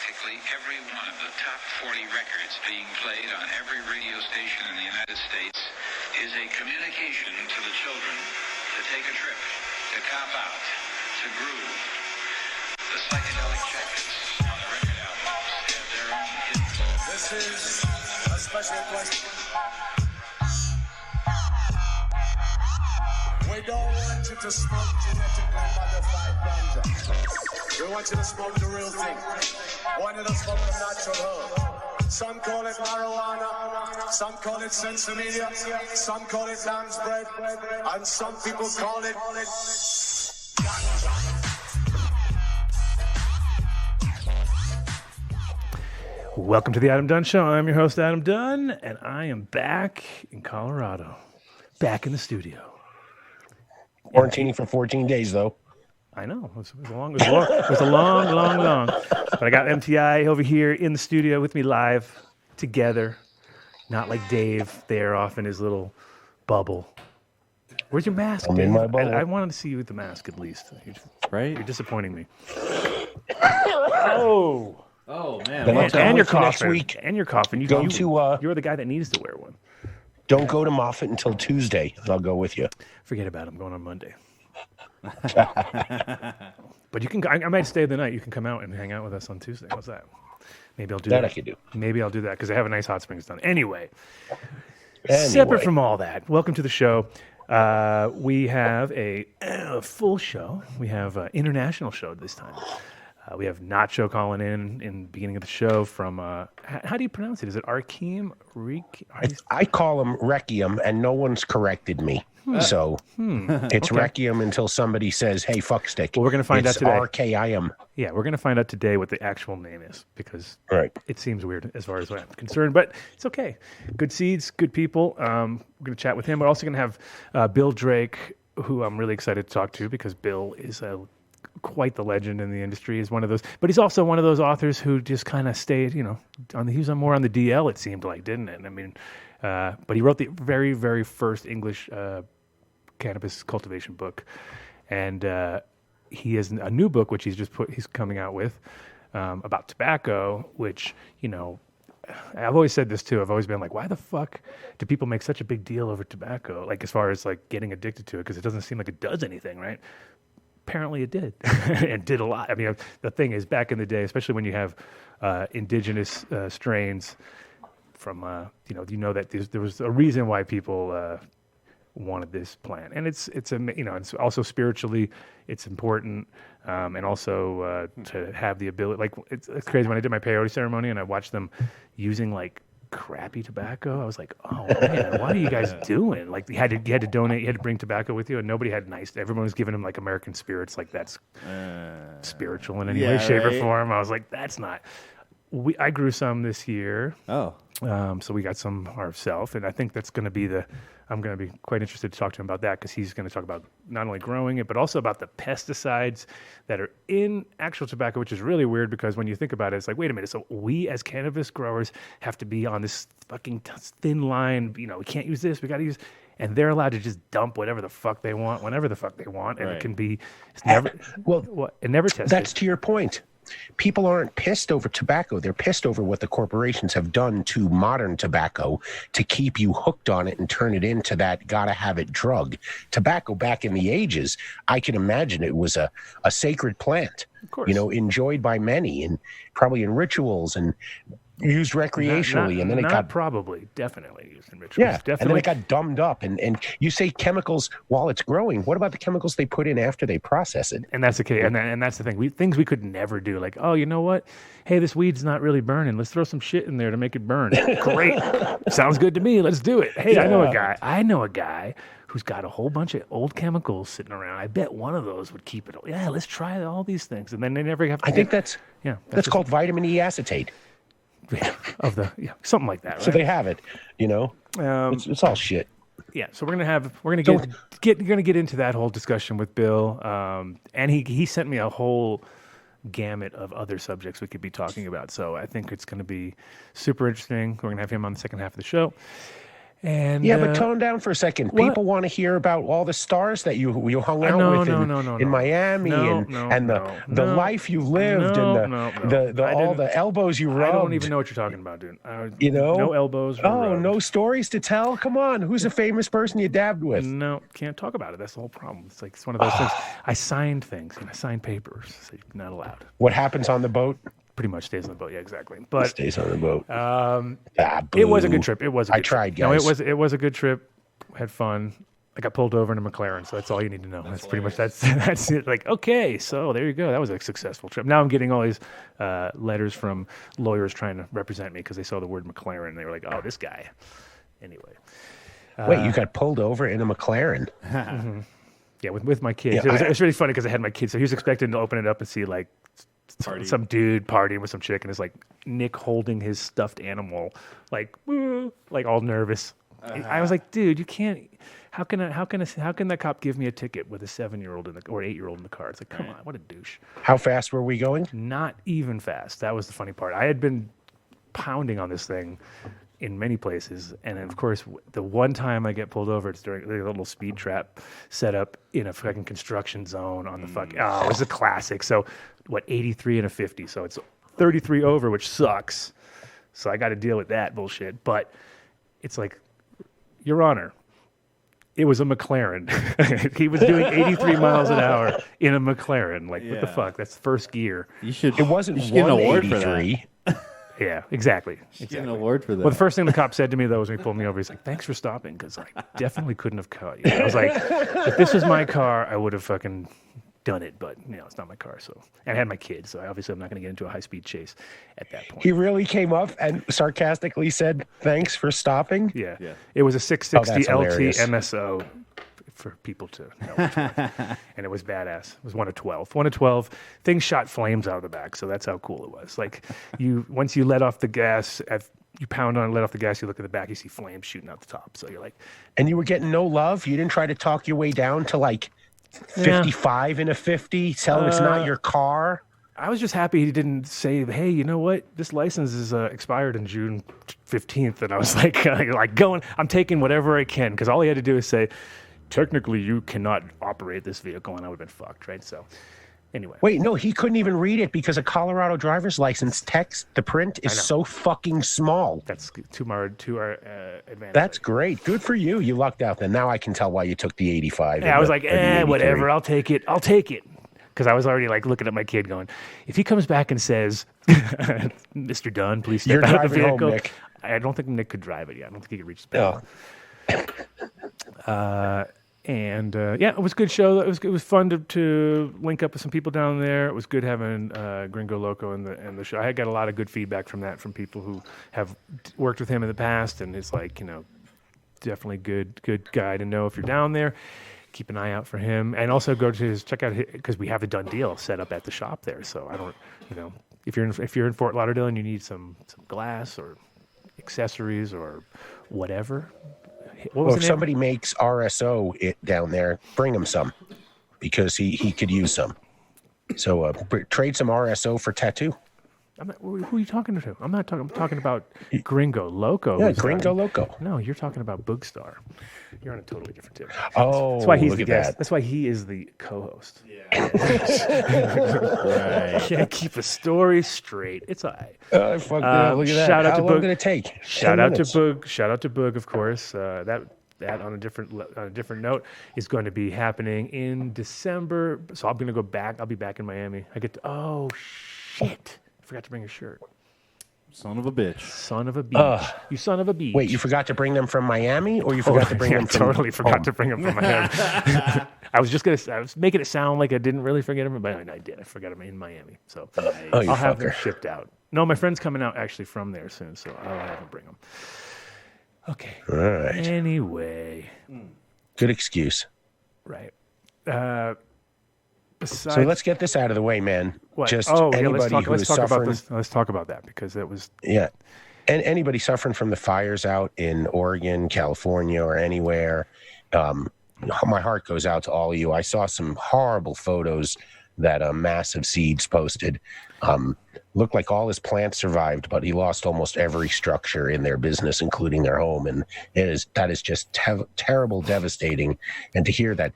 Practically every one of the top 40 records being played on every radio station in the United States is a communication to the children to take a trip, to cop out, to groove. The psychedelic jackets on the record albums have their own hidden. This is a special question. We don't want you to smoke genetically modified ganja. We want you to smoke the real thing. We want you to smoke the natural herb. Some call it marijuana, some call it sensimedia, some call it lamb's bread, and some people call it ganja. Welcome to the Adam Dunn Show. I'm your host, Adam Dunn, and I am back in Colorado, back in the studio. Quarantining for 14 days, though. I know. It was a long. But I got MTI over here in the studio with me live together. Not like Dave there off in his little bubble. Where's your mask, I'm Dave? in my bubble. I wanted to see you with the mask at least. Right? You're disappointing me. Oh, man. Then I'll tell And you you're for next coughing. week. And you're coughing. You're the guy that needs to wear one. Don't go to Moffat until Tuesday, and I'll go with you. Forget about it. I'm going on Monday. But you can. I might stay the night. You can come out and hang out with us on Tuesday. How's that? Maybe I'll do that. That I could do. Maybe I'll do that because I have a nice hot springs done. Anyway, separate from all that, welcome to the show. We have a full show. We have an international show this time. We have Nacho calling in the beginning of the show from, how do you pronounce it? Is it Arkeem? I call him Requiem, and no one's corrected me. So it's okay. Requiem until somebody says, hey, fuck stick. Well, we're going to find out today. RKIM. Yeah, we're going to find out today what the actual name is because it seems weird as far as I'm concerned, but it's okay. Good seeds, good people. We're going to chat with him. We're also going to have Bill Drake, who I'm really excited to talk to because Bill is quite the legend in the industry. Is one of those, but he's also one of those authors who just kind of stayed, he was more on the DL, it seemed like, didn't it? I mean, but he wrote the very, very first English cannabis cultivation book, and he has a new book which he's coming out with about tobacco, which I've always said this too. I've always been like, why the fuck do people make such a big deal over tobacco? Like as far as like getting addicted to it, because it doesn't seem like it does anything, right? Apparently it did, and did a lot. I mean, the thing is, back in the day, especially when you have indigenous strains from, that there was a reason why people wanted this plant, and it's it's also spiritually, it's important, and also to have the ability. Like it's crazy when I did my peyote ceremony and I watched them using like crappy tobacco. I was like, oh man, what are you guys doing? Like you had to donate, you had to bring tobacco with you, and nobody had everyone was giving them like American spirits, like that's spiritual in any way, shape, or form. I was like, that's not. I grew some this year. Oh. So we got some ourselves, and I think that's going to be I'm going to be quite interested to talk to him about that because he's going to talk about not only growing it, but also about the pesticides that are in actual tobacco, which is really weird because when you think about it, it's like, wait a minute. So we as cannabis growers have to be on this fucking thin line. We can't use this. We got to use, and they're allowed to just dump whatever the fuck they want, whenever the fuck they want, and it can be. It's never. It never tested. That's to your point. People aren't pissed over tobacco. They're pissed over what the corporations have done to modern tobacco to keep you hooked on it and turn it into that gotta-have-it drug. Tobacco back in the ages, I can imagine it was a sacred plant, of course. Enjoyed by many and probably in rituals and used recreationally. And then definitely used in rituals. Yeah, definitely. and then it got dumbed up. And you say chemicals while it's growing. What about the chemicals they put in after they process it? And that's the case. And that's the thing. Things we could never do. Like, oh, you know what? Hey, this weed's not really burning. Let's throw some shit in there to make it burn. Great. Sounds good to me. Let's do it. Hey, I know a guy who's got a whole bunch of old chemicals sitting around. I bet one of those would keep it. Yeah, let's try all these things. And then they never have to. I think that's called vitamin E acetate. Something like that. Right? So they have it, it's all shit. Yeah, so we're gonna get into that whole discussion with Bill, and he sent me a whole gamut of other subjects we could be talking about. So I think it's going to be super interesting. We're gonna have him on the second half of the show, And Yeah, but tone down for a second. what? People want to hear about all the stars that you hung out No, with no, in Miami the life you lived and all the elbows you rubbed. I don't even know what you're talking about, dude. You know? No elbows. Were rubbed. No stories to tell? Come on. Who's a famous person you dabbed with? No, can't talk about it. That's the whole problem. It's one of those things. I signed things and I signed papers. So you're not allowed. What happens on the boat? Pretty much stays on the boat. Yeah, exactly. But stays on the boat. It was a good trip. I tried, guys. No, it was a good trip. Had fun. I got pulled over in a McLaren, so that's all you need to know. That's pretty much that's it. Like, okay, so there you go. That was a successful trip. Now I'm getting all these letters from lawyers trying to represent me because they saw the word McLaren and they were like, oh, this guy. Anyway. Wait, you got pulled over in a McLaren? Mm-hmm. Yeah, with my kids. Yeah, it was really funny because I had my kids, so he was expecting to open it up and see like some dude partying with some chick, and it's like Nick holding his stuffed animal, like woo, like all nervous. I was like, dude, you can't. How can that cop give me a ticket with a 7-year-old or 8-year-old in the car? It's like, come on, what a douche. How fast were we going? Not even fast. That was the funny part. I had been pounding on this thing in many places, and of course, the one time I get pulled over, it's during a little speed trap set up in a fucking construction zone on the it was a classic. So, 83 and a 50, so it's 33 over, which sucks. So I got to deal with that bullshit. But it's like, Your Honor, it was a McLaren. He was doing 83 miles an hour in a McLaren. Like, what the fuck? That's first gear. It wasn't get an award for 183. Yeah, exactly. Get an award for that. Well, the first thing the cop said to me, though, was when he pulled me over, he's like, thanks for stopping, because I definitely couldn't have caught you. I was like, if this was my car, I would have fucking done it, but, it's not my car. So, and I had my kids, so obviously I'm not going to get into a high-speed chase at that point. He really came up and sarcastically said, thanks for stopping? Yeah. It was a 660 LT hilarious. MSO for people to know which one. And it was badass. It was 1 of 12. 1 of 12. Things shot flames out of the back, so that's how cool it was. Like, once you let off the gas, you pound on, let off the gas, you look at the back, you see flames shooting out the top. So you're like... And you were getting no love? You didn't try to talk your way down to, like, 55 in a 50, tell him it's not your car? I was just happy he didn't say, hey, you know what? This license is expired on June 15th. And I was like I'm taking whatever I can. Because all he had to do is say, technically, you cannot operate this vehicle. And I would have been fucked, right? So anyway. Wait, no, he couldn't even read it because a Colorado driver's license text, the print is so fucking small. That's to our advantage. That's great. Good for you. You lucked out then. Now I can tell why you took the 85. Yeah, I was like, whatever. I'll take it. Because I was already like looking at my kid going, if he comes back and says, Mr. Dunn, please step out of the vehicle. Home, Nick. I don't think Nick could drive it yet. I don't think he could reach the pedal. It was a good show. It was fun to link up with some people down there. It was good having Gringo Loco in the show. I got a lot of good feedback from that from people who have worked with him in the past, and it's like, definitely good guy to know if you're down there. Keep an eye out for him, and also go to check out because we have a Dunn deal set up at the shop there. So I don't, if you're in Fort Lauderdale and you need some glass or accessories or whatever. Well, if somebody makes RSO down there, bring him some because he could use some. So trade some RSO for tattoo. Who are you talking to? I'm not talking. I'm talking about Gringo Loco. Yeah, Gringo Loco. No, you're talking about Boogstar. You're on a totally different tip. Oh, that's why he's look the at guest. that. That's why he is the co-host. Yeah. Right. Can't keep a story straight. It's all right. Look at that. Shout out How to long Boog. did it take? Shout out to Boog. Shout out to Boog, of course. That on a different note is going to be happening in December. So I'm going to go back. I'll be back in Miami. Oh shit! I forgot to bring a shirt. Son of a bitch. Son of a beach. You son of a beach. Wait, you forgot to bring them from Miami, or you forgot to bring them from totally forgot to bring them from Miami. I was making it sound like I didn't really forget them, but I did. I forgot them in Miami. So I'll have them shipped out. No, my friend's coming out actually from there soon, so I'll have them bring them. Okay. All right. Anyway. Good excuse. Right. So let's get this out of the way, man. What? Just let's who's talk suffering. about this. Let's talk about that because it was. Yeah. And anybody suffering from the fires out in Oregon, California, or anywhere, my heart goes out to all of you. I saw some horrible photos that Massive Seeds posted. Looked like all his plants survived, but he lost almost every structure in their business, including their home. And that is just terrible, devastating. And to hear that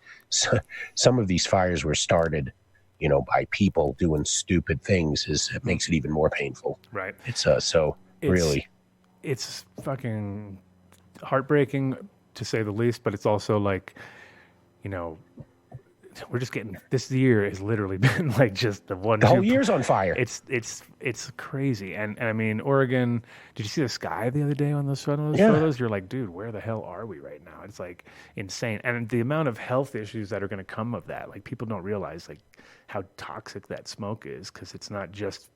some of these fires were started, by people doing stupid things it makes it even more painful. Right. It's it's fucking heartbreaking to say the least, but it's also like, we're just getting, this year has literally been like just the whole year's on fire. It's crazy. And I mean, Oregon, did you see the sky the other day on those photos? You're like, dude, where the hell are we right now? It's like insane. And the amount of health issues that are going to come of that, like people don't realize like how toxic that smoke is, because it's not just,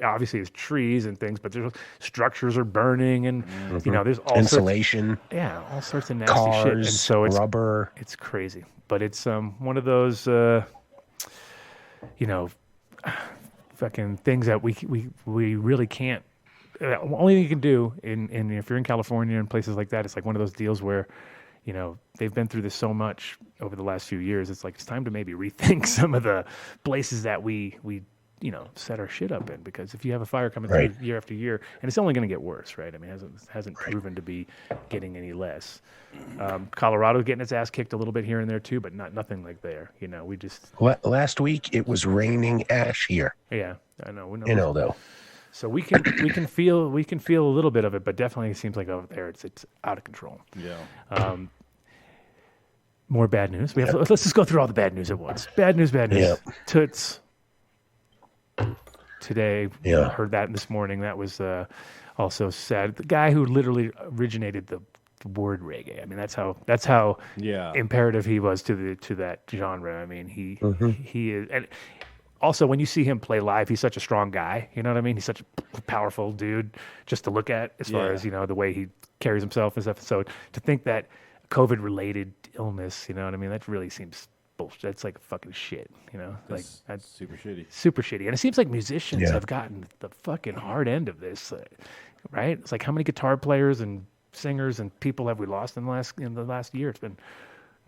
obviously it's trees and things, but there's structures are burning and, there's all insulation. All sorts of nasty cars, shit. And so it's rubber. It's crazy. But it's one of those, fucking things that we really can't. Only thing you can do in if you're in California and places like that, it's like one of those deals where, they've been through this so much over the last few years. It's like it's time to maybe rethink some of the places that we set our shit up in, because if you have a fire coming through year after year, and it's only going to get worse, right? I mean, it hasn't proven to be getting any less. Colorado's getting its ass kicked a little bit here and there too, but nothing like there. We just last week it was raining ash here. Yeah, I know. Though. So we can feel a little bit of it, but definitely it seems like over there it's out of control. Yeah. More bad news. Let's just go through all the bad news at once. Bad news. Yeah. Toots. Today, Yeah. heard that this morning. That was also sad. The guy who literally originated the word reggae. I mean, that's how imperative he was to that genre. I mean, he is, and also when you see him play live, he's such a strong guy. You know what I mean? He's such a powerful dude just to look at, as far as the way he carries himself and stuff. So to think that COVID-related illness, you know what I mean? That really seems bullshit. That's like fucking shit, That's super shitty. Super shitty. And it seems like musicians have gotten the fucking hard end of this, right? It's like, how many guitar players and singers and people have we lost in the last year? It's been,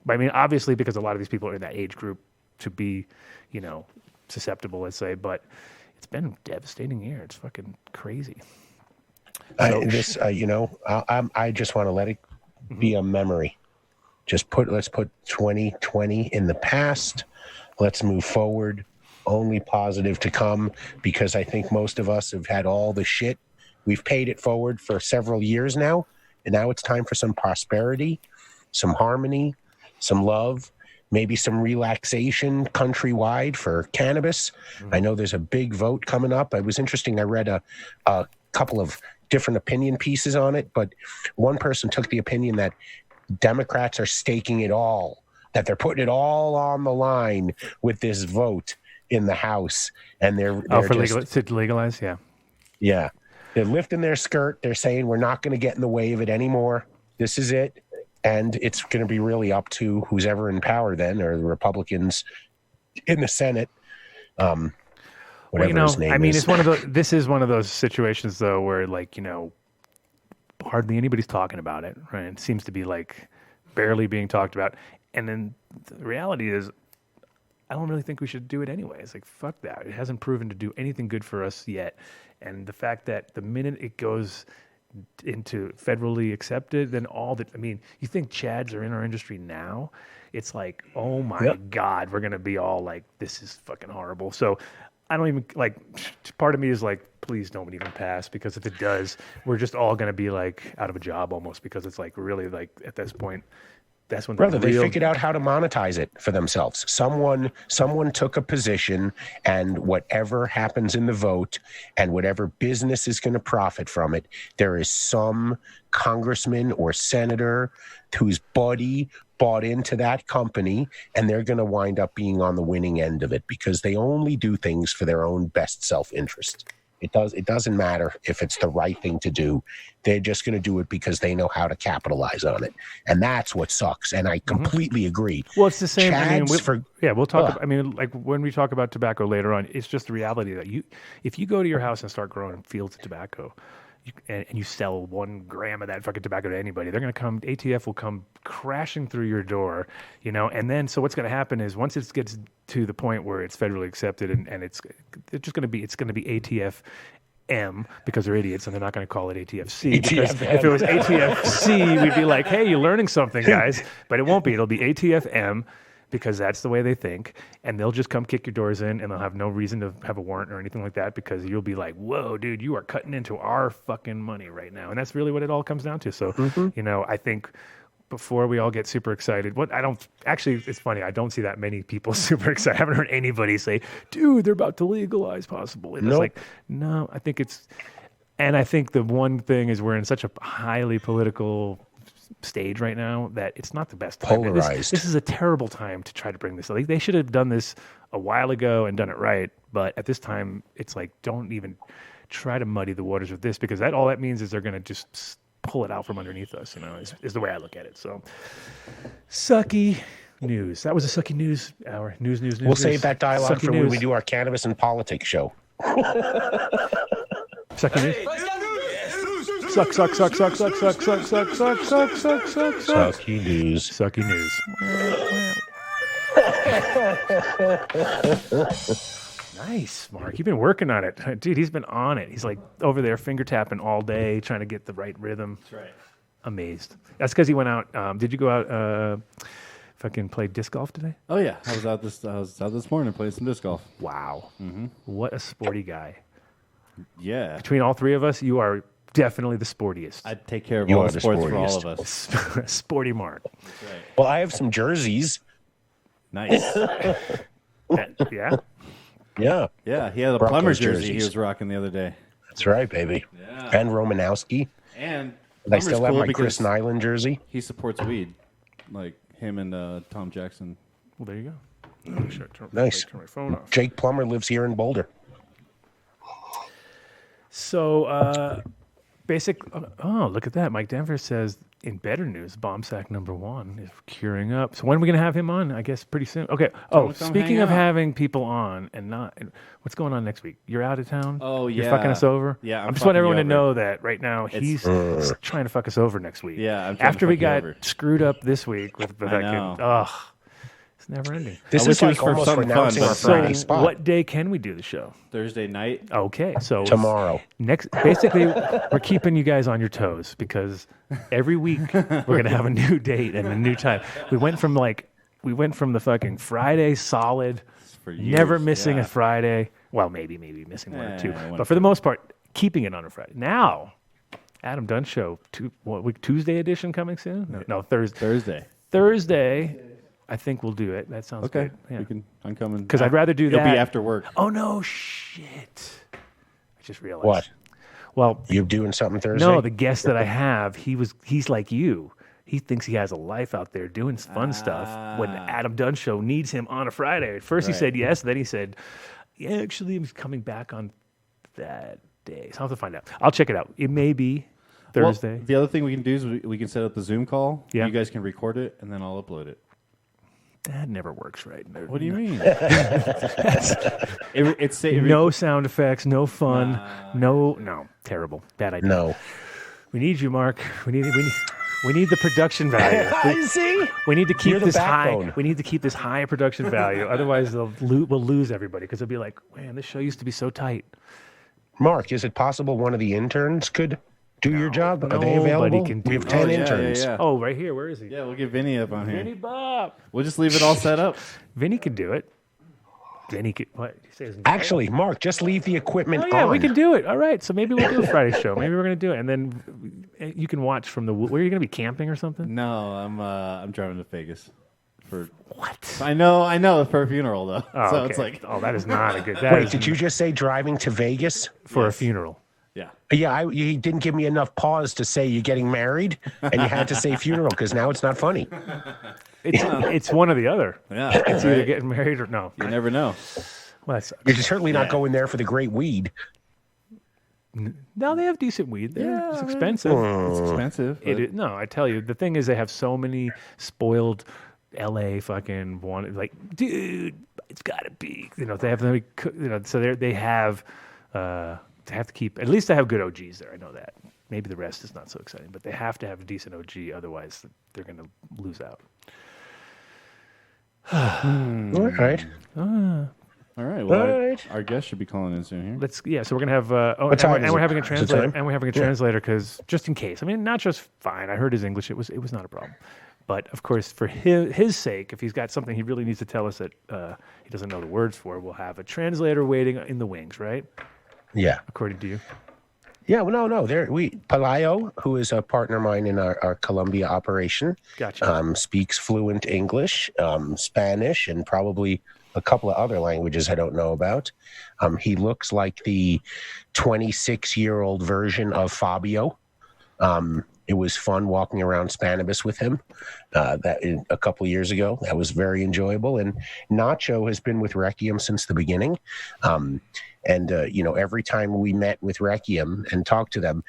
I mean, obviously because a lot of these people are in that age group to be, susceptible, let's say, but it's been a devastating year. It's fucking crazy. I just want to let it be a memory. Let's put 2020 in the past. Let's move forward. Only positive to come, because I think most of us have had all the shit. We've paid it forward for several years now, and now it's time for some prosperity, some harmony, some love, maybe some relaxation countrywide for cannabis. I know there's a big vote coming up. It was interesting. I read a couple of different opinion pieces on it, but one person took the opinion that Democrats are staking it all, that they're putting it all on the line with this vote in the House, and they're to legalize, yeah, they're lifting their skirt. They're saying we're not going to get in the way of it anymore. This is it, and it's going to be really up to who's ever in power then, or the Republicans in the Senate. Whatever his name is. This is one of those situations though where hardly anybody's talking about it, right? It seems to be like barely being talked about. And then the reality is, I don't really think we should do it anyway. It's like, fuck that. It hasn't proven to do anything good for us yet. And the fact that the minute it goes into federally accepted, then you think Chads are in our industry now? It's like, oh my God, we're going to be all like, this is fucking horrible. So I don't even part of me is like, please don't even pass, because if it does, we're just all going to be like out of a job almost, because it's like really like at this point, that's when they figured out how to monetize it for themselves. Someone took a position, and whatever happens in the vote and whatever business is going to profit from it, there is some congressman or senator whose buddy bought into that company, and they're going to wind up being on the winning end of it, because they only do things for their own best self-interest. It doesn't matter if it's the right thing to do. They're just going to do it because they know how to capitalize on it. And that's what sucks. And I completely agree. Well, it's the same. We'll talk about, when we talk about tobacco later on, it's just the reality that if you go to your house and start growing fields of tobacco, and you sell 1 gram of that fucking tobacco to anybody, they're going to come, ATF will come crashing through your door, and then, so what's going to happen is once it gets to the point where it's federally accepted and it's going to be ATF M because they're idiots and they're not going to call it ATFC. Because if it was ATFC, we'd be like, hey, you're learning something, guys. But it won't be. It'll be ATFM because that's the way they think. And they'll just come kick your doors in and they'll have no reason to have a warrant or anything like that because you'll be like, whoa, dude, you are cutting into our fucking money right now. And that's really what it all comes down to. So, I think before we all get super excited, it's funny, I don't see that many people super excited. I haven't heard anybody say, dude, they're about to legalize possibly. And it's like, no, I think the one thing is we're in such a highly political stage right now that it's not the best time. Polarized. This is a terrible time to try to bring this. Like, they should have done this a while ago and done it right. But at this time, it's like, don't even try to muddy the waters with this because all that means is they're going to just pull it out from underneath us, is the way I look at it. So, sucky news. That was a sucky news hour. News. We'll save that dialogue Sucky for when news. we do our cannabis and politics show. Sucky news. Suck. Sucky news. Sucky news. Nice, Mark. You've been working on it. Dude, he's been on it. He's like over there finger tapping all day, trying to get the right rhythm. That's right. Amazed. That's because he went out. Did you go out fucking play disc golf today? Oh yeah, I was out this morning playing some disc golf. Wow. What a sporty guy. Yeah. Between all three of us, you are definitely the sportiest. I'd take care of You all are the the sports for all of sportiest. us. Sporty Mark. That's right. Well, I have some jerseys. Nice. Yeah. Yeah, Yeah, he had a Broncos plumber jersey jerseys. he was rocking the other day. that's right, baby. Yeah. And Romanowski. And I still plumber's have cool my Chris because Nyland jersey. he supports weed, like him and Tom Jackson. Well, there you go. Make sure I turn Nice. my phone off. Jake Plummer lives here in Boulder. So, look at that. Mike Denver says, in better news, bomb sack number 1 is curing up. So when are we going to have him on? I guess pretty soon. Okay. Oh, him to come speaking hang of out. having people on and not, what's going on next week? You're out of town? Oh, You're yeah. fucking us over? Yeah, I I'm just want fucking everyone you to over. know that right now he's trying to fuck us over next week. Yeah, I'm trying After to we fuck you got over. screwed up this week with the I know. fucking, it's never ending. This I is wish it was like for almost something fun, renouncing but our it's Friday So spot. what day can we do the show? Thursday night. Okay, so Tomorrow. basically, we're keeping you guys on your toes because every week we're gonna have a new date and a new time. We went from the fucking Friday solid, For years, never missing yeah. a Friday. Well, maybe missing one or two, one but for the most part, keeping it on a Friday. Now, Adam Dunn show, Tuesday edition coming soon? No, Thursday. Thursday, I think we'll do it. That sounds Okay, good. Yeah. I'm coming. Because I'd rather do It'll that. be after work. Oh no, shit! I just realized. What? Well, You doing something Thursday? no, the guest that I have, he's like you. He thinks he has a life out there doing fun stuff. When the Adam Dunn show needs him on a Friday. At first he said yes, then he said, yeah, actually I'm coming back on that day. So I'll have to find out. I'll check it out. It may be Thursday. Well, the other thing we can do is we can set up the Zoom call. Yeah. You guys can record it, and then I'll upload it. That never works right. What do you mean? it's No sound effects, no fun, no, terrible, bad idea. No. We need you, Mark. We need the production value. See? We need to keep You're the this high. backbone. We need to keep this high production value. Otherwise, we'll lose everybody because they'll be like, man, this show used to be so tight. Mark, is it possible one of the interns could do your job? Are they nobody available? can We do have that. 10 interns. Yeah. Oh, right here. Where is he? Yeah, we'll get Vinny up on here. Vinny Bob. We'll just leave it all set up. Vinny can do it. Vinny can. What? You say his name? Actually, Mark, just leave the equipment Oh, yeah, on. we can do it. All right. So maybe we'll do a Friday show. Maybe we're going to do it. And then you can watch from the. Where are you going to be camping or something? No, I'm driving to Vegas. For What? I know for a funeral though. Oh, so okay. it's like that is not a good. That Wait, is did you just say driving to Vegas? for a funeral? yeah. Yeah, you didn't give me enough pause to say you're getting married, and you had to say funeral because now it's not funny. It's one or the other. Yeah. It's either right. getting married or no. You never know. Well, that sucks. You're certainly not going there for the great weed. No, they have decent weed there. Yeah, It's man. expensive. It's expensive. It but- is, no, I tell you, the thing is, they have so many spoiled LA fucking one. Like, dude, it's got to be. They have so they have to have to keep, at least to have good OGs there. I know that. Maybe the rest is not so exciting, but they have to have a decent OG. Otherwise, they're going to lose out. All right. All right. Well, All right. our guest should be calling in soon here. So we're gonna have What time is we're it? having a Is it translator, time? and we're having a translator because just in case. I mean, Nacho's fine. I heard his English; it was not a problem. But of course, for his sake, if he's got something he really needs to tell us that he doesn't know the words for, we'll have a translator waiting in the wings, right? Yeah. According to you. Yeah, well, no. Pelayo, who is a partner of mine in our Colombia operation, Gotcha. speaks fluent English, Spanish, and probably a couple of other languages I don't know about. He looks like the 26-year-old version of Fabio. It was fun walking around Spanibus with him a couple of years ago. That was very enjoyable. And Nacho has been with Requiem since the beginning. Every time we met with Requiem and talked to them,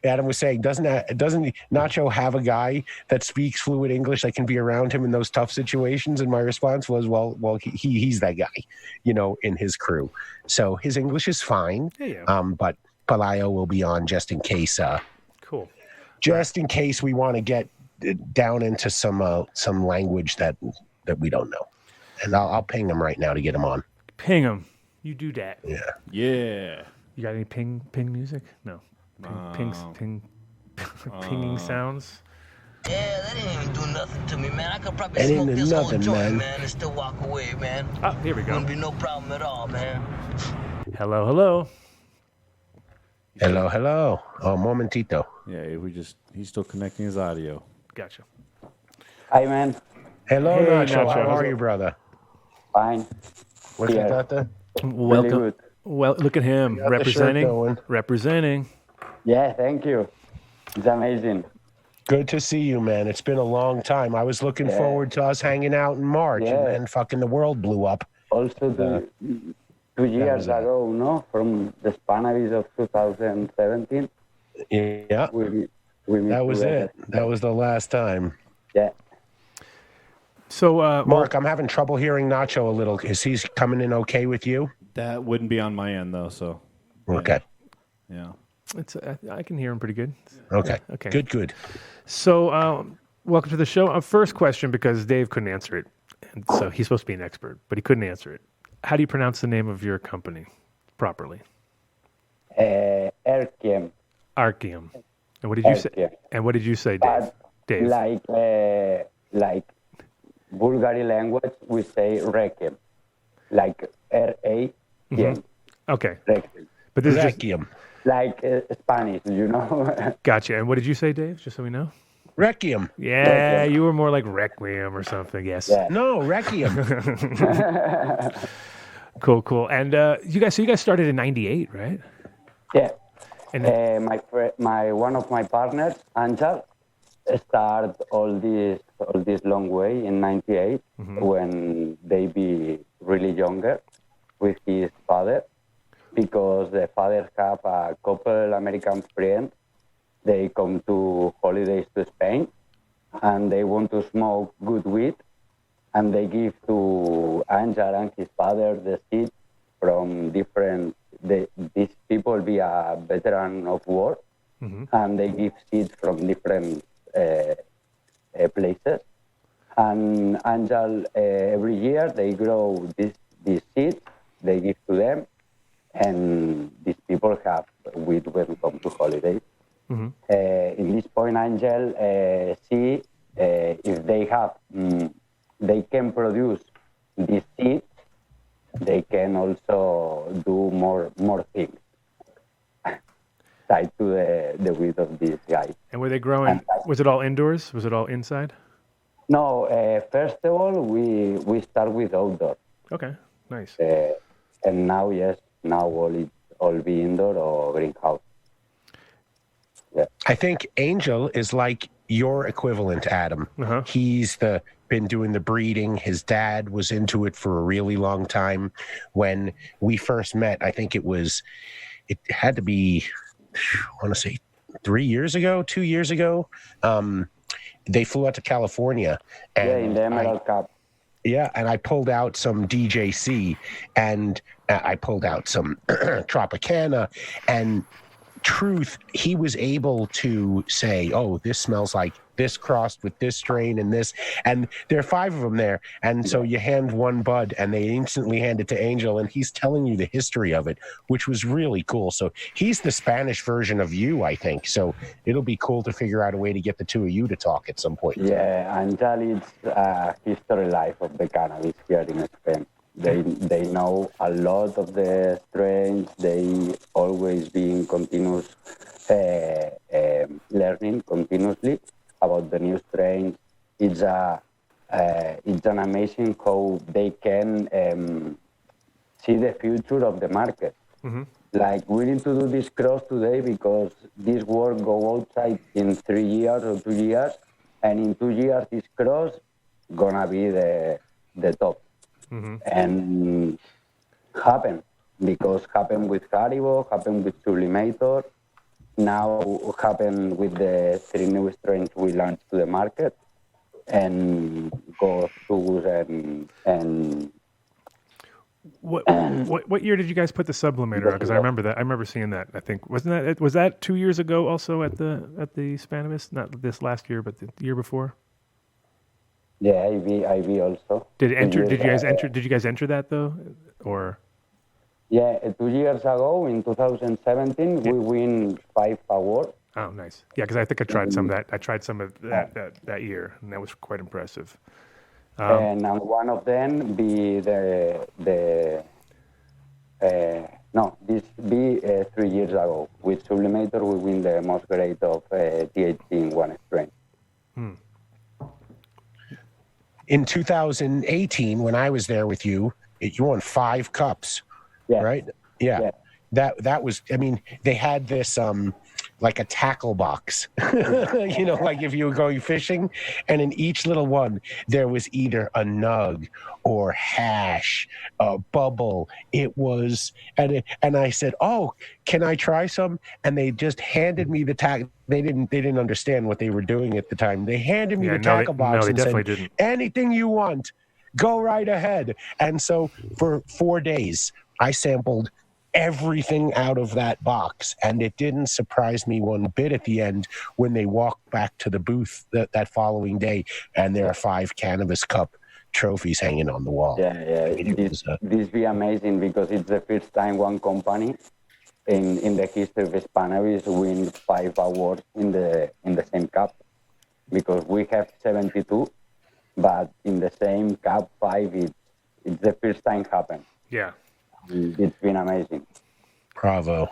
Adam was saying, doesn't Nacho have a guy that speaks fluent English that can be around him in those tough situations? And my response was, well, he's that guy, in his crew. So his English is fine. Yeah. But Pelayo will be on just in case. Cool. Just in case we want to get down into some language that we don't know. And I'll ping him right now to get him on. Ping him. You do that. Yeah. Yeah. You got any ping music? No. Pinging sounds. Yeah, that didn't even do nothing to me, man. I could probably That smoke ain't this whole nothing, joint, man. and still walk away, man. Oh, here we go. Wouldn't be no problem at all, man. Hello. Hello. Oh, momentito. Yeah, he's still connecting his audio. Gotcha. Hi, man. Hello, Hey, Nacho. Nacho. How are you, brother? Fine. What's Yeah. that, Tata? Welcome. good. Well, look at him got the shirt going. representing. Yeah, thank you. It's amazing. Good to see you, man. It's been a long time. I was looking forward to us hanging out in March, Yeah. and then fucking the world blew up. Also, 2 years ago, no? From the Spanish of 2017, Yeah, we met that was together. it. That was the last time. Yeah. So, Mark, I'm having trouble hearing Nacho a little. Is he coming in okay with you? That wouldn't be on my end though. So Okay. yeah. I can hear him pretty good. Okay. Okay. Good. So, welcome to the show. First question, because Dave couldn't answer it, and so he's supposed to be an expert, but he couldn't answer it. How do you pronounce the name of your company properly? Erkiem. Archeum. And what did you say? Archeum. And what did you say, Dave? But Dave. like Bulgari language, we say Rekiem. Like R-A-K-M. Okay, Rekiem. but this is just, Requiem. Like Spanish, gotcha. And what did you say, Dave? Just so we know. Requiem. Yeah, you were more like Requiem or something. Yes. Yeah. No, Requiem. Cool. And you guys started in '98, right? Yeah. And One of my partners, Angel, started all this long way in '98 when they be really younger with his father, because the father have a couple American friends. They come to holidays to Spain, and they want to smoke good weed, and they give to Angel and his father the seeds from different. These people be a veteran of war, and they give seeds from different places. And Angel, every year they grow these seeds, they give to them, and these people have weed when they come to holidays. In this point, Angel see if they have, they can produce this seed, they can also do more things tied to the weed of these guys. And were they growing? Was it all indoors? Was it all inside? No, first of all, we start with outdoor. Okay, nice. And now all be indoor or greenhouse. Yeah. I think Angel is like your equivalent, Adam. He's been doing the breeding. His dad was into it for a really long time. When we first met, I think it had to be, I want to say 2 years ago. They flew out to California. And In the Emerald Cup. Yeah, and I pulled out some DJC, and I pulled out some Tropicana, and truth, he was able to say, "Oh, this smells like this crossed with this strain and this," and there are 5 of them there, and so you hand one bud, and they instantly hand it to Angel, and he's telling you the history of it, which was really cool. So he's the Spanish version of you, I think. So it'll be cool to figure out a way to get the 2 of you to talk at some point. Yeah, Angel is a history life of the cannabis here in Spain. They know a lot of the strains. They always be in continuous learning continuously about the new strains. It's an amazing how they can see the future of the market. Mm-hmm. Like, we need to do this cross today because this work go outside in 3 years or 2 years, and in 2 years this cross gonna be the top. Mm-hmm. And happen with Haribo, happen with Sublimator, now happen with the 3 new strains we launched to the market, and go through and What year did you guys put the sublimator on? Because I remember that. I remember seeing that. I think was that 2 years ago also at the Spanibus? Not this last year, but the year before. Yeah, IB also. Did it enter? Did you guys enter? Did you guys enter that though, or? Yeah, 2 years ago in 2017, we win 5 awards. Oh, nice. Yeah, because I think I tried some of that. I tried some of that year, and that was quite impressive. And one of them be this be 3 years ago. With Sublimator, we win the most grade of THC in one strain. In 2018, when I was there with you, you won 5 cups, right? Yeah. That was, I mean, they had this like a tackle box, like if you were going fishing, and in each little one, there was either a nug or hash, a bubble. It was, and I said, "Oh, can I try some?" And they just handed me the tackle. They didn't understand what they were doing at the time. They handed me the tackle box and said, didn't. "Anything you want, go right ahead." And so for 4 days, I sampled everything out of that box, and it didn't surprise me one bit at the end when they walked back to the booth that following day, and there are 5 cannabis cup trophies hanging on the wall. This be amazing because it's the first time one company in the history of Spanish win 5 awards in the same cup, because we have 72, but in the same cup 5, it's the first time happen. Yeah. It's been amazing. Bravo.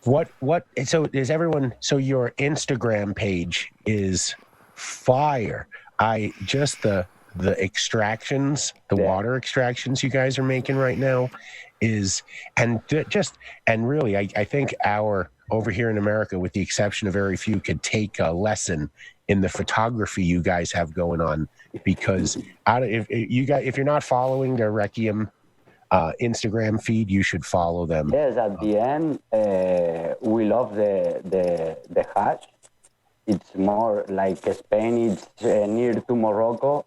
What so is everyone, so your Instagram page is fire. I just the extractions, the water extractions you guys are making right now is, and really I think our over here in America, with the exception of very few, could take a lesson in the photography you guys have going on, because if you're not following the Requiem Instagram feed, you should follow them. Yes, at the end, we love the hash. It's more like Spain. It's near to Morocco.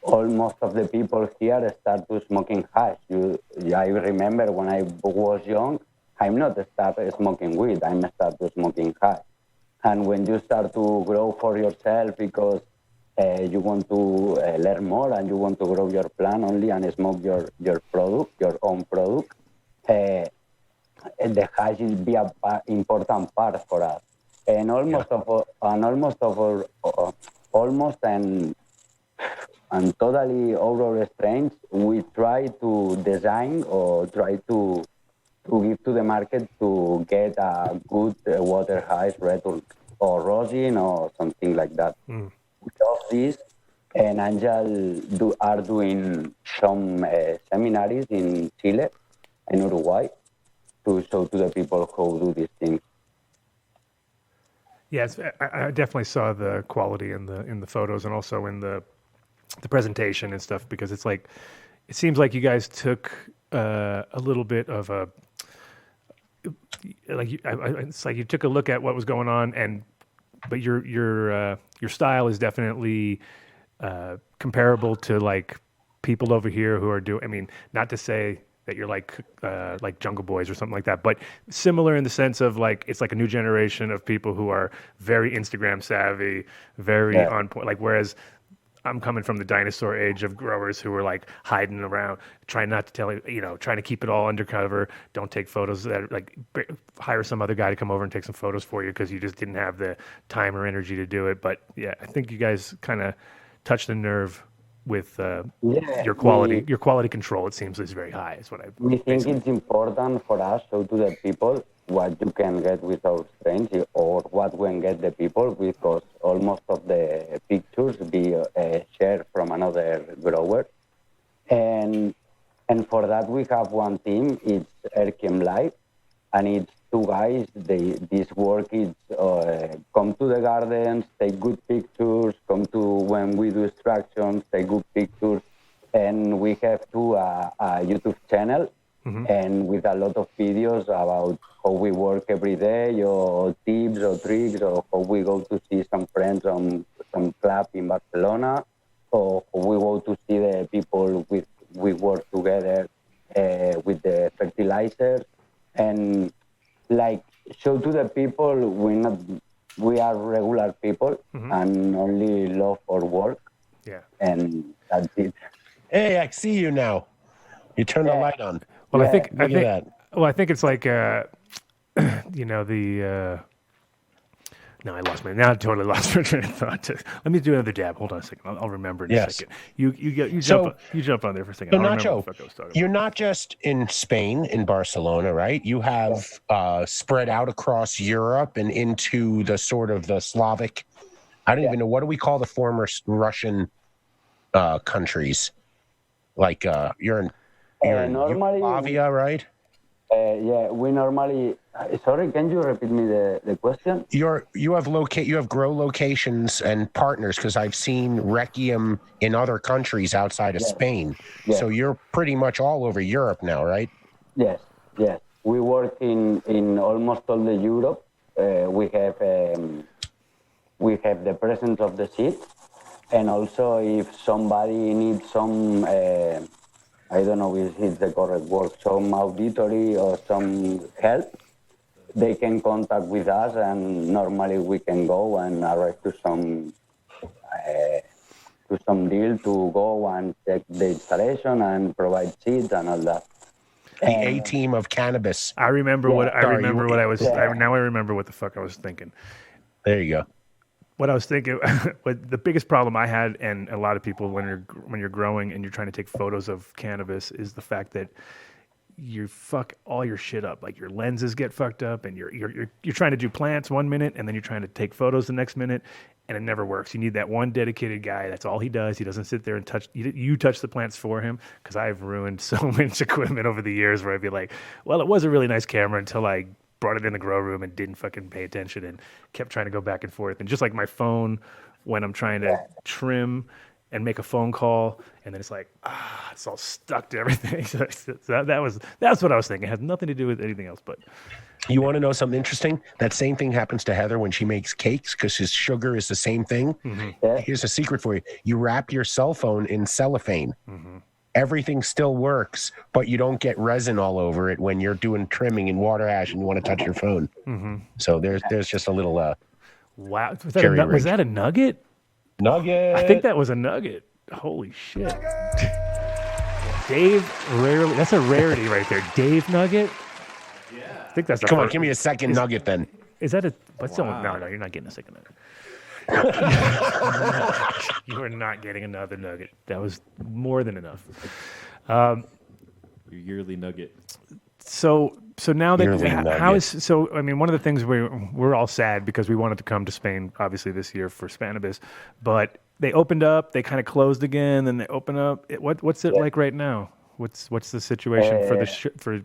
Almost of the people here start to smoking hash. I remember when I was young, I'm not start smoking weed. I'm start to smoking hash. And when you start to grow for yourself because you want to learn more and you want to grow your plant only and smoke your product, your own product, the hash will be an important part for us. And and totally all our strains, we try to design or try to give to the market to get a good water hash, red or rosin or something like that. We love this, and Angel are doing some seminaries in Chile and Uruguay to show to the people who do these things. Yes, I definitely saw the quality in the photos and also in the presentation and stuff, because it's like, it seems like you guys took a little bit of it's like you took a look at what was going on and but your style is definitely comparable to like people over here who are doing. I mean, not to say that you're like Jungle Boys or something like that, but similar in the sense of like it's like a new generation of people who are very Instagram savvy, very on point. Like whereas I'm coming from the dinosaur age of growers who were like hiding around, trying not to tell you know, trying to keep it all undercover. Don't take photos that like hire some other guy to come over and take some photos for you because you just didn't have the time or energy to do it. But yeah, I think you guys kind of touched the nerve with your quality control. It seems is very high. Is what I. We think it's important for us show to the people what you can get with our strains or what we can get the people because almost of the pictures be shared from another grower. And for that we have one team, it's Erkiem Live, and it's two guys. This work is come to the gardens, take good pictures, come to when we do extractions, take good pictures. And we have too a YouTube channel and with a lot of videos about how we work every day or tips or tricks or how we go to see some friends on some club in Barcelona or how we go to see the people we work together with the fertilizers and like show to the people we are regular people and only love our work. Yeah. And that's it. Hey, I see you now. You turn the light on. Well, I think it's like you know the. No, I lost my. Now I totally lost my train of thought. Let me do another dab. Hold on a second. I'll remember in a second. You jump on there for a second. So Nacho, you're not just in Spain, in Barcelona, right? You have spread out across Europe and into the sort of the Slavic. I don't even know, what do we call the former Russian countries? Like you're in Yugoslavia, right? Yeah, we normally. Sorry, can you repeat me the question? You have grow locations and partners because I've seen Requiem in other countries outside of Spain. Yes. So you're pretty much all over Europe now, right? Yes. We work in almost all the Europe. We have the presence of the seed, and also if somebody needs some. I don't know if it's the correct word, some auditory or some help, they can contact with us and normally we can go and arrive to some deal to go and check the installation and provide seeds and all that. The A-team of cannabis. I remember what the fuck I was thinking. There you go. What I was thinking, the biggest problem I had, and a lot of people when you're growing and you're trying to take photos of cannabis, is the fact that you fuck all your shit up. Like your lenses get fucked up, and you're trying to do plants 1 minute, and then you're trying to take photos the next minute, and it never works. You need that one dedicated guy. That's all he does. He doesn't sit there and touch. You touch the plants for him, because I've ruined so much equipment over the years where I'd be like, well, it was a really nice camera until I brought it in the grow room and didn't fucking pay attention and kept trying to go back and forth. And just like my phone, when I'm trying to trim and make a phone call, and then it's like, it's all stuck to everything. So that's what I was thinking. It has nothing to do with anything else. But you want to know something interesting? That same thing happens to Heather when she makes cakes because his sugar is the same thing. Mm-hmm. Yeah. Here's a secret for you. You wrap your cell phone in cellophane. Mm-hmm. Everything still works, but you don't get resin all over it when you're doing trimming in water hash and you want to touch your phone. Mm-hmm. So there's just a little wow. Was that a nugget? Nugget. I think that was a nugget. Holy shit. Dave rarely. That's a rarity right there. Dave Nugget. Yeah. I think that's. Come on, give me a second nugget then. Is that a? What's wow. No, you're not getting a second nugget. You are not getting another nugget. That was more than enough. Your yearly nugget. So now that I mean, one of the things we're all sad because we wanted to come to Spain obviously this year for Spanibus, but they opened up, they kind of closed again, then they open up. What's it like right now? What's the situation for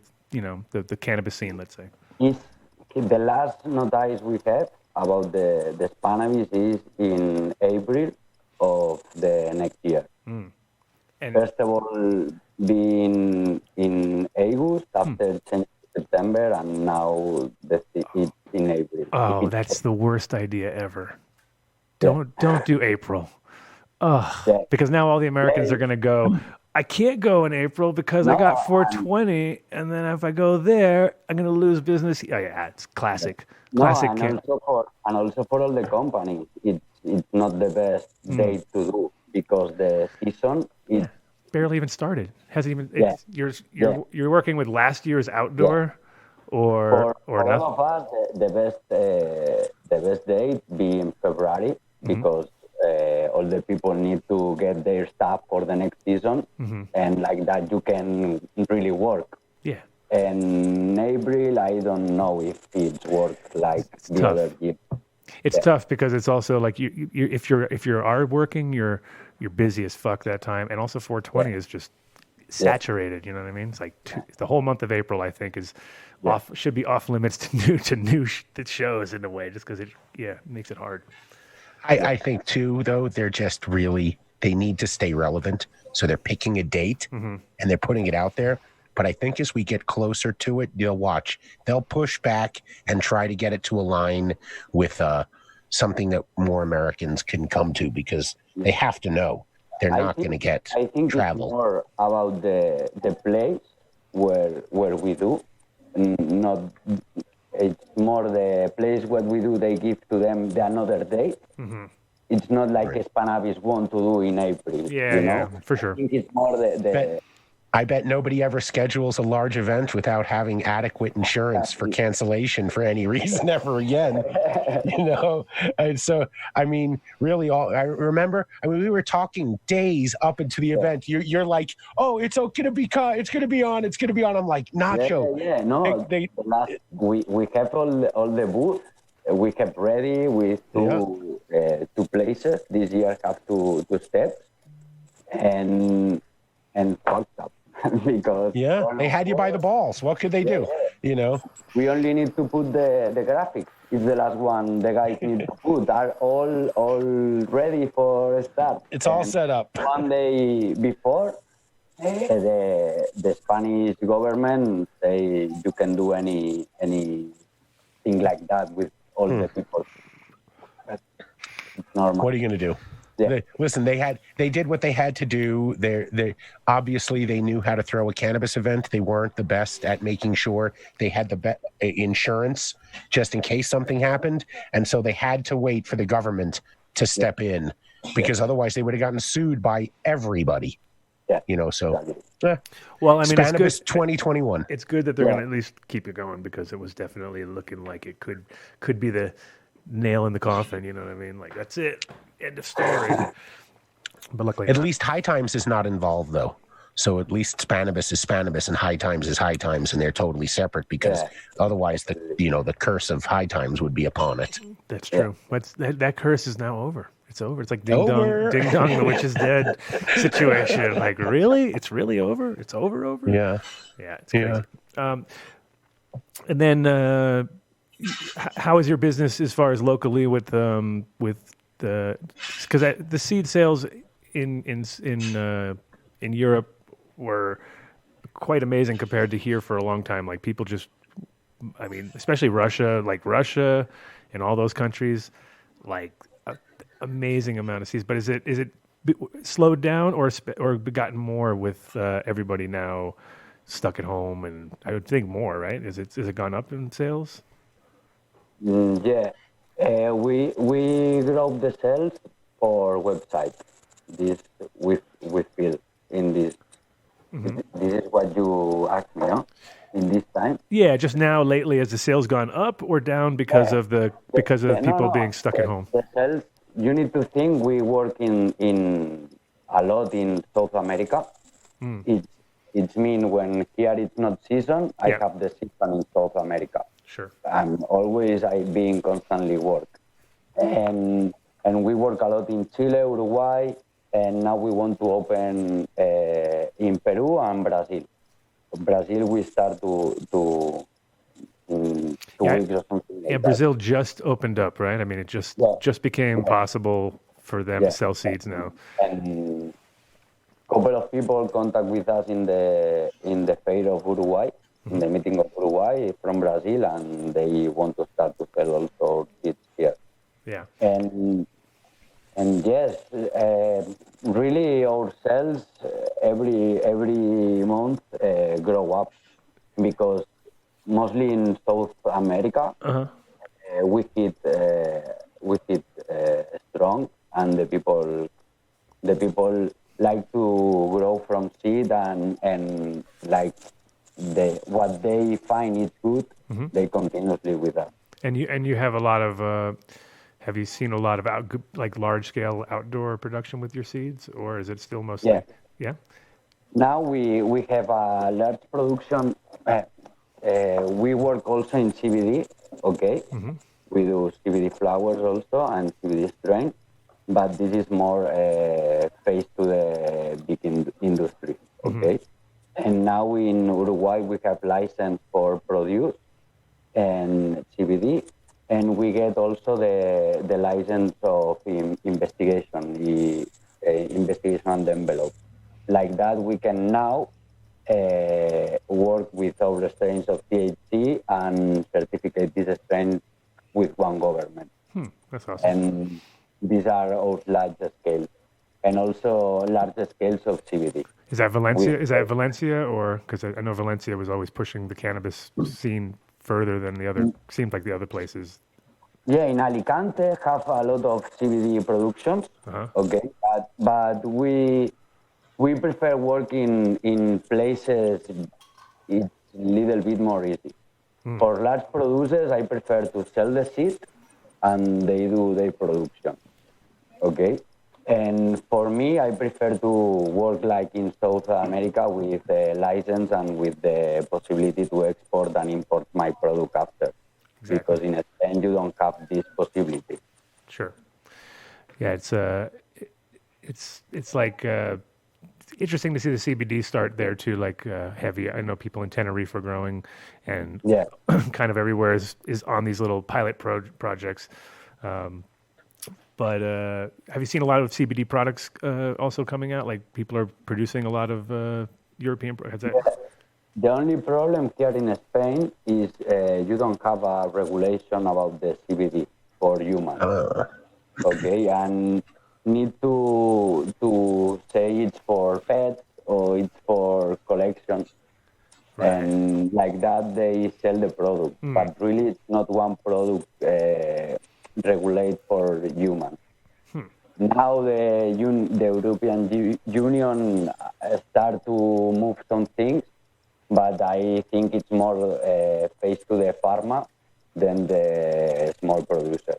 the cannabis scene, let's say? The last notice we had about the Spanibus is in April of the next year. Mm. And first of all, being in August, after September, and now it's in April. Oh, that's the worst idea ever. Don't do April. Oh, because now all the Americans are going to go, I can't go in April because I got 420, and then if I go there, I'm going to lose business. Oh, yeah, it's classic. Classic. And also for all the companies, it's not the best date to do because the season is barely even started. Hasn't even. You're working with last year's outdoor, or for nothing. all of us, the best date be in February because all the people need to get their stuff for the next season, and like that you can really work. Yeah. And April, I don't know if it works like It's the tough. other year. It's tough because it's also like you if you're are working, you're busy as fuck that time, and also 420 is just saturated. You know what I mean? It's like the whole month of April, I think, is should be off limits to new shows in a way, just because it makes it hard. I think too, though, they're just really, they need to stay relevant. So they're picking a date and they're putting it out there. But I think as we get closer to it, you'll watch. They'll push back and try to get it to align with something that more Americans can come to, because they have to know they're not going to get travel. I think it's more about the place where we do, not. It's more the place what we do. They give to them the another day. It's not like Spanavis want to do in April. Yeah, for sure. I think it's more I bet nobody ever schedules a large event without having adequate insurance for cancellation for any reason ever again. And so, I mean, really, I remember. I mean, we were talking days up into the event. You're like, oh, it's going to be on. It's going to be on. I'm like, Nacho. Yeah, no. We kept all the booths. We kept ready with two places. This year have two steps, and fucked up. Because they had you by the balls. What could they do? We only need to put the graphics. It's the last one the guys need to put. Are all ready for start. It's all set up. One day before, the Spanish government say you can do anything like that with all the people. It's normal. What are you going to do? Listen, they did what they had to do. They obviously they knew how to throw a cannabis event. They weren't the best at making sure they had the insurance just in case something happened, and so they had to wait for the government to step in, because otherwise they would have gotten sued by everybody. So. Well, I mean, Spannabis it's good. 2021. It's good that they're going to at least keep it going, because it was definitely looking like it could be the nail in the coffin. You know what I mean? Like, that's it. End of story. But luckily, at least High Times is not involved, though. So at least Spannabis is Spannabis and High Times is High Times, and they're totally separate, because otherwise the curse of High Times would be upon it. That's true. But that curse is now over. It's over. It's like ding dong, the witch is dead situation. Like, really? It's really over? It's over? Yeah. Yeah, it's crazy. And then how is your business as far as locally with the, because the seed sales in Europe were quite amazing compared to here for a long time. Like, people just, I mean, especially Russia and all those countries, like amazing amount of seeds. But is it slowed down or gotten more with everybody now stuck at home? And I would think more, right? Is it gone up in sales? Yeah. We grow the sales for website. This we feel in this. This is what you asked me, no? In this time. Yeah, just now lately, has the sales gone up or down because of people being stuck at home? The sales, you need to think we work in a lot in South America. It means when here it's not season, I have the season in South America. Sure. I'm always being constantly work. And we work a lot in Chile, Uruguay, and now we want to open in Peru and Brazil. Brazil, we start to 2 weeks or something like that. Brazil just opened up, right? I mean, it just became possible for them to sell seeds now. And a couple of people contact with us in the fair of Uruguay, in the meeting of Uruguay from Brazil, and they want to start to sell also seeds here. Yeah. And yes, really our sales every month grow up because mostly in South America we hit strong, and the people like to grow from seed and like what they find is good, they continuously with that. And you have a lot of. Have you seen a lot of like large scale outdoor production with your seeds, or is it still mostly? Yeah. Now we have a large production. We work also in CBD. Okay. We do CBD flowers also and CBD strain, but this is more face to the big industry. Okay. And now in Uruguay we have license for produce and CBD. And we get also the license of investigation, the investigation on the envelope. Like that, we can now work with our strains of THC and certificate this strain with one government. That's awesome. And these are our large scales, and also large scales of CBD. Is that Valencia, or because I know Valencia was always pushing the cannabis scene further than the other, seemed like the other places. Yeah, in Alicante have a lot of CBD productions. Okay, but we prefer working in places it's a little bit more easy. For large producers, I prefer to sell the seed and they do their production. Okay, and for me, I prefer to work like in South America with a license and with the possibility to export and import my product after. Exactly. Because in Spain you don't have this possibility. Sure. Yeah, it's like interesting to see the CBD start there too, like heavy. I know people in Tenerife are growing, and kind of everywhere is on these little pilot projects. But have you seen a lot of CBD products also coming out? Like people are producing a lot of European products. The only problem here in Spain is you don't have a regulation about the CBD for humans. Okay, and need to say it's for pets or it's for collections. Right. And like that they sell the product, but really it's not one product regulate for humans. Now the European Union start to move some things, but I think it's more face to the pharma than the small producer.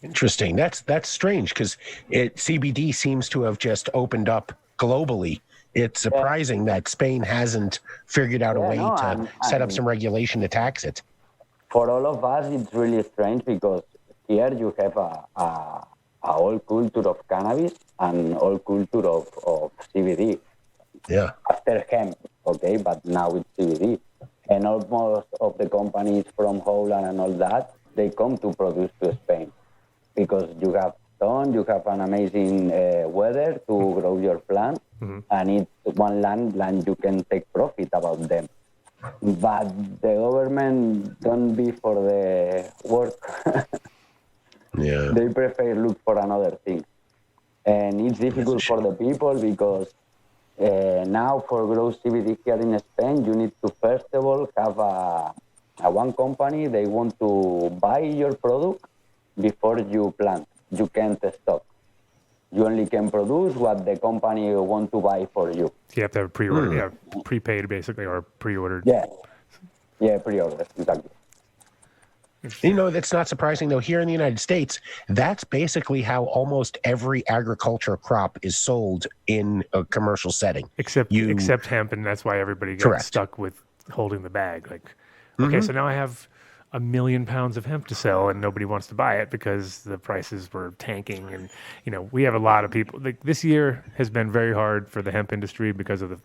Interesting. That's strange because CBD seems to have just opened up globally. It's surprising that Spain hasn't figured out a way to set up some regulation to tax it. For all of us, it's really strange because here you have a whole culture of cannabis and whole culture of CBD. Yeah. After hemp, okay, but now it's CBD. And almost of the companies from Holland and all that, they come to produce to Spain because you have sun, you have an amazing weather to grow your plant, and it's one land you can take profit about them. But the government don't be for the work. Yeah. They prefer look for another thing. And it's difficult for the people because now for grow CBD here in Spain, you need to first of all have a one company, they want to buy your product before you plant. You can't stop. You only can produce what the company want to buy for you. So you have to have pre-order, prepaid basically, or pre-ordered. Yeah, pre-order, exactly. You know, that's not surprising, though. Here in the United States, that's basically how almost every agricultural crop is sold in a commercial setting. Except hemp, and that's why everybody gets stuck with holding the bag. Like, okay, so now I have 1 million pounds of hemp to sell, and nobody wants to buy it because the prices were tanking. And, you know, we have a lot of people. Like, this year has been very hard for the hemp industry because of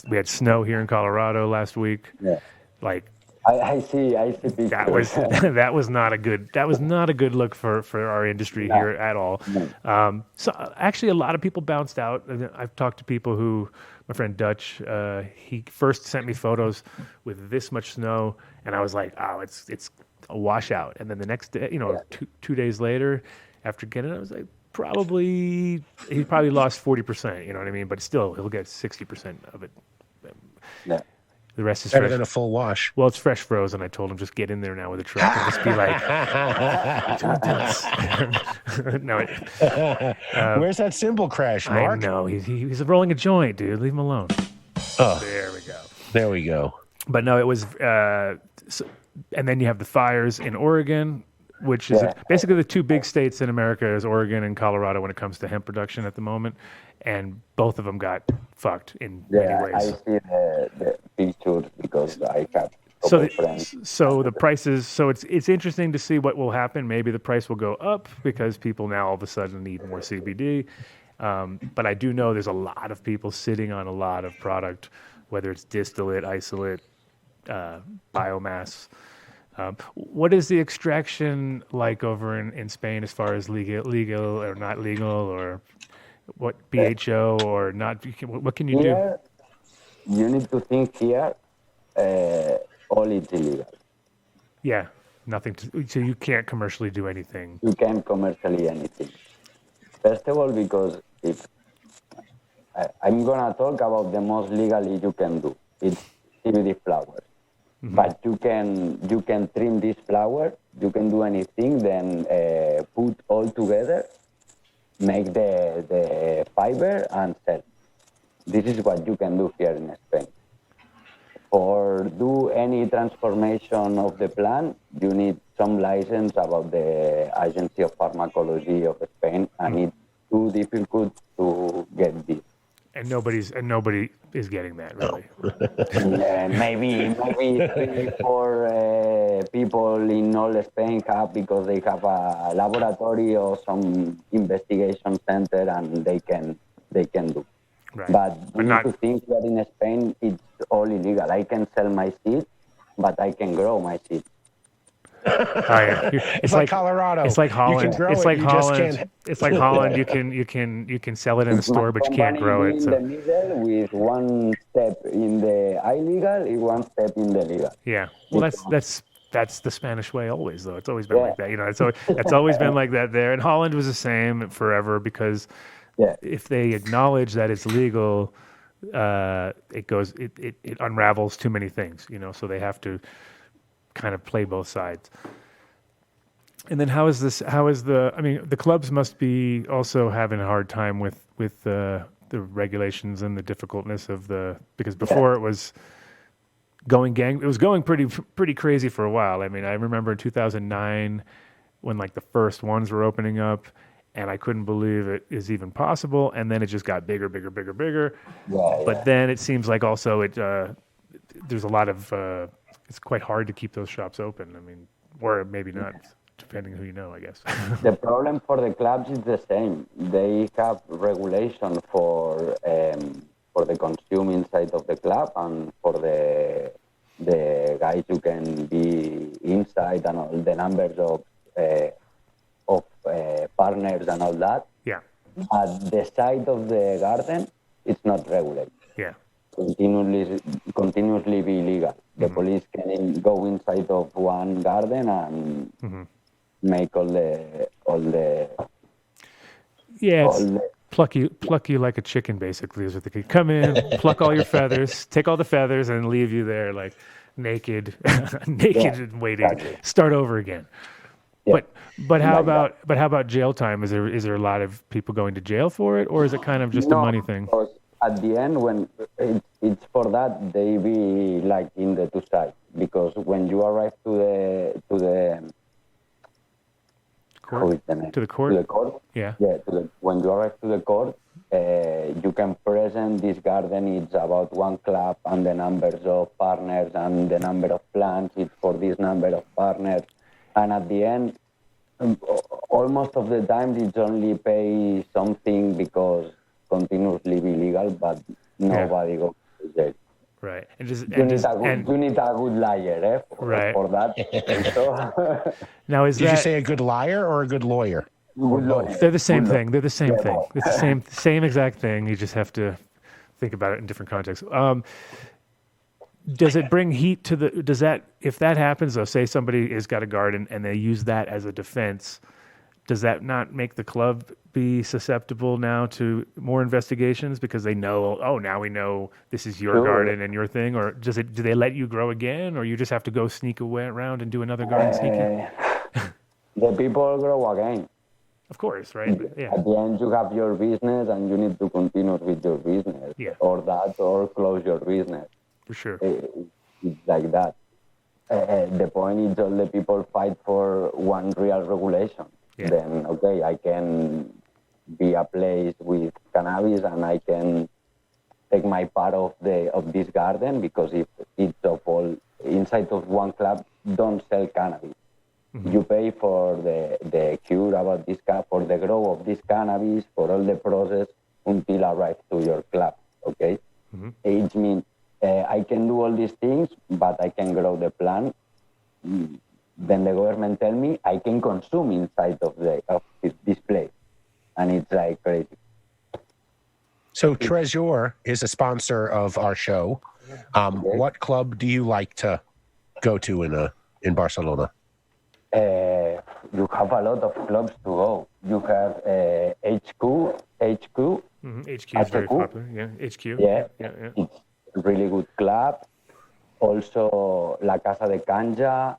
we had snow here in Colorado last week. Yeah. Like, I see pictures. That was not a good look for our industry No, here at all. no. So actually, a lot of people bounced out. I've talked to people who, my friend Dutch, he first sent me photos with this much snow, and I was like, oh, it's a washout. And then the next day, two days later, after getting it, I was like, he probably lost 40%. You know what I mean? But still, he'll get 60% of it. Yeah. The rest is Better fresh. than a full wash. Well, it's fresh frozen. I told him just get in there now with a truck and just be like, no. Where's that cymbal crash, Mark? I know he's rolling a joint, dude. Leave him alone. Oh, There we go. there we go. But no, it was. And then you have the fires in Oregon, which is basically the two big states in America is Oregon and Colorado when it comes to hemp production at the moment, and both of them got fucked in many I ways. see the pictures because I have So friends. the prices. So it's interesting to see what will happen. Maybe the price will go up because people now all of a sudden need more CBD. But I do know there's a lot of people sitting on a lot of product, whether it's distillate, isolate, biomass. What is the extraction like over in Spain as far as legal or not legal, or what BHO or not? What can you do? Here, you need to think here, all is illegal. Yeah, nothing. So you can't commercially do anything. You can't commercially anything. First of all, because if I'm gonna talk about the most legally you can do, it's CBD flowers. Mm-hmm. But you can trim this flower. You can do anything. Then put all together, make the fiber and sell. This is what you can do here in Spain. For do any transformation of the plant, you need some license about the Agency of Pharmacology of Spain, and it's too difficult to get this. And nobody is getting that really. Maybe 3-4 people in all Spain have, because they have a laboratory or some investigation center, and they can do. Right. But you not- need to think that in Spain it's all illegal. I can sell my seed, but I can grow my seed. Oh, yeah. It's like Colorado. It's like Holland. You can grow It's it, like you just Holland. can't. It's like Holland. You can sell it in a store, but you can't grow it. In So the middle, with one step in the illegal and one step in the legal. yeah. Well, that's the Spanish way always, though. It's always been like that. So it's always been like that there. And Holland was the same forever because if they acknowledge that it's legal, it unravels too many things. So they have to kind of play both sides. And then the clubs must be also having a hard time with the regulations and the difficultness of because before it was going pretty crazy for a while. I mean, I remember in 2009 when like the first ones were opening up, and I couldn't believe it is even possible. And then it just got bigger. But then it seems like also there's a lot of it's quite hard to keep those shops open. I mean, or maybe not, depending who you know, I guess. The problem for the clubs is the same. They have regulation for the consuming side of the club, and for the guys who can be inside, and all the numbers of partners and all that. Yeah. At the side of the garden, it's not regulated. Yeah. Continuously be illegal. The police can go inside of one garden and make all the pluck you like a chicken, basically, is what they could come in, pluck all your feathers, take all the feathers, and leave you there like naked and waiting. Exactly. Start over again. Yeah. But how about jail time? Is there a lot of people going to jail for it, or is it kind of just a money thing? Because at the end, when it's for that, they be like in the two sides, because when you arrive to the court? To the court? To the court. Yeah. Yeah. When you arrive to the court, you can present this garden. It's about one club, and the numbers of partners and the number of plants. It's for this number of partners, and at the end, almost of the time, it's only pay something because continuously be legal, but nobody goes to jail. Right. And just You and need just a good, and you need a good liar, right. for that. So, Now is Did you that say a good liar or a good lawyer? Or good both? lawyer. they're the same Good thing. They're the same Yeah, thing. both. It's the same exact thing. You just have to think about it in different contexts. Does it bring heat to the? Does that if that happens? Though, say somebody has got a garden and they use that as a defense. Does that not make the club be susceptible now to more investigations because they know? Oh, now we know this is your Sure. garden and your thing. Or does it? Do they let you grow again, or you just have to go sneak away around and do another garden sneaky? The people grow again. Of course, right? Yeah, At the end, you have your business, and you need to continue with your business, Yeah. or that, or close your business. for sure. It's like that. The point is, all the people fight for one real regulation. Yeah. Then, okay, I can be a place with cannabis, and I can take my part of this garden, because if it's of all inside of one club, don't sell cannabis. You pay for the cure about this for the grow of this cannabis, for all the process until arrives to your club. Okay, it means I can do all these things, but I can grow the plant. Then the government tell me I can consume inside of this place, and it's like crazy. So Trésor is a sponsor of our show. What club do you like to go to in Barcelona? You have a lot of clubs to go. You have HQ. HQ is very HQ? popular. Yeah, HQ. Yeah, yeah. it's a really good club. Also, La Casa de Canja,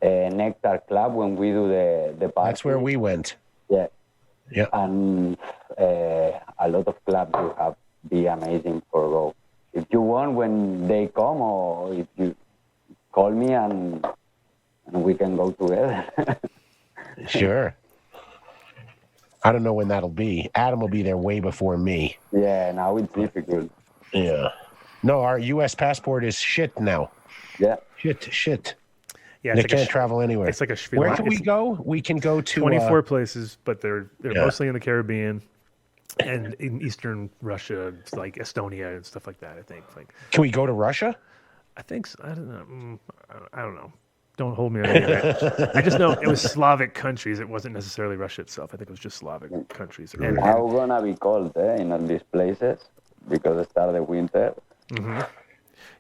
Nectar Club, when we do the party. That's where we went. Yeah. Yeah. And a lot of clubs you have be amazing for go. If you want, when they come, or if you call me and we can go together. Sure. I don't know when that'll be. Adam will be there way before me. Yeah, now it's difficult. Yeah. No, our U.S. passport is shit now. Yeah. Shit. Yeah, They it's like can't travel anywhere. It's like a Sri Where Lanka- can we it's go? We can go to 24 places, but they're Yeah. mostly in the Caribbean and in Eastern Russia, it's like Estonia and stuff like that. I think. Like, Can we go to Russia? I think so. I don't know. I don't know. Don't hold me on any of that. I just know it was Slavic countries. It wasn't necessarily Russia itself. I think it was just Slavic countries. And Now gonna be cold in all these places because it started winter.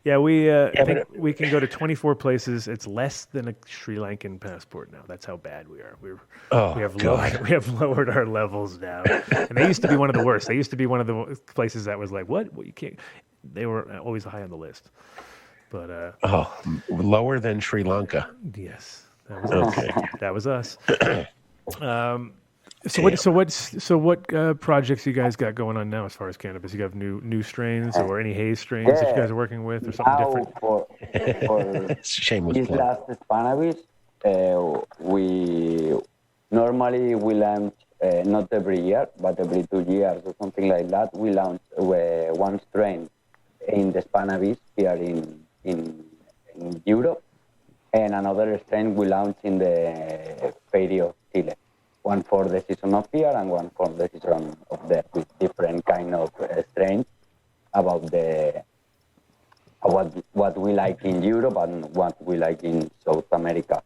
yeah, I think we can go to 24 places. It's less than a Sri Lankan passport now. That's how bad we are. We have lowered our levels down. And they used to be one of the worst. They used to be one of the places that was like, what? You can't. They were always high on the list. But Lower than Sri Lanka. yes, that was us. That was us. So what projects you guys got going on now as far as cannabis? You have new strains or any haze strains that you guys are working with or something Now different? for Shameless this plug. last Spannabis, we normally launch not every year, but every 2 years or something like that. We launch one strain in the Spannabis here in Europe, and another strain we launch in the Feria of Chile. One for the season of here and one for the season of there, with different kind of strains about what we like in Europe and what we like in South America.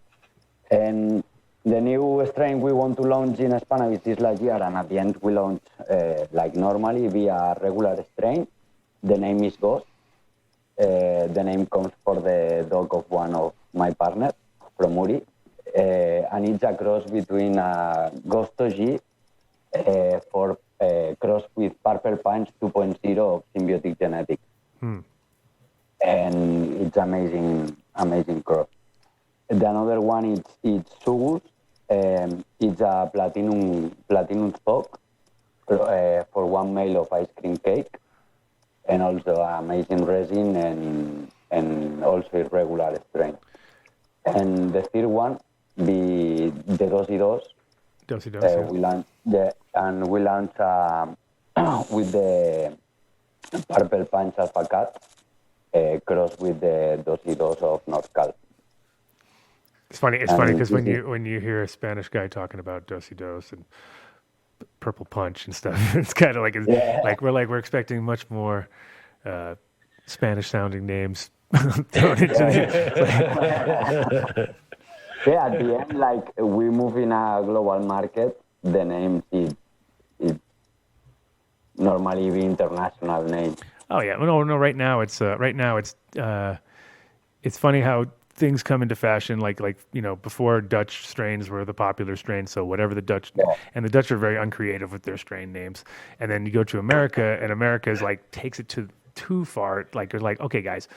And the new strain we want to launch in Spannabis this last year, and at the end we launch like normally via regular strain. The name is Ghost. The name comes for the dog of one of my partners from Uri. And it's a cross between Ghost OG for cross with Purple Punch 2.0 of symbiotic genetics. And it's amazing cross. The another one is Sugus. It's a platinum stock for one male of ice cream cake, and also amazing resin and also irregular strain. And the third one be the Dosidos. We launch we launch with the Purple Punch Alpha Cat cross with the Dosidos of North Cal. It's funny because when you hear a Spanish guy talking about Dosidos and Purple Punch and stuff, it's kind of like we're expecting much more Spanish-sounding names thrown into the. Yeah, at the end, like we move in a global market, the name is normally be international name. Oh yeah, no. Right now it's funny how things come into fashion. Like before Dutch strains were the popular strain, so whatever the Dutch and the Dutch are very uncreative with their strain names. And then you go to America, and America is like takes it too far. Like they're like, okay, guys,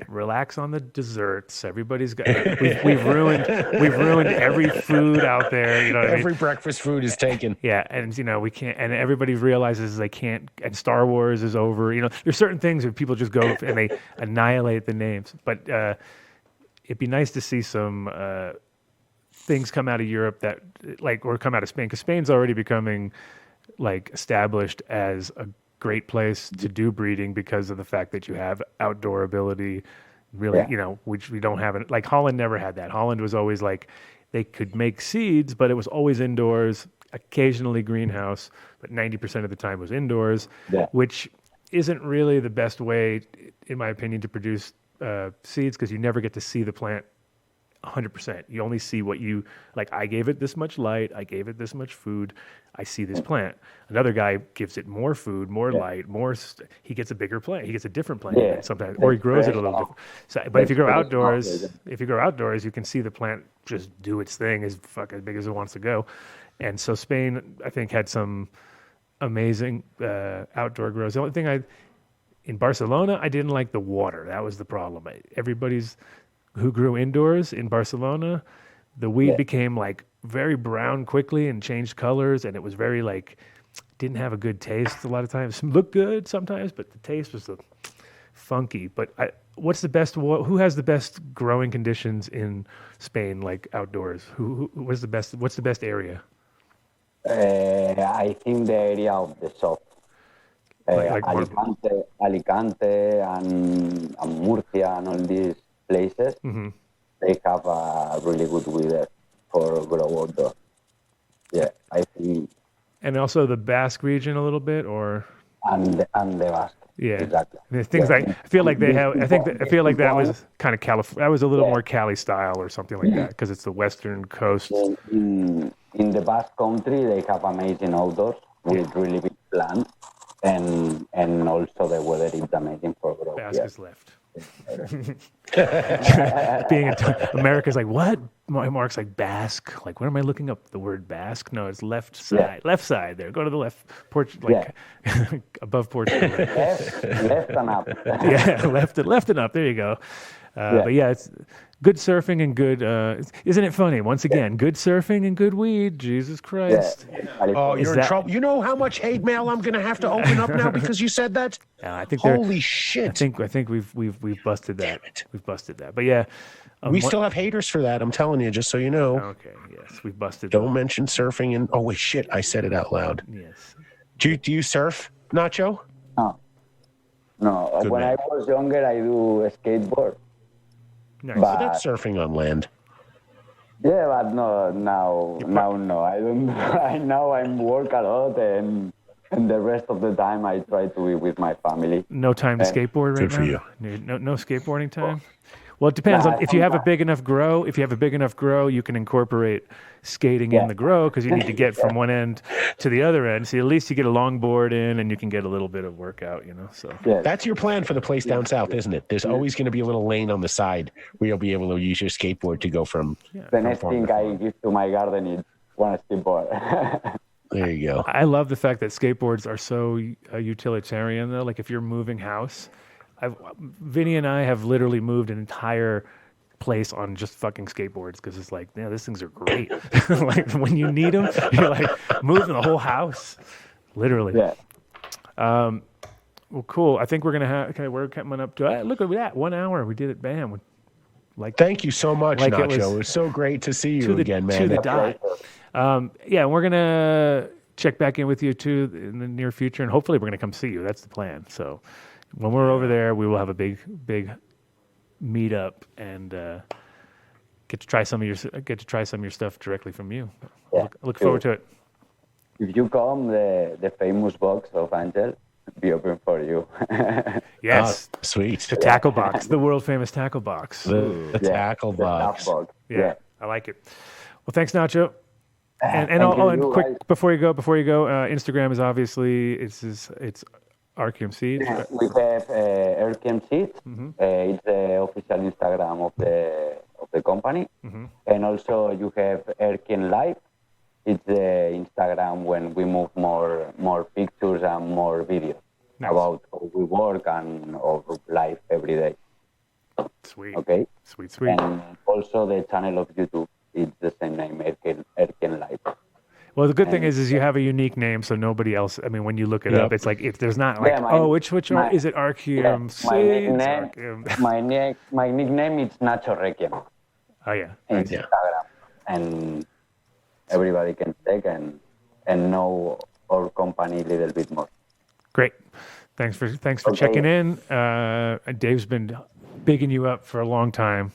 relax on the desserts. Everybody's got we've ruined every food out there. You know what I mean? Every breakfast food is taken. Yeah, and we can't. And everybody realizes they can't. And Star Wars is over. There's certain things that people just go and they annihilate the names. But it'd be nice to see some things come out of Europe that or come out of Spain, because Spain's already becoming established as a great place to do breeding because of the fact that you have outdoor ability, really, which we don't have. Like Holland never had that. Holland was always they could make seeds, but it was always indoors, occasionally greenhouse, but 90% of the time was indoors, which isn't really the best way, in my opinion, to produce seeds, because you never get to see the plant 100%. You only see what you I gave it this much light, I gave it this much food, I see this plant. Another guy gives it more food, more light, he gets a bigger plant, he gets a different plant sometimes, or he grows it a little different. So, but if you grow outdoors, you can see the plant just do its thing as big as it wants to go. And so Spain, I think, had some amazing outdoor grows. The only thing in Barcelona, I didn't like the water. That was the problem. Who grew indoors in Barcelona, the weed became very brown quickly and changed colors, and it was very didn't have a good taste a lot of times. Looked good sometimes, but the taste was funky. But what's the best? Who has the best growing conditions in Spain, outdoors? What's the best? What's the best area? I think the area of the south. Alicante and Murcia and all these places, they have a really good weather for grow outdoor. Yeah, I think. And also the Basque region a little bit, or and the Basque. Yeah, exactly. The things I feel like they have. I feel like that was kind of that was a little more Cali style or something like that, because it's the western coast. In the Basque country, they have amazing outdoors with really big plants, and also the weather is amazing for growth. Basque is left. Being America's what? Mark's Basque. What am I looking up? The word Basque? No, it's left side. Left side there. Go to the left porch, above Portugal. left and up. Yeah, left and up. There you go. But yeah, it's good surfing and good. Isn't it funny? Once again, good surfing and good weed. Jesus Christ. Oh, you're in trouble. You know how much hate mail I'm going to have to open up now because you said that? I think holy shit. I think we've busted that. We've busted that. But yeah. We still have haters for that. I'm telling you, just so you know. Okay. Yes, we've busted. Don't mention surfing and wait, shit! I said it out loud. Yes. Do you surf, Nacho? No. Good When man. I was younger, I do skateboard. Nice. But, So that's surfing on land. Yeah, but no. No. I don't. Now I'm work a lot, and the rest of the time I try to be with my family. No time to skateboard right Good for now. you. No skateboarding time. Well, it depends on if you have a big enough grow. If you have a big enough grow, you can incorporate skating in the grow, because you need to get from one end to the other end. So at least you get a longboard in, and you can get a little bit of workout. So That's your plan for the place down south, isn't it? There's always going to be a little lane on the side where you'll be able to use your skateboard to go from. The next thing I give to my garden is one skateboard. There you go. I love the fact that skateboards are so utilitarian, though. If you're moving house, Vinny and I have literally moved an entire place on just fucking skateboards, because it's these things are great. When you need them, you're moving the whole house, literally. Yeah. Well, cool. I think we're gonna have. Okay, we're coming up to. Look at that, 1 hour. We did it. Bam. Thank you so much, Nacho. It It was so great to see you again, man. To the dot. Yeah, we're gonna check back in with you too in the near future, and hopefully we're gonna come see you. That's the plan. So when we're over there, we will have a big meet up and get to try some of your stuff directly from you. Yeah, Look forward to it. If you come, the famous box of Angel, be open for you. Yes, Sweet. the tackle box, the world famous tackle box. The tackle The box. top box. Yeah, I like it. Well, thanks, Nacho. And Thank and you, quick guys. before you go, Instagram is obviously it's Archeum Seeds. Right? We have Aircam Seeds. It's the official Instagram of the company, and also you have Aircam Live. It's the Instagram when we move more pictures and more videos about how we work and our life every day. Sweet. Okay. Sweet. And also the channel of YouTube. It's the same name, Aircam Live. Well, the good thing is you have a unique name, so nobody else. I mean, when you look it up, it's like if there's not like, which is it? Archeum Seeds. My nickname is Nacho Requiem. Oh yeah. In Instagram, and everybody can check and know our company a little bit more. Great. Thanks for checking in. Dave's been bigging you up for a long time.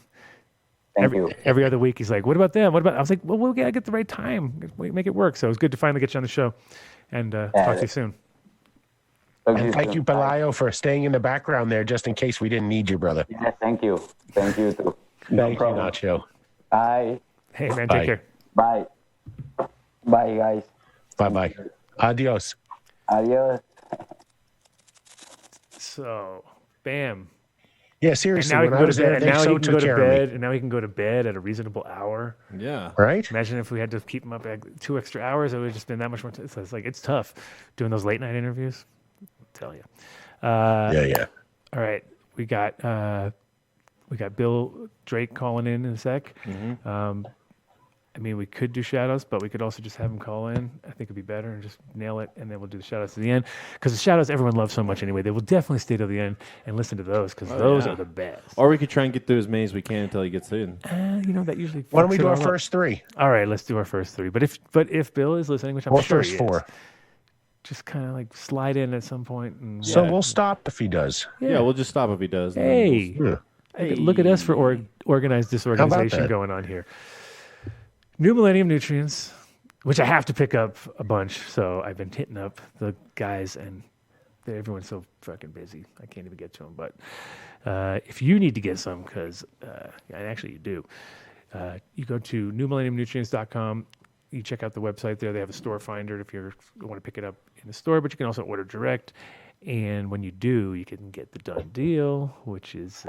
Thank you. Every other week, he's like, "What about them? What about?" I was like, "Well, we gotta get the right time. Make it work." So it was good to finally get you on the show, and talk to you soon. And thank you, Pelayo, for staying in the background there, just in case we didn't need you, brother. Yeah, thank you. Thank you too. Thank you, Nacho. Bye. Hey man, Bye. take care. Bye. Bye, guys. Bye. Adios. Adios. So, bam. Yeah, And seriously, now he when can I go was to bed. there, And they now he so can go took to care of me. bed. And now he can go to bed at a reasonable hour. Yeah. Right? Imagine if we had to keep him up like 2 extra hours. It would have just been that much more. So it's like it's tough doing those late night interviews. I'll tell you. Yeah. All right, we got Bill Drake calling in a sec. I mean, we could do shout-outs, but we could also just have him call in. I think it'd be better and just nail it, and then we'll do the shout-outs at the end. Because the shout-outs everyone loves so much anyway. They will definitely stay till the end and listen to those, because those are the best. Or we could try and get through as many as we can until he gets in. That usually. Why don't we fucks it do our all up. first three? All right, let's do our first three. But if Bill is listening, which I'm Or sure first he four? is, just kind of like slide in at some point. And, So we'll stop if he does. Yeah, we'll just stop if he does. and then Hey, Yeah. look at us for organized disorganization that? going on here. New Millennium Nutrients, which I have to pick up a bunch. So I've been hitting up the guys, and everyone's so fucking busy. I can't even get to them. But if you need to get some, because actually you do, you go to newmillenniumnutrients.com. You check out the website there. They have a store finder if you want to pick it up in the store, but you can also order direct. And when you do, you can get the Dunn deal, which is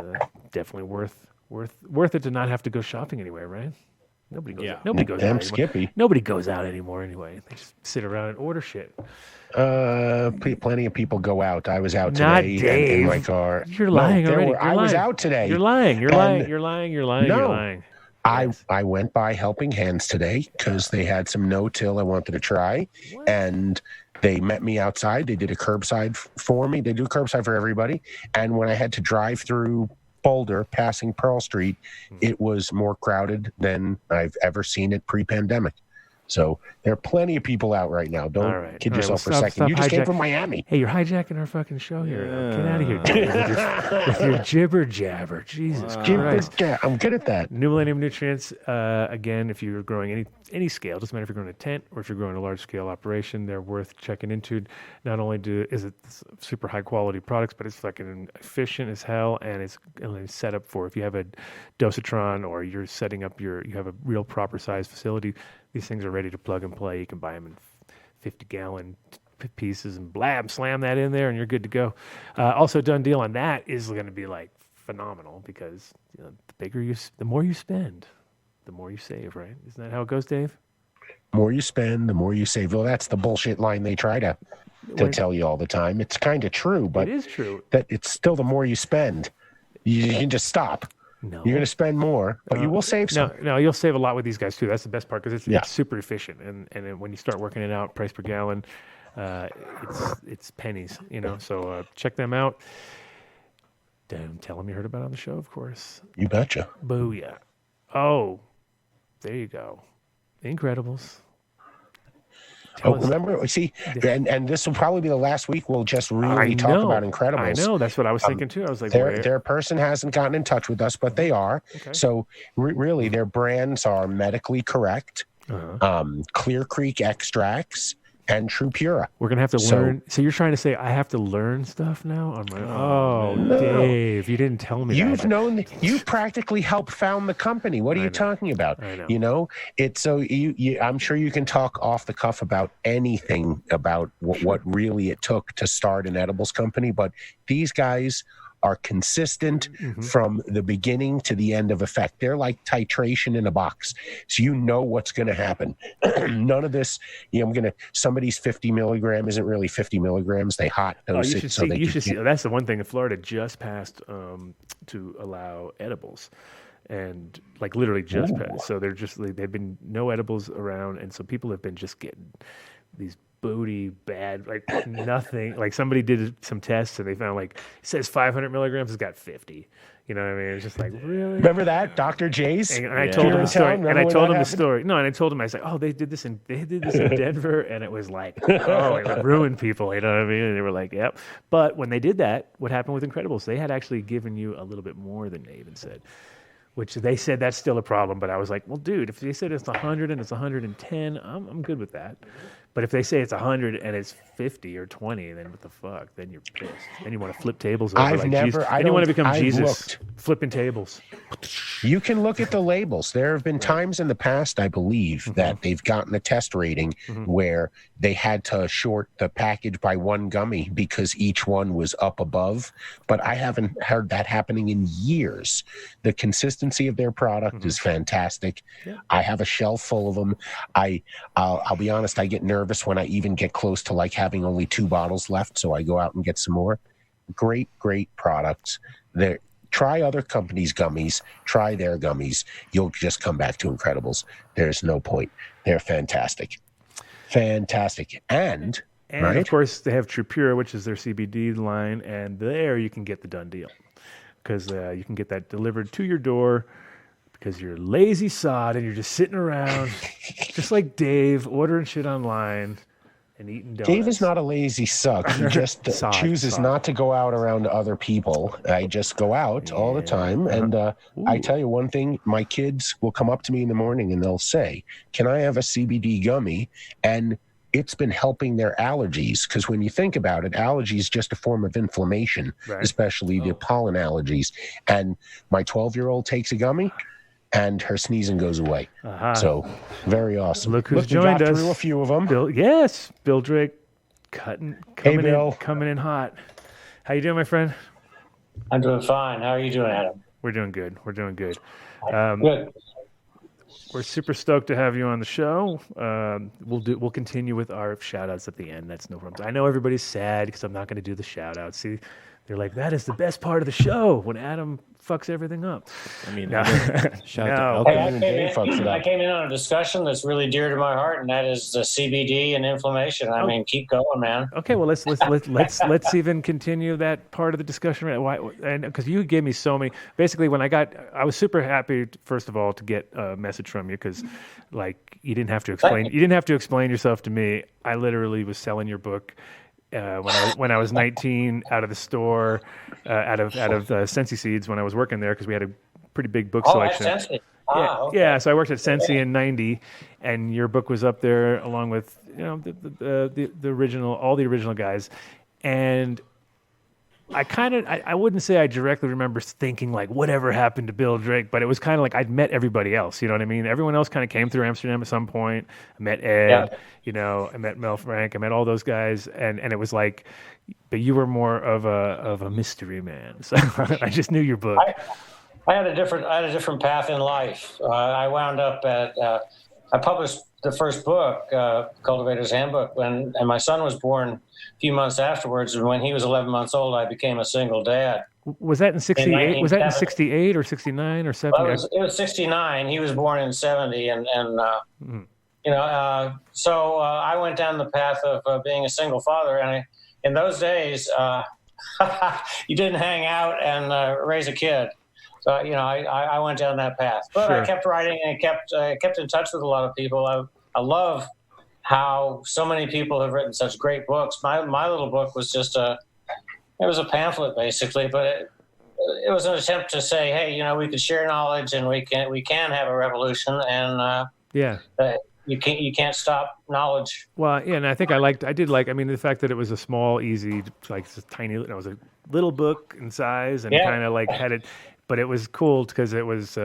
definitely worth it to not have to go shopping anywhere, right? Nobody goes. Nobody goes Damn out anymore. Skippy. Nobody goes out anymore anyway. They just sit around and order shit. Plenty of people go out. I was out Not today Dave. in my car. You're lying already. You're I was lying. out today. You're lying. You're lying. And You're lying. You're lying. You're lying. I went by Helping Hands today because they had some no-till I wanted to try, and they met me outside. They did a curbside for me. They do curbside for everybody. And when I had to drive through Boulder, passing Pearl Street, it was more crowded than I've ever seen it pre-pandemic. So there are plenty of people out right now. Don't kid yourself for a second. You just came from Miami. Hey, you're hijacking our fucking show here. Get out of here, dude, with your jibber jabber. Jesus Christ. I'm good at that. New Millennium Nutrients, again, if you're growing any scale, doesn't matter if you're growing a tent or if you're growing a large scale operation, they're worth checking into. Not only is it super high quality products, but it's fucking efficient as hell, and it's set up for if you have a dosatron or you're setting up you have a real proper size facility. These things are ready to plug and play. You can buy them in 50-gallon pieces and slam that in there, and you're good to go. Also, done deal on that is going to be like phenomenal because the more you spend, the more you save, right? Isn't that how it goes, Dave? The more you spend, the more you save. Well, that's the bullshit line they try to tell you all the time. It's kind of true, but it is true. That it's still the more you spend, you can just stop. No. You're going to spend more, but you will save some. No, you'll save a lot with these guys too. That's the best part because it's super efficient, and then when you start working it out, price per gallon, it's pennies, So check them out. Tell them you heard about it on the show, of course. You betcha. Booyah! Oh, there you go. Incredibles. Remember, see, and this will probably be the last week we'll just really talk about Incredibles. I know, that's what I was thinking too. I was like, their person hasn't gotten in touch with us, but they are. Okay. So really, their brands are Medically Correct, Clear Creek Extracts, and True Pura. We're gonna have to learn. So you're trying to say I have to learn stuff now on my? Oh, Dave, you didn't tell me. You practically helped found the company. What are you talking about? I know. You know, it's so you. I'm sure you can talk off the cuff about anything about what really it took to start an edibles company, but these guys are consistent from the beginning to the end of effect. They're like titration in a box. So you know what's going to happen. None of this, somebody's 50 milligram isn't really 50 milligrams. They hot dose it. You should see. That's the one thing. Florida just passed to allow edibles. And like literally just passed. So they've been no edibles around. And so people have been just getting these booty bad, like nothing. Like somebody did some tests and they found like, it says 500 milligrams, it's got 50. You know what I mean? It's just like, really? Remember that, Dr. J's? And I told him the story. And I told him the story. No, and I told him, I was like, oh, they did this in Denver, and it was like, oh, it would ruin people. You know what I mean? And they were like, yep. But when they did that, what happened with Incredibles? They had actually given you a little bit more than they even said. Which they said that's still a problem, but I was like, well, dude, if they said it's 100 and it's 110, I'm good with that. But if they say it's 100 and it's 50 or 20, then what the fuck? Then you're pissed. Then you want to flip tables over Jesus. Then you want to become Jesus, flipping tables. You can look at the labels. There have been times in the past, I believe, that they've gotten a test rating where they had to short the package by one gummy because each one was up above. But I haven't heard that happening in years. The consistency of their product is fantastic. Yeah. I have a shelf full of them. I'll be honest, I get nervous when I even get close to like having only 2 bottles left, so I go out and get some more. Great products. Try other companies' gummies. Try their gummies. You'll just come back to Incredibles. There's no point. They're fantastic. And right? Of course, they have True Pura, which is their CBD line, and there you can get the Dunn deal because you can get that delivered to your door. Because you're lazy sod and you're just sitting around, just like Dave, ordering shit online and eating donuts. Dave is not a lazy suck. He just chooses not to go out around other people. I just go out all the time. And I tell you one thing, my kids will come up to me in the morning and they'll say, can I have a CBD gummy? And it's been helping their allergies. Because when you think about it, allergy is just a form of inflammation, especially the pollen allergies. And my 12-year-old takes a gummy, and her sneezing goes away. So, very awesome. Look who's joined us. Through a few of them. Bill Drake, coming in hot. How you doing, my friend? I'm doing fine. How are you doing, Adam? We're doing good. Good. We're super stoked to have you on the show. We'll continue with our shout outs at the end. That's no problem. I know everybody's sad because I'm not going to do the shout outs. See, they're like, that is the best part of the show when Adam fucks everything up. I mean, shout out to Elton and Dave fucks it up. I came in on a discussion that's really dear to my heart, and that is the CBD and inflammation. I mean, keep going, man. Okay, well let's even continue that part of the discussion. Why? And because you gave me so many. Basically, I was super happy first of all to get a message from you because, like, you didn't have to explain. You didn't have to explain yourself to me. I literally was selling your book. When I was 19, out of the store, out of Sensi Seeds when I was working there because we had a pretty big book selection. Sensi. Yeah. So I worked at Sensi in '90, and your book was up there along with the original, all the original guys, and I wouldn't say I directly remember thinking like whatever happened to Bill Drake, but it was kind of like I'd met everybody else. You know what I mean? Everyone else kind of came through Amsterdam at some point. I met Ed. Yeah. I met Mel Frank. I met all those guys, and it was like, but you were more of a mystery man. So I just knew your book. I had a different path in life. I wound up at I published the first book, Cultivator's Handbook, and my son was born a few months afterwards. And when he was 11 months old, I became a single dad. Was that in 68? Was that in 68 or 69 or 70? Well, it was 69. He was born in 70. So I went down the path of being a single father. And in those days, you didn't hang out and raise a kid. So, I went down that path. But sure. I kept writing and kept in touch with a lot of people. I love how so many people have written such great books. My little book was just it was a pamphlet basically, but it was an attempt to say, hey, we could share knowledge and we can have a revolution. And you can't stop knowledge. Well, yeah, and I think I did like, I mean, the fact that it was a small, easy, like just tiny, it was a little book in size and kind of like had it, but it was cool because it was,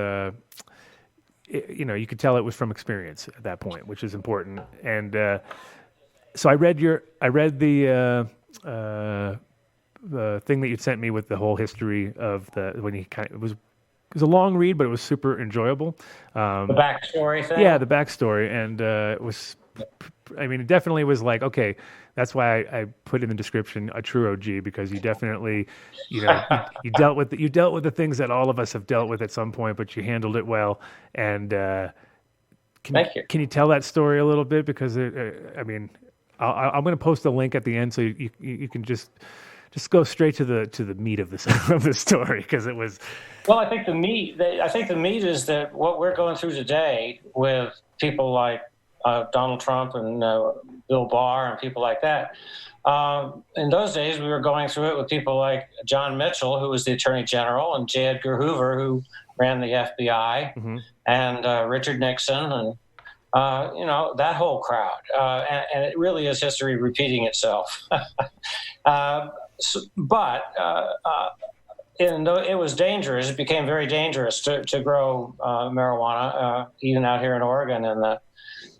you could tell it was from experience at that point, which is important. And so I read the thing that you sent me with the whole history of it was a long read, but it was super enjoyable. The backstory thing? Yeah, the backstory. And it was, I mean, it definitely was like, okay, that's why I put in the description a true OG, because you definitely, you dealt with the things that all of us have dealt with at some point, but you handled it well. And Thank you. Can you tell that story a little bit? Because, I mean, I'm going to post a link at the end so you can just go straight to the meat of the story, because it was. Well, I think the meat is that what we're going through today with people like Donald Trump and Bill Barr and people like that. In those days, we were going through it with people like John Mitchell, who was the Attorney General, and J. Edgar Hoover, who ran the FBI, and Richard Nixon, and that whole crowd. And it really is history repeating itself. It was dangerous. It became very dangerous to grow marijuana, even out here in Oregon in the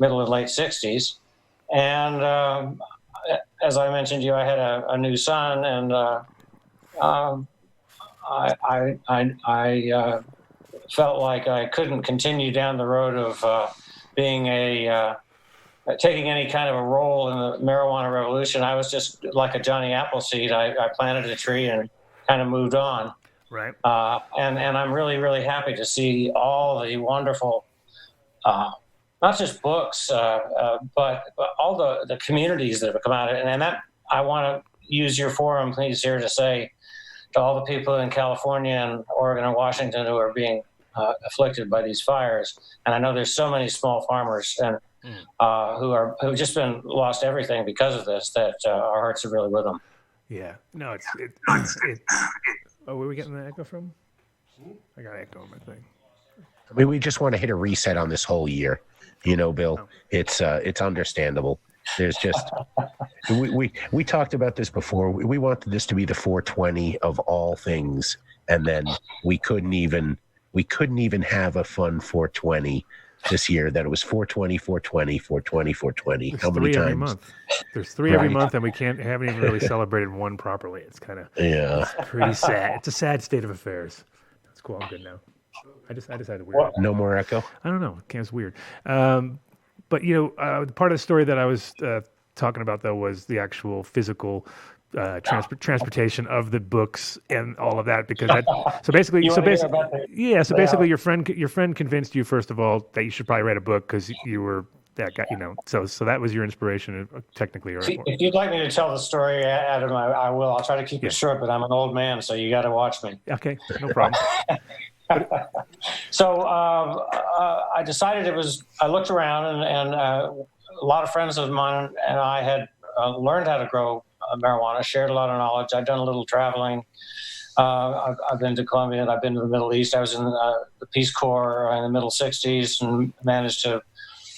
middle and late 60s. And as I mentioned to you, I had a new son, and I felt like I couldn't continue down the road of being taking any kind of a role in the marijuana revolution. I was just like a Johnny Appleseed. I planted a tree and kind of moved on. Right. And I'm really, really happy to see all the wonderful, not just books, but all the communities that have come out of it. And that I want to use your forum, please, here to say to all the people in California and Oregon and Washington who are being afflicted by these fires. And I know there's so many small farmers and who've just been lost everything because of this, that our hearts are really with them. Yeah. No, it's oh, where are we getting the echo from? I got echo on my thing. I mean, we just want to hit a reset on this whole year. Bill, it's understandable. There's just we talked about this before. We wanted this to be the 420 of all things, and then we couldn't even have a fun 420 this year. That it was 420, 420, 420, 420. There's how many times? Every month. There's three every month, and we haven't even really celebrated one properly. It's kind of pretty sad. It's a sad state of affairs. That's cool. I'm good now. I just had a weird. No more echo. I don't know. It's weird. But the part of the story that I was talking about though was the actual physical transportation of the books and all of that, because basically your friend convinced you, first of all, that you should probably write a book because you were that guy, so that was your inspiration technically. If you'd like me to tell the story, Adam, I will. I'll try to keep it short, but I'm an old man, so you got to watch me. Okay, no problem. So I decided I looked around and a lot of friends of mine and I had learned how to grow marijuana, shared a lot of knowledge. I'd done a little traveling. I've been to Colombia, and I've been to the Middle East. I was in the Peace Corps in the middle 60s and managed to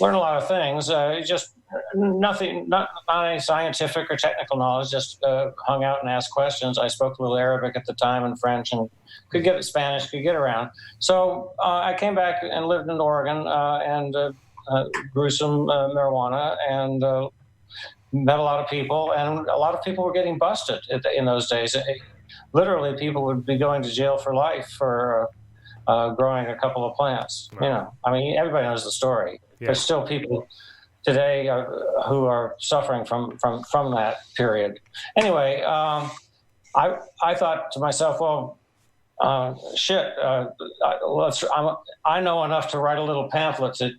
learn a lot of things. Just nothing, not any scientific or technical knowledge, just hung out and asked questions. I spoke a little Arabic at the time and French, and could get Spanish, could get around. So I came back and lived in Oregon and grew some marijuana and met a lot of people, and a lot of people were getting busted in those days. Literally, people would be going to jail for life for growing a couple of plants. Right. I mean, everybody knows the story. Yeah. There's still people today who are suffering from that period. Anyway, I thought to myself, well, I know enough to write a little pamphlet to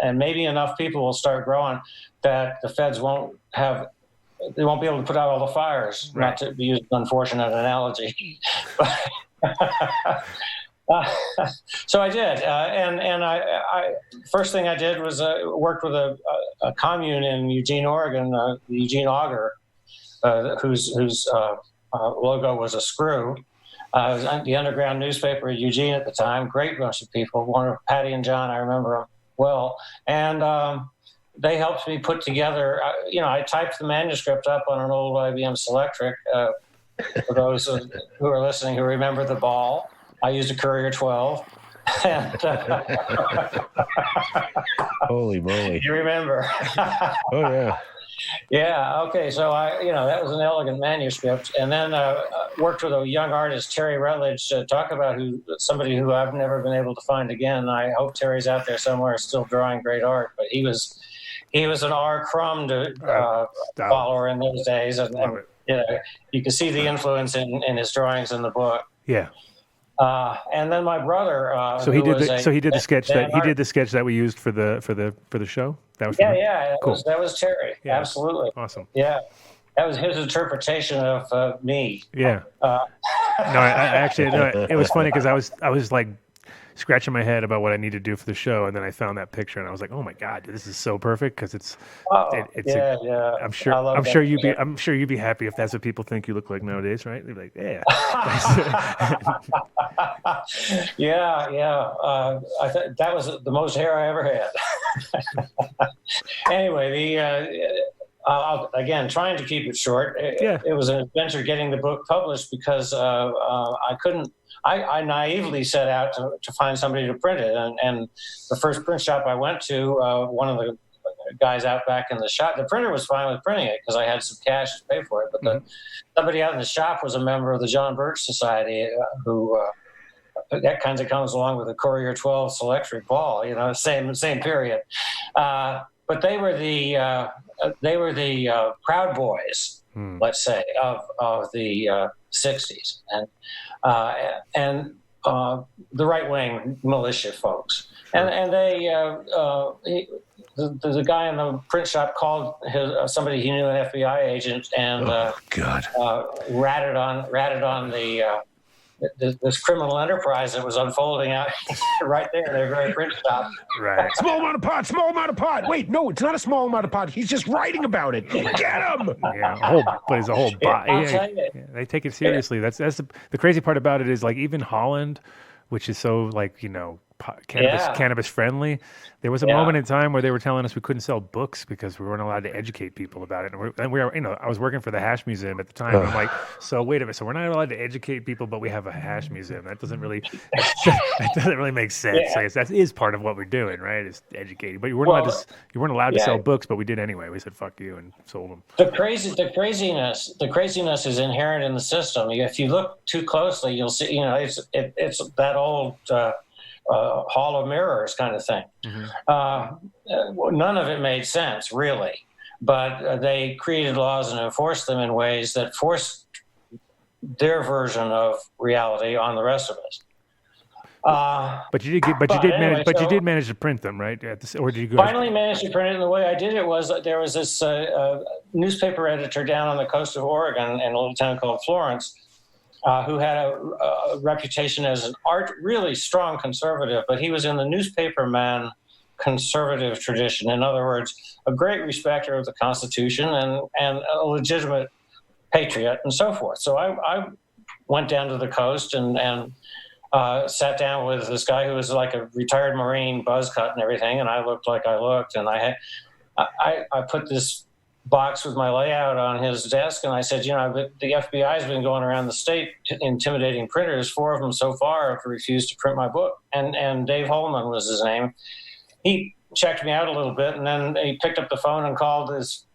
and maybe enough people will start growing that the feds won't be able to put out all the fires. Right. Not to use an unfortunate analogy. So I did, and I first thing I did was worked with a commune in Eugene, Oregon, the Eugene Auger, whose logo was a screw. The underground newspaper at Eugene at the time, great bunch of people. One of Patty and John, I remember them well. And they helped me put together, I typed the manuscript up on an old IBM Selectric. For those who are listening who remember the ball, I used a Courier 12. And, Holy moly. You remember. Oh, yeah. Yeah. Okay. So that was an elegant manuscript, and then worked with a young artist, Terry Rutledge, to talk about somebody who I've never been able to find again. I hope Terry's out there somewhere still drawing great art, but he was an R. Crumb follower in those days, and you can see the influence in his drawings in the book. Yeah. And then my brother. So he did the sketch that we used for the show. That was cool. That was Terry. Yeah. Absolutely. Awesome. Yeah, that was his interpretation of me. Yeah. No, I actually it was funny because I was like scratching my head about what I need to do for the show, and then I found that picture, and I was like, "Oh my god, this is so perfect!" Because it's I'm sure you'd be happy if that's what people think you look like nowadays, right? They're like, "Yeah." Yeah. I thought that was the most hair I ever had. Anyway, again, trying to keep it short. It was an adventure getting the book published because I couldn't. I naively set out to find somebody to print it, and the first print shop I went to, one of the guys out back in the shop, the printer was fine with printing it because I had some cash to pay for it, but somebody out in the shop was a member of the John Birch Society, who that kind of comes along with the Courier 12 Selectric ball, same period. But they were the Proud Boys, let's say, of the 60s, and the right wing militia folks, and they the guy in the print shop called somebody he knew, an FBI agent, and ratted on this criminal enterprise that was unfolding out right there in their very print shop. Right. Small amount of pot. Wait, no, it's not a small amount of pot. He's just writing about it. Get him! Yeah, but it's a whole bot. They take it seriously. That's the crazy part about it is, like, even Holland, which is so, like, cannabis friendly. There was a moment in time where they were telling us we couldn't sell books because we weren't allowed to educate people about it. And we were, I was working for the Hash Museum at the time. And I'm like, so wait a minute. So we're not allowed to educate people, but we have a Hash Museum. That doesn't really make sense. Yeah. I guess that is part of what we're doing, right? Is educating. But you weren't allowed to sell books, but we did anyway. We said fuck you and sold them. The craziness is inherent in the system. If you look too closely, you'll see. It's that old. Hall of Mirrors kind of thing. None of it made sense, really, but they created laws and enforced them in ways that forced their version of reality on the rest of us. But you did manage to print them, right? Or did you finally manage to print it? And the way I did it was there was this newspaper editor down on the coast of Oregon in a little town called Florence, who had a reputation as an really strong conservative, but he was in the newspaperman conservative tradition. In other words, a great respecter of the Constitution and a legitimate patriot and so forth. So I went down to the coast and sat down with this guy who was like a retired Marine, buzz cut and everything, and I looked like I looked, and I put this box with my layout on his desk, and I said, the FBI has been going around the state intimidating printers. 4 of them so far have refused to print my book. And Dave Holman was his name. He checked me out a little bit, and then he picked up the phone and called his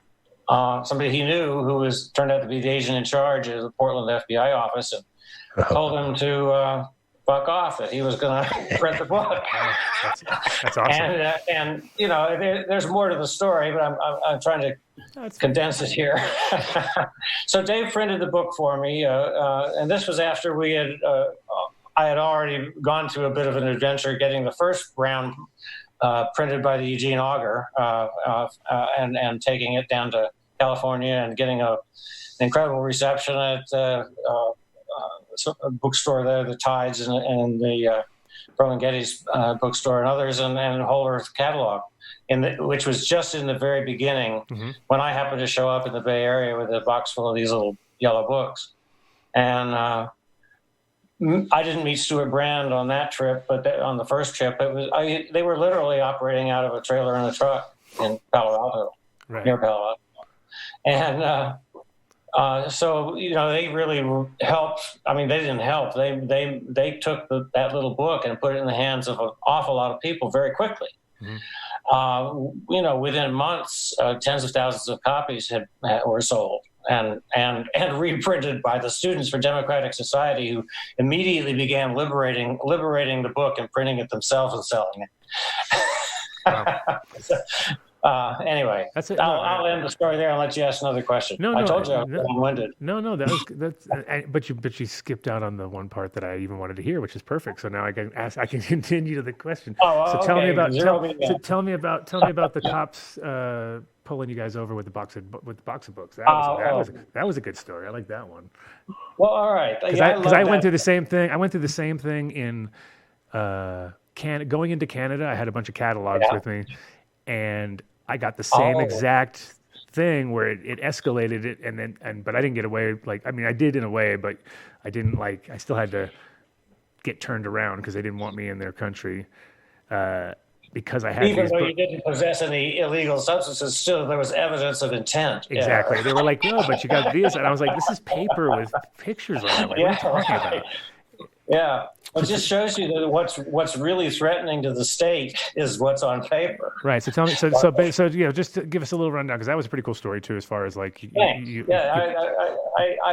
somebody he knew who turned out to be the agent in charge of the Portland FBI office, and told him to fuck off, that he was going to print the book. That's awesome. And there's more to the story, but I'm trying to condense it here. So Dave printed the book for me, and this was after I had already gone through a bit of an adventure getting the first round printed by the Eugene Auger, and taking it down to California and getting an incredible reception at a bookstore there, the Tides, and the Roland Getty's bookstore and others, and Whole Earth Catalog, which was just in the very beginning when I happened to show up in the Bay Area with a box full of these little yellow books. And I didn't meet Stuart Brand on that trip, but on the first trip, they were literally operating out of a trailer and a truck in Palo Alto, near Palo Alto. And so, they really helped. I mean, they didn't help. They took that little book and put it in the hands of an awful lot of people very quickly. Mm-hmm. Within months, tens of thousands of copies were sold and reprinted by the Students for Democratic Society, who immediately began liberating the book and printing it themselves and selling it. Wow. Anyway, that's it. I'll end the story there and let you ask another question. I told you I was long-winded. No, but you skipped out on the one part that I even wanted to hear, which is perfect. So now I can continue to the question. Tell me about the cops pulling you guys over with the box of books. That was a good story. I like that one. Well, all right. Because I went through the same thing. I went through the same thing in going into Canada. I had a bunch of catalogs with me, and I got the same exact thing where it escalated it, but I didn't get away. I did in a way, but I didn't I still had to get turned around because they didn't want me in their country. Because I had even though you didn't possess any illegal substances, still there was evidence of intent. Exactly. Yeah. They were like, "No, but you got these," and I was like, "This is paper with pictures on it. What are you talking about?" Yeah, well, it just shows you that what's really threatening to the state is what's on paper. Right. So tell me. Just to give us a little rundown, because that was a pretty cool story too, as far as I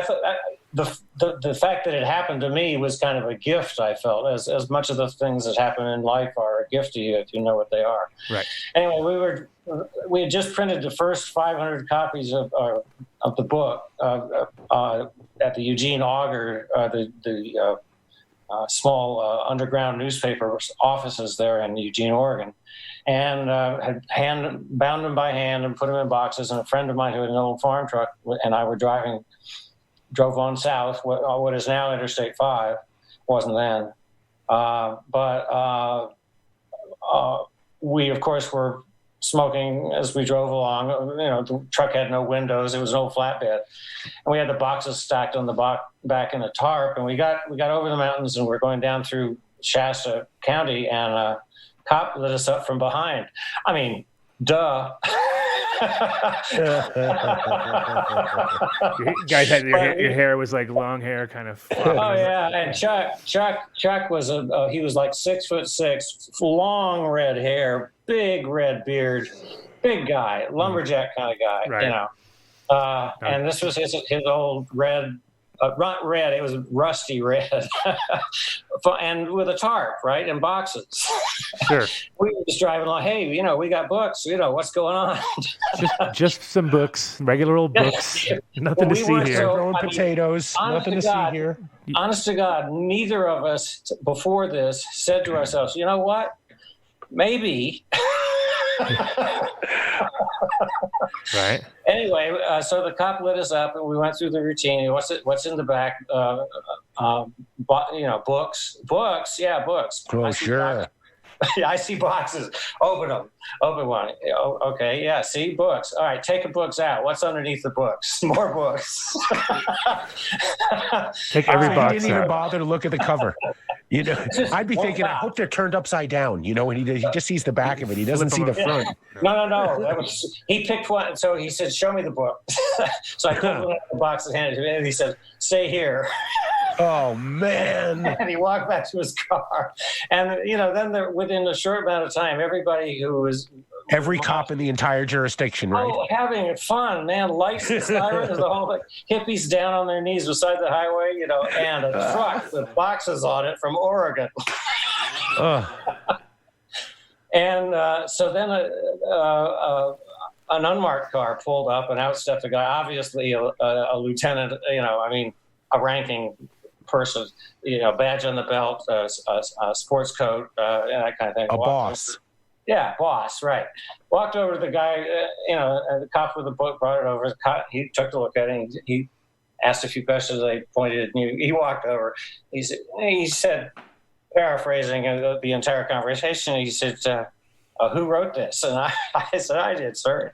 thought the fact that it happened to me was kind of a gift. I felt as much of the things that happen in life are a gift to you if you know what they are. Right. Anyway, we had just printed the first 500 copies of the book at the Eugene Auger, the small underground newspaper offices there in Eugene, Oregon, and had bound them by hand and put them in boxes. And a friend of mine who had an old farm truck and I drove on south, what is now Interstate 5, wasn't then. But we, of course, were smoking as we drove along. The truck had no windows. It was an old flatbed. And we had the boxes stacked on the back in a tarp. And we got over the mountains and we're going down through Shasta County, and a cop lit us up from behind. I mean, duh. You guys had your hair was like long hair, kind of. Yeah, and Chuck was he was like 6'6", long red hair, big red beard, big guy, lumberjack kind of guy, right. And this was his old red. Not red, it was rusty red, and with a tarp, right, and boxes. Sure. We were just driving along. Hey, we got books. What's going on? just some books, regular old books. Nothing to see here. Growing potatoes. Nothing to see here. Honest to God, neither of us before this said to ourselves, "You know what? Maybe." Right. Anyway, so the cop lit us up, and we went through the routine. What's in the back? Books. Yeah, books. Oh, sure. I see boxes. Open them. Open one. Okay. Yeah. See books. All right. Take the books out. What's underneath the books? More books. Take every box out. He didn't even bother to look at the cover. I'd be thinking, I hope they're turned upside down. And he just sees the back of it. He doesn't see the front. No. He picked one. So he said, "Show me the book." So I pulled one out of the box and handed it to him. And he said, "Stay here." Oh, man. And he walked back to his car. And, then within a short amount of time, everybody who was... Every cop in the entire jurisdiction, right? Oh, having fun, man. Lights and sirens, the whole thing. Hippies down on their knees beside the highway, and a truck with boxes on it from Oregon. And so then an unmarked car pulled up, and out stepped a guy, obviously a lieutenant, a ranking person, badge on the belt, a sports coat, that kind of thing. A boss. Yeah, boss, right. Walked over to the guy, and the cop with the book brought it over. He took a look at it. And he asked a few questions. I pointed, and he walked over. He said, paraphrasing the entire conversation, he said, "Who wrote this?" And I said, "I did, sir."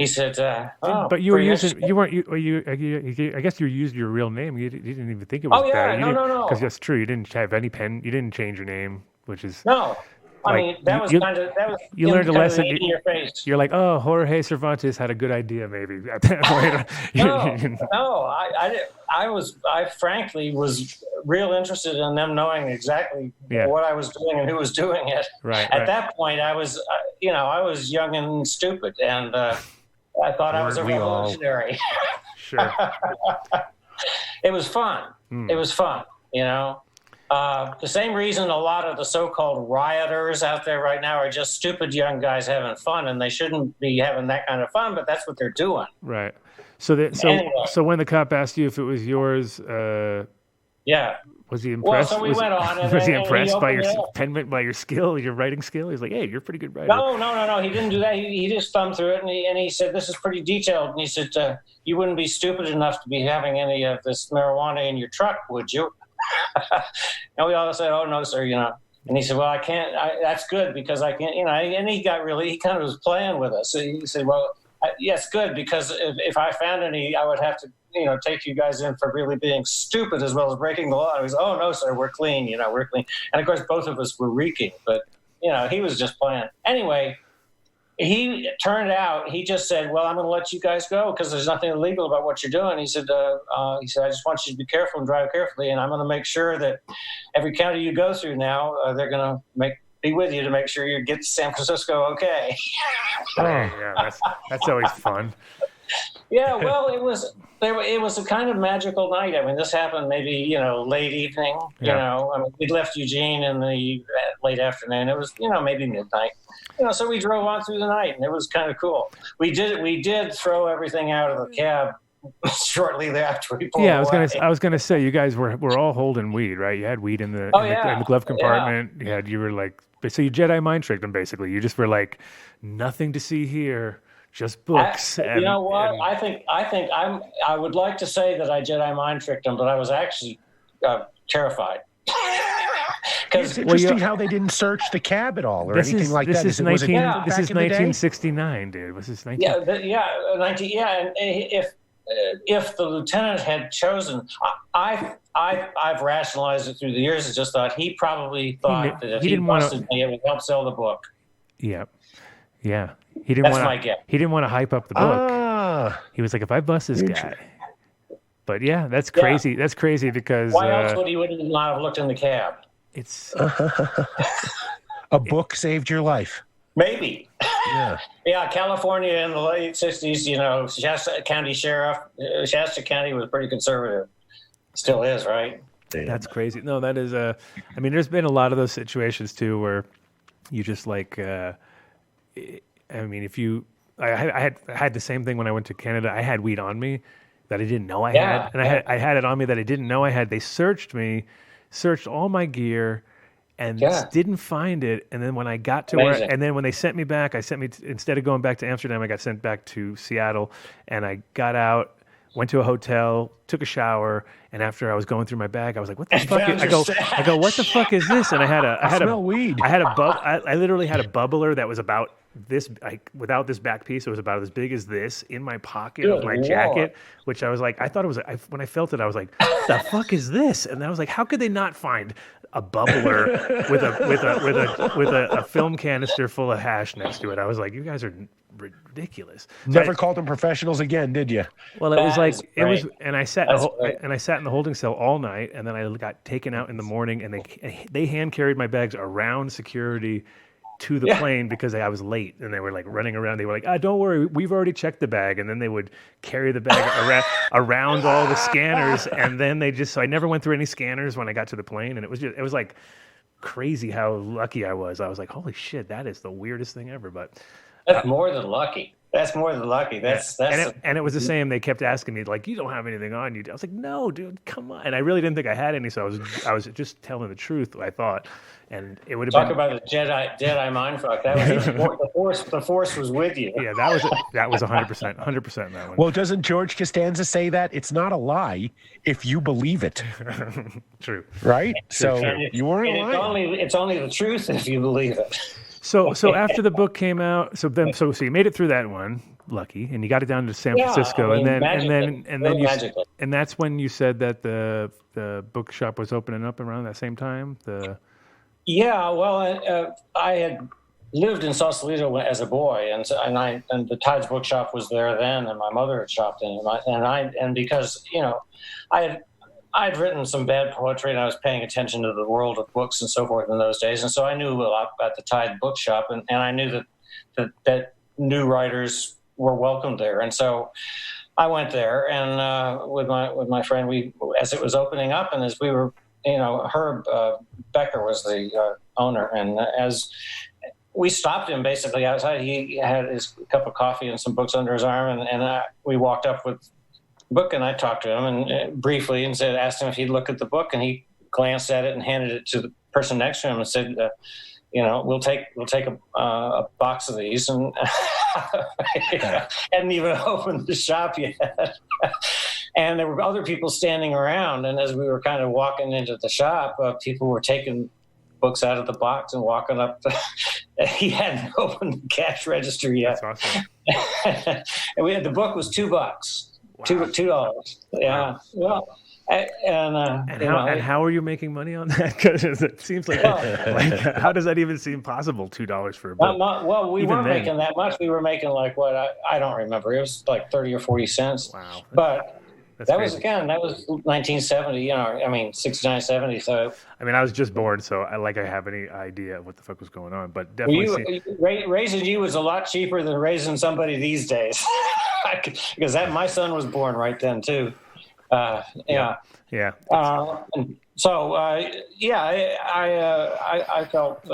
he said, "Oh, but you were pretty using, interesting." you weren't, I guess you used your real name. You didn't even think it was Oh yeah, that. no. Because that's true. You didn't have any pen. You didn't change your name, which is No, I like, mean that was you learned a kind of lesson. in your face. You're like, oh, Jorge Cervantes had a good idea, maybe at that point. No, I frankly was real interested in them knowing exactly what I was doing and who was doing it. Right. At that point, I was, I was young and stupid, and I thought I was a revolutionary. Sure. It was fun. It was fun, The same reason a lot of the so-called rioters out there right now are just stupid young guys having fun, and they shouldn't be having that kind of fun, but that's what they're doing. Right. So when the cop asked you if it was yours, was he impressed? Well, so we went on. Was he impressed by your skill, your writing skill? He's like, hey, you're a pretty good writer. No. He didn't do that. He just thumbed through it, and he said, this is pretty detailed. And he said, you wouldn't be stupid enough to be having any of this marijuana in your truck, would you? And we all said, oh, no, sir, And he said, well, I can't. That's good because I can't, And he kind of was playing with us. So he said, well, yes, good, because if I found any, I would have to, take you guys in for really being stupid as well as breaking the law. And he was, oh, no, sir, we're clean, we're clean. And, of course, both of us were reeking, but, he was just playing. Anyway, he just said, well, I'm going to let you guys go because there's nothing illegal about what you're doing. He said, I just want you to be careful and drive carefully, and I'm going to make sure that every county you go through now, they're going to be with you to make sure you get to San Francisco okay. Oh, yeah, that's always fun. Yeah, well, it was a kind of magical night. I mean, this happened maybe, late evening, I mean, we left Eugene in the late afternoon. It was, maybe midnight. So we drove on through the night, and it was kind of cool. We did throw everything out of the cab shortly after we pulled away. I was gonna say, you guys were all holding weed, right? You had weed in the glove compartment. Yeah. You were like, so you Jedi mind tricked them basically. You just were like, nothing to see here, just books. I would like to say that I Jedi mind tricked them, but I was actually terrified. It's interesting how they didn't search the cab at all or anything like that. This is 1969, dude. Was this 19? And if the lieutenant had chosen, I've rationalized it through the years. I just thought he probably thought that if he busted me, it would help sell the book. Yeah. He didn't That's my guess. He didn't want to hype up the book. He was like, if I bust this guy. But yeah, that's crazy. Yeah. That's crazy because why else would he not have looked in the cab? It's a book saved your life. Maybe. Yeah. California in the late 60s, Shasta County Sheriff, Shasta County was pretty conservative. Still is, right? That's crazy. No, that is I mean, there's been a lot of those situations too where you just like I mean, I had the same thing when I went to Canada. I had weed on me that I didn't know I had, and I had it on me that I didn't know I had. They searched all my gear, and didn't find it. And then when I got to and then when they sent me back, instead of going back to Amsterdam, I got sent back to Seattle, and I got out, went to a hotel, took a shower, and after I was going through my bag, I was like, "What the fuck?" I go, "What the fuck is this?" And I smell weed. I literally had a bubbler that was about this, without this back piece, it was about as big as this in my pocket of my jacket, which I was like, I thought it was. When I felt it, I was like, "What the fuck is this?" And I was like, "How could they not find a bubbler with a film canister full of hash next to it?" I was like, "You guys are ridiculous." Never called them professionals again, did you? Well, it was like it was, and I sat in the holding cell all night, and then I got taken out in the morning, and they hand carried my bags around security to the plane because I was late, and they were like running around. They were like, "Don't worry, we've already checked the bag," and then they would carry the bag around all the scanners, and then so I never went through any scanners when I got to the plane, and it was like crazy how lucky I was. I was like, "Holy shit, that is the weirdest thing ever!" But that's more than lucky. That's more than lucky. And it was the same. They kept asking me like, "You don't have anything on you?" I was like, "No, dude, come on." And I really didn't think I had any, so I was just telling the truth. I thought, and it would have talk about the Jedi mindfuck. That was the force was with you. Yeah, that was 100% that one. Well, doesn't George Costanza say that it's not a lie if you believe it? True. Right. So you weren't lying. It's only the truth if you believe it. So after the book came out, so you made it through that one. lucky, and you got it down to San Yeah, Francisco, I mean, and magically, then really you magically. and that's when you said that the bookshop was opening up around that same time. Yeah, well, I had lived in Sausalito as a boy, and the Tides Bookshop was there then, and my mother had shopped in it, and because I'd written some bad poetry, and I was paying attention to the world of books and so forth in those days, and so I knew a lot about the Tide Bookshop, and I knew that new writers were welcome there, and so I went there, and with my friend, as it was opening up, and as we were, Herb Becker was the owner, and as we stopped him basically outside, he had his cup of coffee and some books under his arm, and we walked up with the book, and I talked to him and briefly and asked him if he'd look at the book, and he glanced at it and handed it to the person next to him and said, we'll take a box of these, and hadn't even opened the shop yet. And there were other people standing around, and as we were kind of walking into the shop, people were taking books out of the box and walking up. He hadn't opened the cash register yet. That's awesome. And the book was $2, wow. $2. Yeah. Well. And how are you making money on that? Because it seems like how does that even seem possible? $2 for a book? Well, we weren't making that much. We were making like what I don't remember. It was like 30 or 40 cents. Wow. But that crazy. was 1970. 69, 70. So I was just born, so I have any idea of what the fuck was going on. But definitely, raising you was a lot cheaper than raising somebody these days, because my son was born right then too. Yeah. So I felt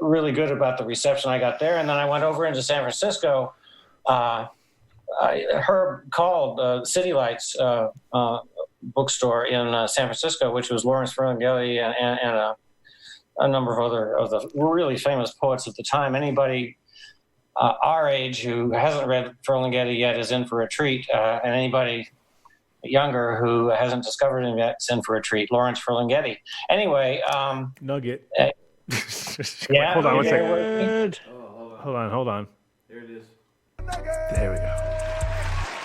really good about the reception I got there, and then I went over into San Francisco. Herb called City Lights bookstore in San Francisco, which was Lawrence Ferlinghetti and a number of other of the really famous poets at the time. Anybody our age who hasn't read Ferlinghetti yet is in for a treat, and anybody younger who hasn't discovered him yet is in for a treat. Lawrence Ferlinghetti. Anyway, Nugget. Yeah. Hold on one second. Hold on. There it is. There we go.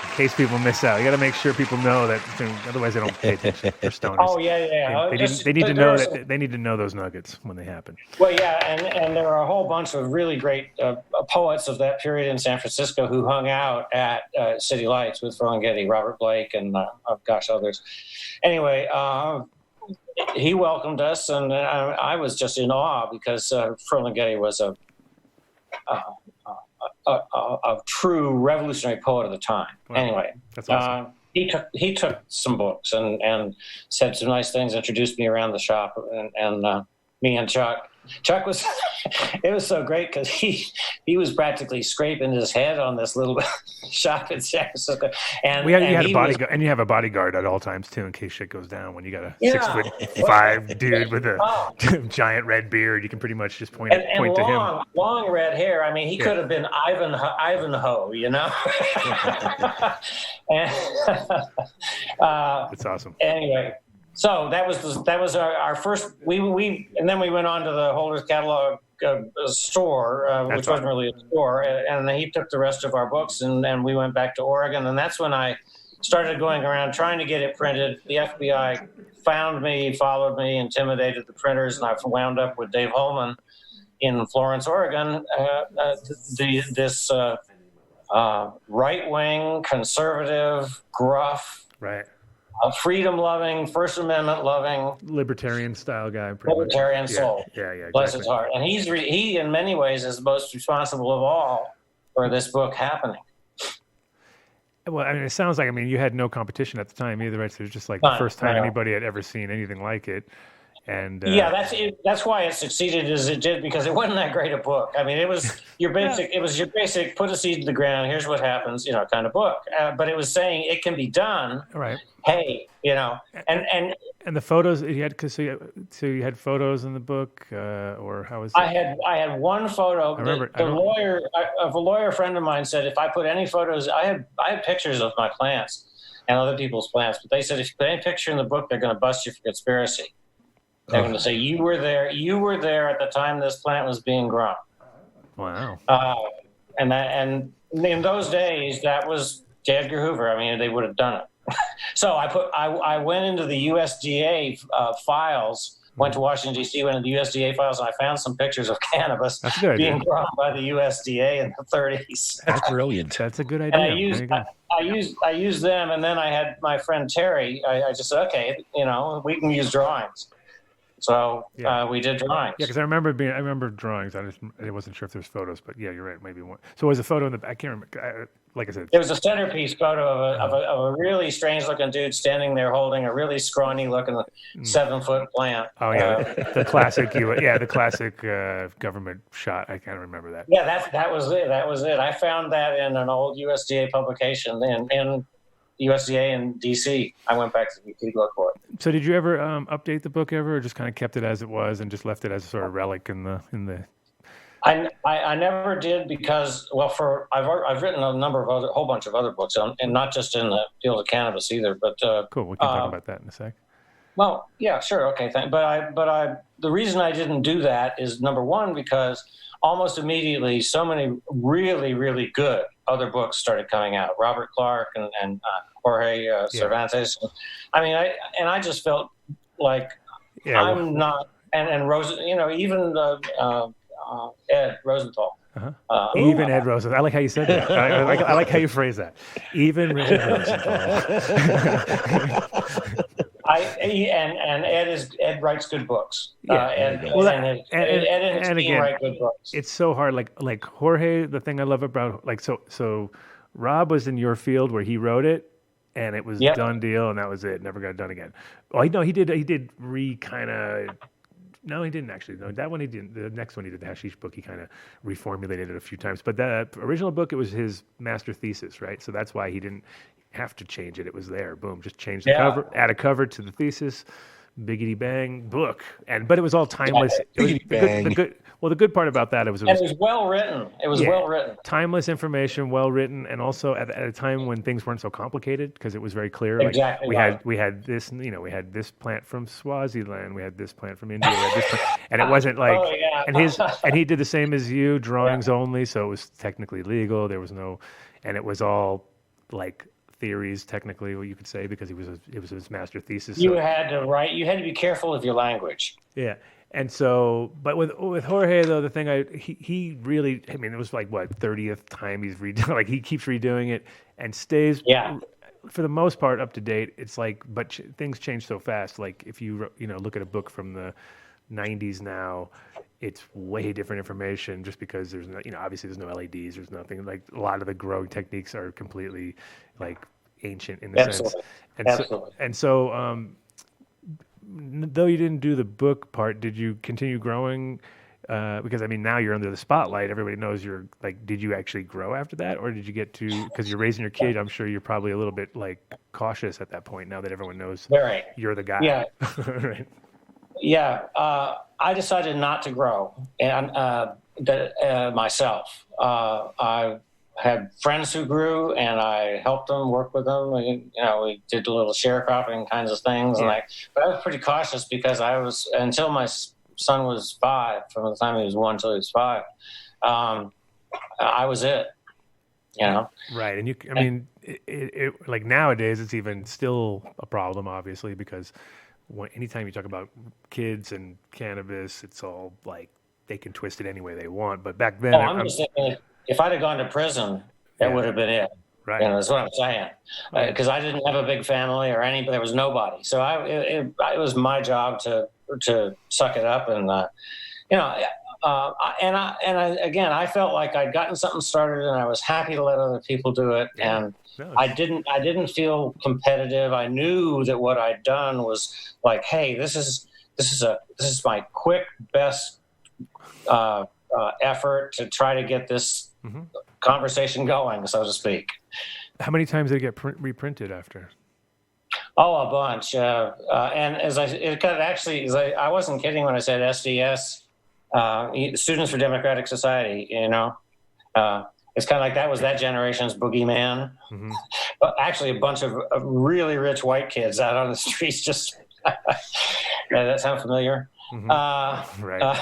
In case people miss out, you got to make sure people know that. Otherwise, they don't pay attention. They're stoners. Oh yeah. They need to know that. They need to know those nuggets when they happen. Well, yeah, and there are a whole bunch of really great poets of that period in San Francisco who hung out at City Lights with Ferlinghetti, Robert Blake, and others. Anyway, he welcomed us, and I was just in awe because Ferlinghetti was a true revolutionary poet of the time. Wow. Anyway, that's awesome. He took some books and said some nice things, introduced me around the shop, and me and Chuck was it was so great because he was practically scraping his head on this little shop in San Francisco. And you had a bodyguard, and you have a bodyguard at all times too, in case shit goes down. When you got a 6'5" dude with a giant red beard, you can pretty much just point to him. Long red hair. I mean, he could have been Ivanhoe, you know. That's awesome. Anyway. So that was our first. And then we went on to the Holder's Catalog store, which wasn't really a store, and he took the rest of our books, and we went back to Oregon, and that's when I started going around trying to get it printed. The FBI found me, followed me, intimidated the printers, and I wound up with Dave Holman in Florence, Oregon. This right-wing, conservative, gruff, right. Freedom-loving, First Amendment-loving, libertarian-style guy. Libertarian soul. Yeah, exactly. Bless his heart. And he, in many ways, is the most responsible of all for this book happening. Well, I mean, it sounds like, you had no competition at the time either, right? So it was just like the first time anybody had ever seen anything like it. And that's why it succeeded as it did, because it wasn't that great a book. I mean, it was your basic put a seed in the ground, here's what happens, kind of book. But it was saying it can be done. Right. Hey, and the photos you had, so you had photos in the book, or how was it? I had one photo. I remember A lawyer friend of mine said if I put any photos, I had pictures of my plants and other people's plants, but they said if you put any picture in the book, they're going to bust you for conspiracy. They're going to say you were there at the time this plant was being grown. Wow. And in those days, that was J. Edgar Hoover. I mean, they would have done it. So I went into the USDA files. Went to Washington, D.C., went into the USDA files, and I found some pictures of cannabis being grown by the USDA in the 30s. That's brilliant. That's a good idea. And I used them, and then I had my friend Terry. I just said, okay, we can use drawings. So we did drawings. Yeah, because I remember drawings. I wasn't sure if there's photos, but yeah, you're right. Maybe one. So was a photo in the. I can't remember. Like I said, it was a centerpiece photo of a really strange looking dude standing there holding a really scrawny looking 7-foot plant. Oh yeah, the classic. The classic government shot. I can't remember that. Yeah, that was it. That was it. I found that in an old USDA publication in USDA in DC. I went back to look for it. So did you ever update the book ever, or just kind of kept it as it was and just left it as a sort of relic in the? I never did because I've written a whole bunch of other books and not just in the field of cannabis either. But cool, we can talk about that in a sec. Well, yeah, sure, okay, thanks. But the reason I didn't do that is number one because almost immediately so many really really good other books started coming out. Robert Clark and Jorge Cervantes. I mean, I just felt like I'm not and Rose. Even Ed Rosenthal. Even Ed Rosenthal. I like how you said that. I like how you phrase that. Even Richard Rosenthal. Ed writes good books. Ed and his team write good books. It's so hard. Like Jorge, the thing I love about so Rob was in your field where he wrote it, and it was done deal, and that was it. Never got done again. Oh, no, he did No, he didn't actually. No, that one he didn't. The next one he did, the Hashish book, he kind of reformulated it a few times. But that original book, it was his master thesis, right? So that's why he didn't have to change it. It was there. Boom, just change the cover, add a cover to the thesis, biggity bang, book. But it was all timeless. The good part about that, it was well written. It was well written. Timeless information, well written, and also at a time when things weren't so complicated because it was very clear. Exactly. We had this, we had this plant from Swaziland, we had this plant from India, we had this plant, and it wasn't like, and he did the same as you, drawings only, so it was technically legal. There was no, and it was all like theories, technically, what you could say, because it was his master thesis. You had to write. You had to be careful of your language. Yeah. And so, but with Jorge though, the thing he really, I mean, it was like what 30th time he's redoing, like he keeps redoing it and stays for the most part up to date. It's like, but things change so fast. Like if you look at a book from the 90s now, it's way different information just because there's no, obviously there's no LEDs, there's nothing, like a lot of the growing techniques are completely like ancient in the sense. And so though you didn't do the book part, did you continue growing? Because I mean, now you're under the spotlight. Everybody knows you're like. Did you actually grow after that, or did you get to? Because you're raising your kid, I'm sure you're probably a little bit like cautious at that point. Now that everyone knows you're the guy. Yeah. Right. Yeah. I decided not to grow, and myself. I had friends who grew, and I helped them, work with them. We did a little sharecropping kinds of things, but I was pretty cautious because I was, until my son was 5, from the time he was 1 till he was 5, I was it. Right, and I mean, it like nowadays it's even still a problem, obviously, because anytime you talk about kids and cannabis, it's all like they can twist it any way they want. But back then, I'm just saying, if I'd have gone to prison, that would have been it. Right. That's what I'm saying. Because I didn't have a big family or there was nobody. So it was my job to suck it up and again, I felt like I'd gotten something started and I was happy to let other people do it. And I didn't feel competitive. I knew that what I'd done was like, hey, this is my quick best effort to try to get this conversation going, so to speak. How many times did it get reprinted after? Oh, a bunch. And I wasn't kidding when I said SDS, Students for Democratic Society. It's kind of like that was that generation's boogeyman. Mm-hmm. But actually, a bunch of really rich white kids out on the streets. Just that sound familiar? Mm-hmm. Right.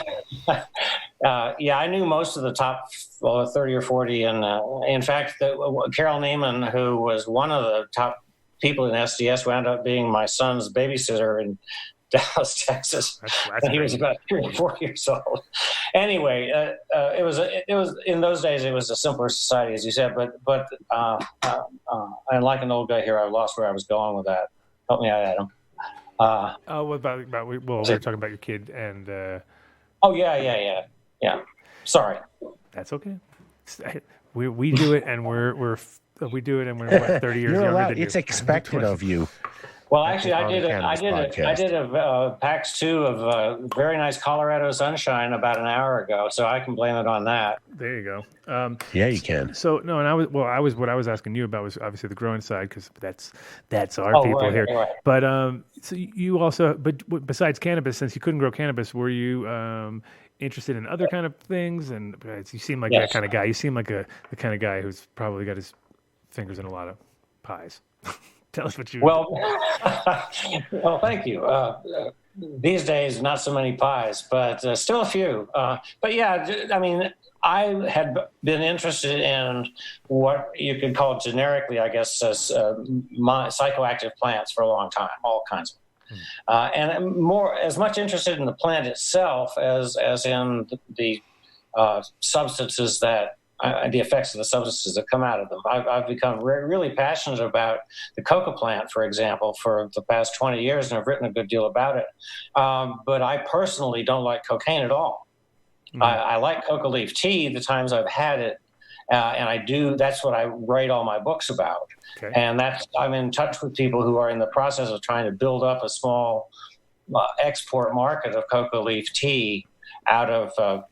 I knew most of the top 30 or 40. And in fact, Carol Neiman, who was one of the top people in SDS, wound up being my son's babysitter in Dallas, Texas. That's when he was about 3 or 4 years old. Anyway, it was in those days. It was a simpler society, as you said. But and like an old guy here, I lost where I was going with that. Help me out, Adam. What about we were talking about your kid and. Oh yeah. Sorry. That's okay. We do it, and we're we do it, and we're what, 30 years younger than you. It's expected of you. Well, actually, I did a PAX 2 of very nice Colorado sunshine about an hour ago, so I can blame it on that. There you go. Yeah, you can. So no, and what I was asking you about was obviously the growing side, because that's our people here. Right. But so you also, but besides cannabis, since you couldn't grow cannabis, were you interested in other kind of things? And you seem like that kind of guy. You seem like the kind of guy who's probably got his fingers in a lot of pies. Tell us what you. Well, thank you. These days, not so many pies, but still a few. But yeah, I mean, I had been interested in what you could call generically, I guess, as psychoactive plants for a long time, all kinds of them. And I'm as much interested in the plant itself as in the substances that. The effects of the substances that come out of them. I've become really passionate about the coca plant, for example, for the past 20 years, and I've written a good deal about it. But I personally don't like cocaine at all. I like coca leaf tea the times I've had it, and that's what I write all my books about. Okay. And I'm in touch with people who are in the process of trying to build up a small export market of coca leaf tea out of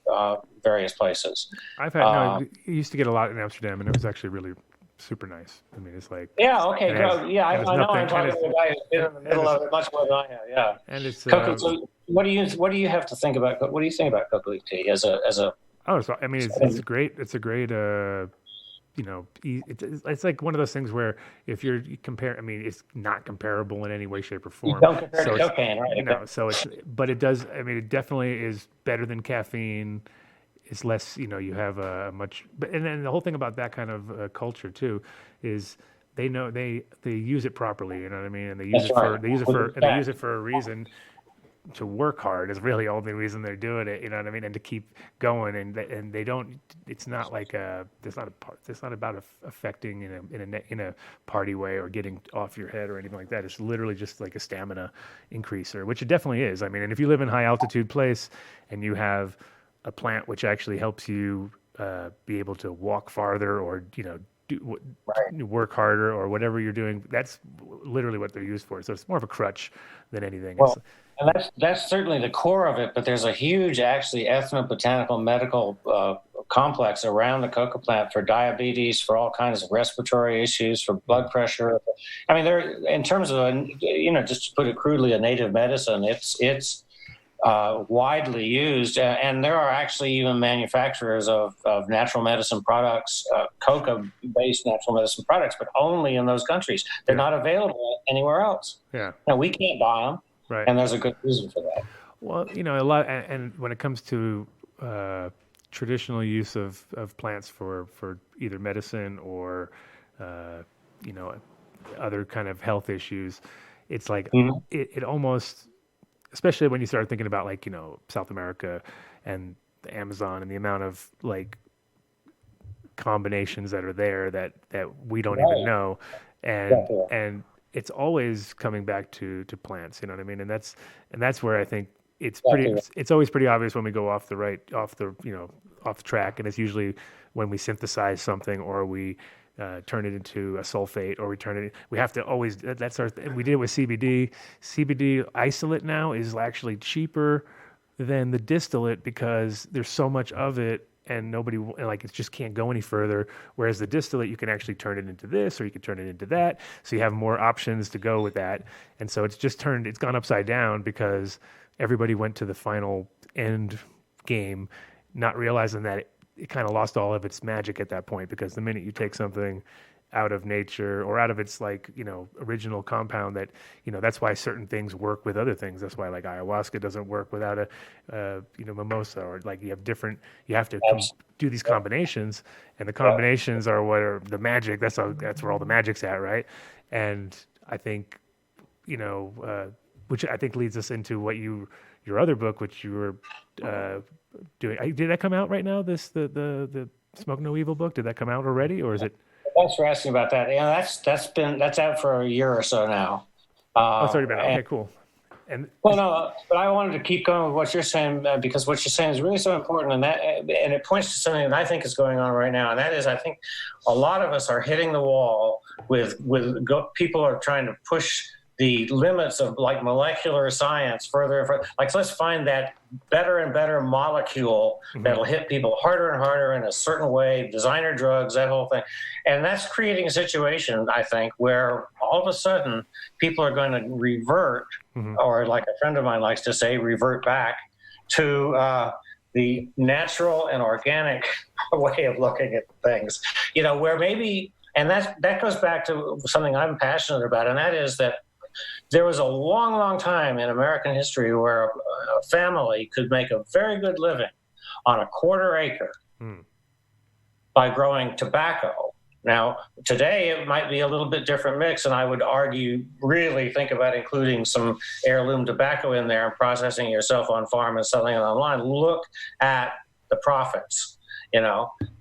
various places. I've had I used to get a lot in Amsterdam, and it was actually really super nice. I mean, it's like I know I'm talking to a guy who's been in the middle of it much more than I have. Yeah, and it's so what do you have to think about? What do you think about coca leaf tea as a? Oh, so, I mean, it's a great. It's like one of those things where if you compare, I mean, it's not comparable in any way, shape, or form. You don't compare to cocaine, right? No, so but it does. I mean, it definitely is better than caffeine. It's less, you have a much, and then the whole thing about that kind of culture too is they use it properly. You know what I mean? And they use it for a reason. To work hard is really the only reason they're doing it, you know what I mean, and to keep going, and they don't. It's not like it's not about affecting in a party way or getting off your head or anything like that. It's literally just like a stamina increaser, which it definitely is. I mean, and if you live in a high altitude place and you have a plant which actually helps you be able to walk farther or work harder or whatever you're doing, that's literally what they're used for. So it's more of a crutch than anything. Well, and that's certainly the core of it, but there's a huge, actually, ethnobotanical medical complex around the coca plant for diabetes, for all kinds of respiratory issues, for blood pressure. I mean, in terms of, just to put it crudely, a native medicine, it's widely used, and there are actually even manufacturers of natural medicine products, coca-based natural medicine products, but only in those countries. They're not available anywhere else. Yeah. Now, we can't buy them. Right. And there's a good reason for that. Well, a lot, and when it comes to traditional use of plants for either medicine or, other kind of health issues, it's like it almost, especially when you start thinking about like, South America and the Amazon and the amount of like combinations that are there that we don't even know. And it's always coming back to plants, you know what I mean? And that's where I think it's always pretty obvious when we go off the track. And it's usually when we synthesize something or we turn it into a sulfate or we have to always, that's our thing. We did it with CBD. CBD isolate now is actually cheaper than the distillate because there's so much of it. And it just can't go any further. Whereas the distillate, you can actually turn it into this, or you can turn it into that. So you have more options to go with that. And so it's gone upside down because everybody went to the final end game, not realizing that it kind of lost all of its magic at that point. Because the minute you take something out of nature or out of its like, original compound that, that's why certain things work with other things. That's why like ayahuasca doesn't work without a mimosa, or like you have to do these combinations, and the combinations are what are the magic. That's where all the magic's at. Right. And I think, which I think leads us into your other book, which you were doing. Did that come out right now? The Smoke No Evil book, did that come out already, or is it? Thanks for asking about that. Yeah, that's out for a year or so now. It's already been out. Okay, cool. And no, but I wanted to keep going with what you're saying because what you're saying is really so important, and it points to something that I think is going on right now, and that is I think a lot of us are hitting the wall with people are trying to push the limits of like molecular science further and further. Like, let's find that better and better molecule that'll hit people harder and harder in a certain way, designer drugs, that whole thing. And that's creating a situation, I think, where all of a sudden people are going to revert, or like a friend of mine likes to say, revert back to the natural and organic way of looking at things, where maybe, and that goes back to something I'm passionate about, and that is that there was a long, long time in American history where a family could make a very good living on a quarter acre by growing tobacco. Now, today it might be a little bit different mix, and I would argue really think about including some heirloom tobacco in there and processing it yourself on farm and selling it online. Look at the profits.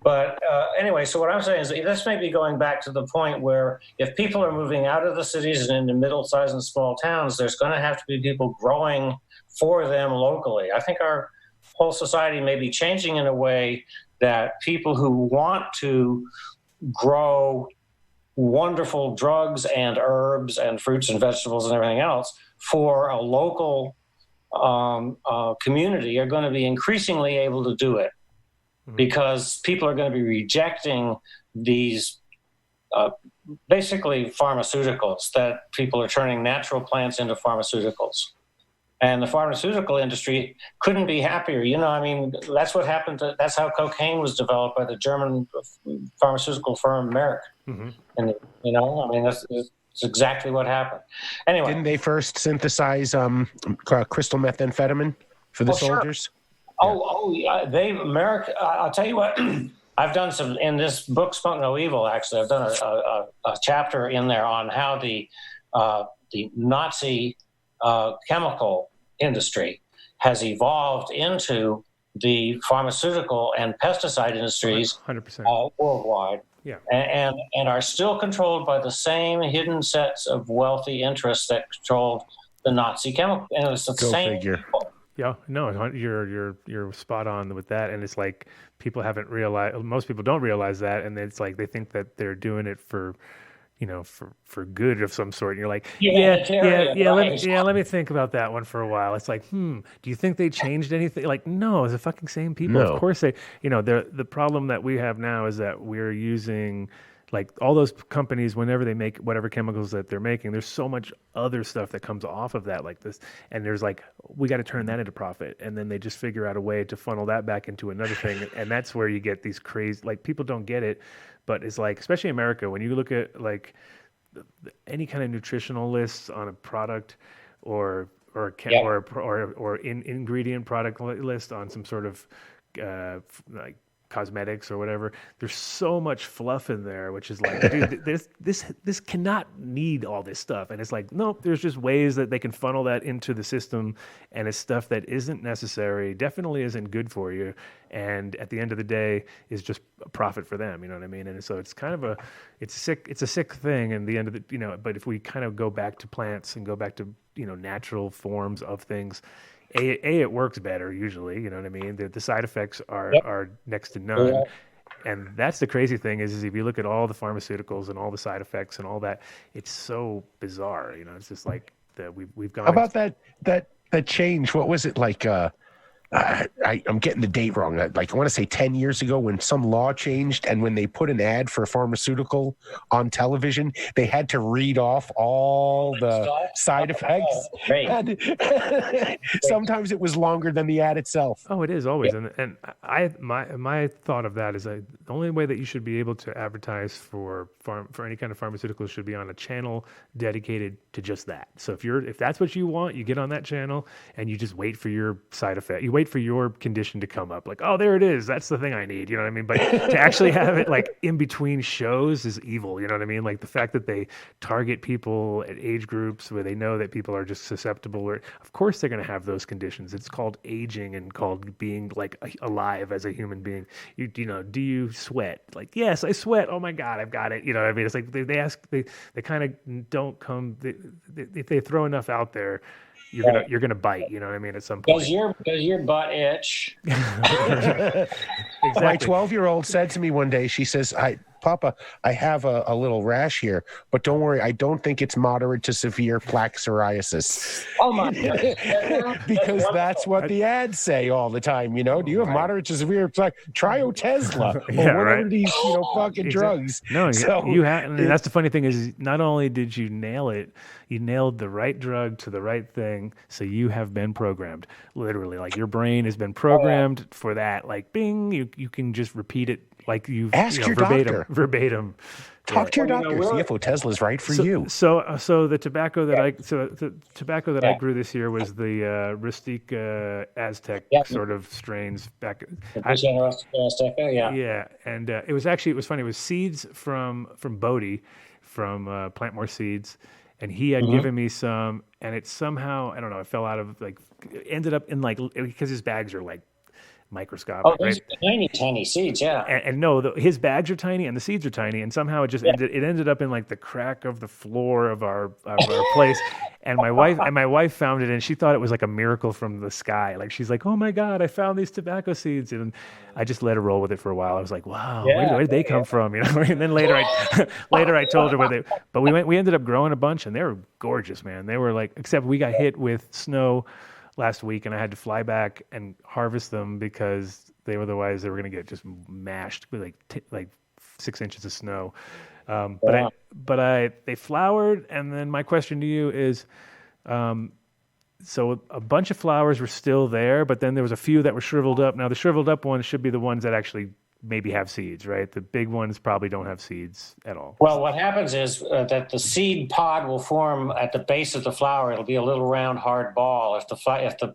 But anyway, so what I'm saying is this may be going back to the point where if people are moving out of the cities and into middle-sized and small towns, there's going to have to be people growing for them locally. I think our whole society may be changing in a way that people who want to grow wonderful drugs and herbs and fruits and vegetables and everything else for a local community are going to be increasingly able to do it. Because people are going to be rejecting these basically pharmaceuticals, that people are turning natural plants into pharmaceuticals. And the pharmaceutical industry couldn't be happier. That's what happened. That's how cocaine was developed by the German pharmaceutical firm Merck. And, that's exactly what happened. Anyway. Didn't they first synthesize crystal methamphetamine for the soldiers? Sure. Yeah, Merck. I'll tell you what. I've done some in this book, Smoke No Evil. Actually, I've done a chapter in there on how the Nazi chemical industry has evolved into the pharmaceutical and pesticide industries 100%. Worldwide. Yeah, and are still controlled by the same hidden sets of wealthy interests that controlled the Nazi chemical. And it's the same. Figure. People. Yeah, no, you're spot on with that, and it's like people haven't realized. Most people don't realize that, and it's like they think that they're doing it for good of some sort. And you're like, let me think about that one for a while. It's like, do you think they changed anything? Like, no, it's the fucking same people. No. Of course they. The problem that we have now is that we're using. Like all those companies, whenever they make whatever chemicals that they're making, there's so much other stuff that comes off of that like this. And there's like, we got to turn that into profit. And then they just figure out a way to funnel that back into another thing. And that's where you get these crazy, like people don't get it, but it's like, especially in America, when you look at like any kind of nutritional lists on a product or ingredient product list on some sort of like cosmetics or whatever, there's so much fluff in there, which is like, dude, this cannot need all this stuff. And it's like, no, there's just ways that they can funnel that into the system, and it's stuff that isn't necessary, definitely isn't good for you, and at the end of the day is just a profit for them. You know what I mean? And so it's kind of it's a sick thing. And the end of the, but if we kind of go back to plants and go back to natural forms of things, it works better usually. You know what I mean? The side effects are next to none. Yeah. And that's the crazy thing is if you look at all the pharmaceuticals and all the side effects and all that, it's so bizarre. It's just like that we've gone. How about that change? What was it like? I'm getting the date wrong. Like I want to say 10 years ago when some law changed, and when they put an ad for a pharmaceutical on television, they had to read off all the side effects. Sometimes it was longer than the ad itself. Oh, it is always, and my thought of that is the only way that you should be able to advertise for any kind of pharmaceutical should be on a channel dedicated to just that. So if that's what you want, you get on that channel and you just wait for your side effect. You wait for your condition to come up. Like, oh, there it is. That's the thing I need. You know what I mean? But to actually have it like in between shows is evil. You know what I mean? Like the fact that they target people at age groups where they know that people are just susceptible. Or of course they're going to have those conditions. It's called aging and called being like alive as a human being. You know, do you sweat? Like, yes, I sweat. Oh my God, I've got it. You know what I mean? It's like they ask, they kind of don't come. If they throw enough out there, you're gonna bite. You know what I mean? At some point. Does your butt itch? Exactly. My 12-year-old said to me one day, she says, Papa, I have a little rash here, but don't worry, I don't think it's moderate to severe plaque psoriasis. Oh my God. Because that's what the ads say all the time, you know. Do you have moderate to severe plaque? Try Otezla or whatever these, fucking drugs. No, you have, and that's the funny thing is not only did you nail it, you nailed the right drug to the right thing, so you have been programmed. Literally, like your brain has been programmed for that. Like, bing, you can just repeat it like you've ask your verbatim. Talk to your doctor. See if Otesla's right for you. So the tobacco that I grew this year was the Rustic Aztec sort of strains back. Azteca, yeah. Yeah, and it was funny. It was seeds from Bodie, from Plantmore Seeds, and he had given me some, and it somehow, I don't know, it fell out of ended up in because his bags are like microscopic. Oh, those are tiny seeds, yeah. And no, his bags are tiny and the seeds are tiny, and somehow it just ended up in like the crack of the floor of our place. And my wife found it, and she thought it was like a miracle from the sky. Like she's like, "Oh my God, I found these tobacco seeds!" And I just let her roll with it for a while. I was like, "Wow, where did they come from?" You know. And then later I told her where they. But we ended up growing a bunch, and they were gorgeous, man. They were like, except we got hit with snow last week, and I had to fly back and harvest them because otherwise they were going to get just mashed with like 6 inches of snow. But they flowered, and then my question to you is, so a bunch of flowers were still there, but then there was a few that were shriveled up. Now the shriveled up ones should be the ones that actually maybe have seeds, right? The big ones probably don't have seeds at all. Well, what happens is that the seed pod will form at the base of the flower. It'll be a little round, hard ball. If the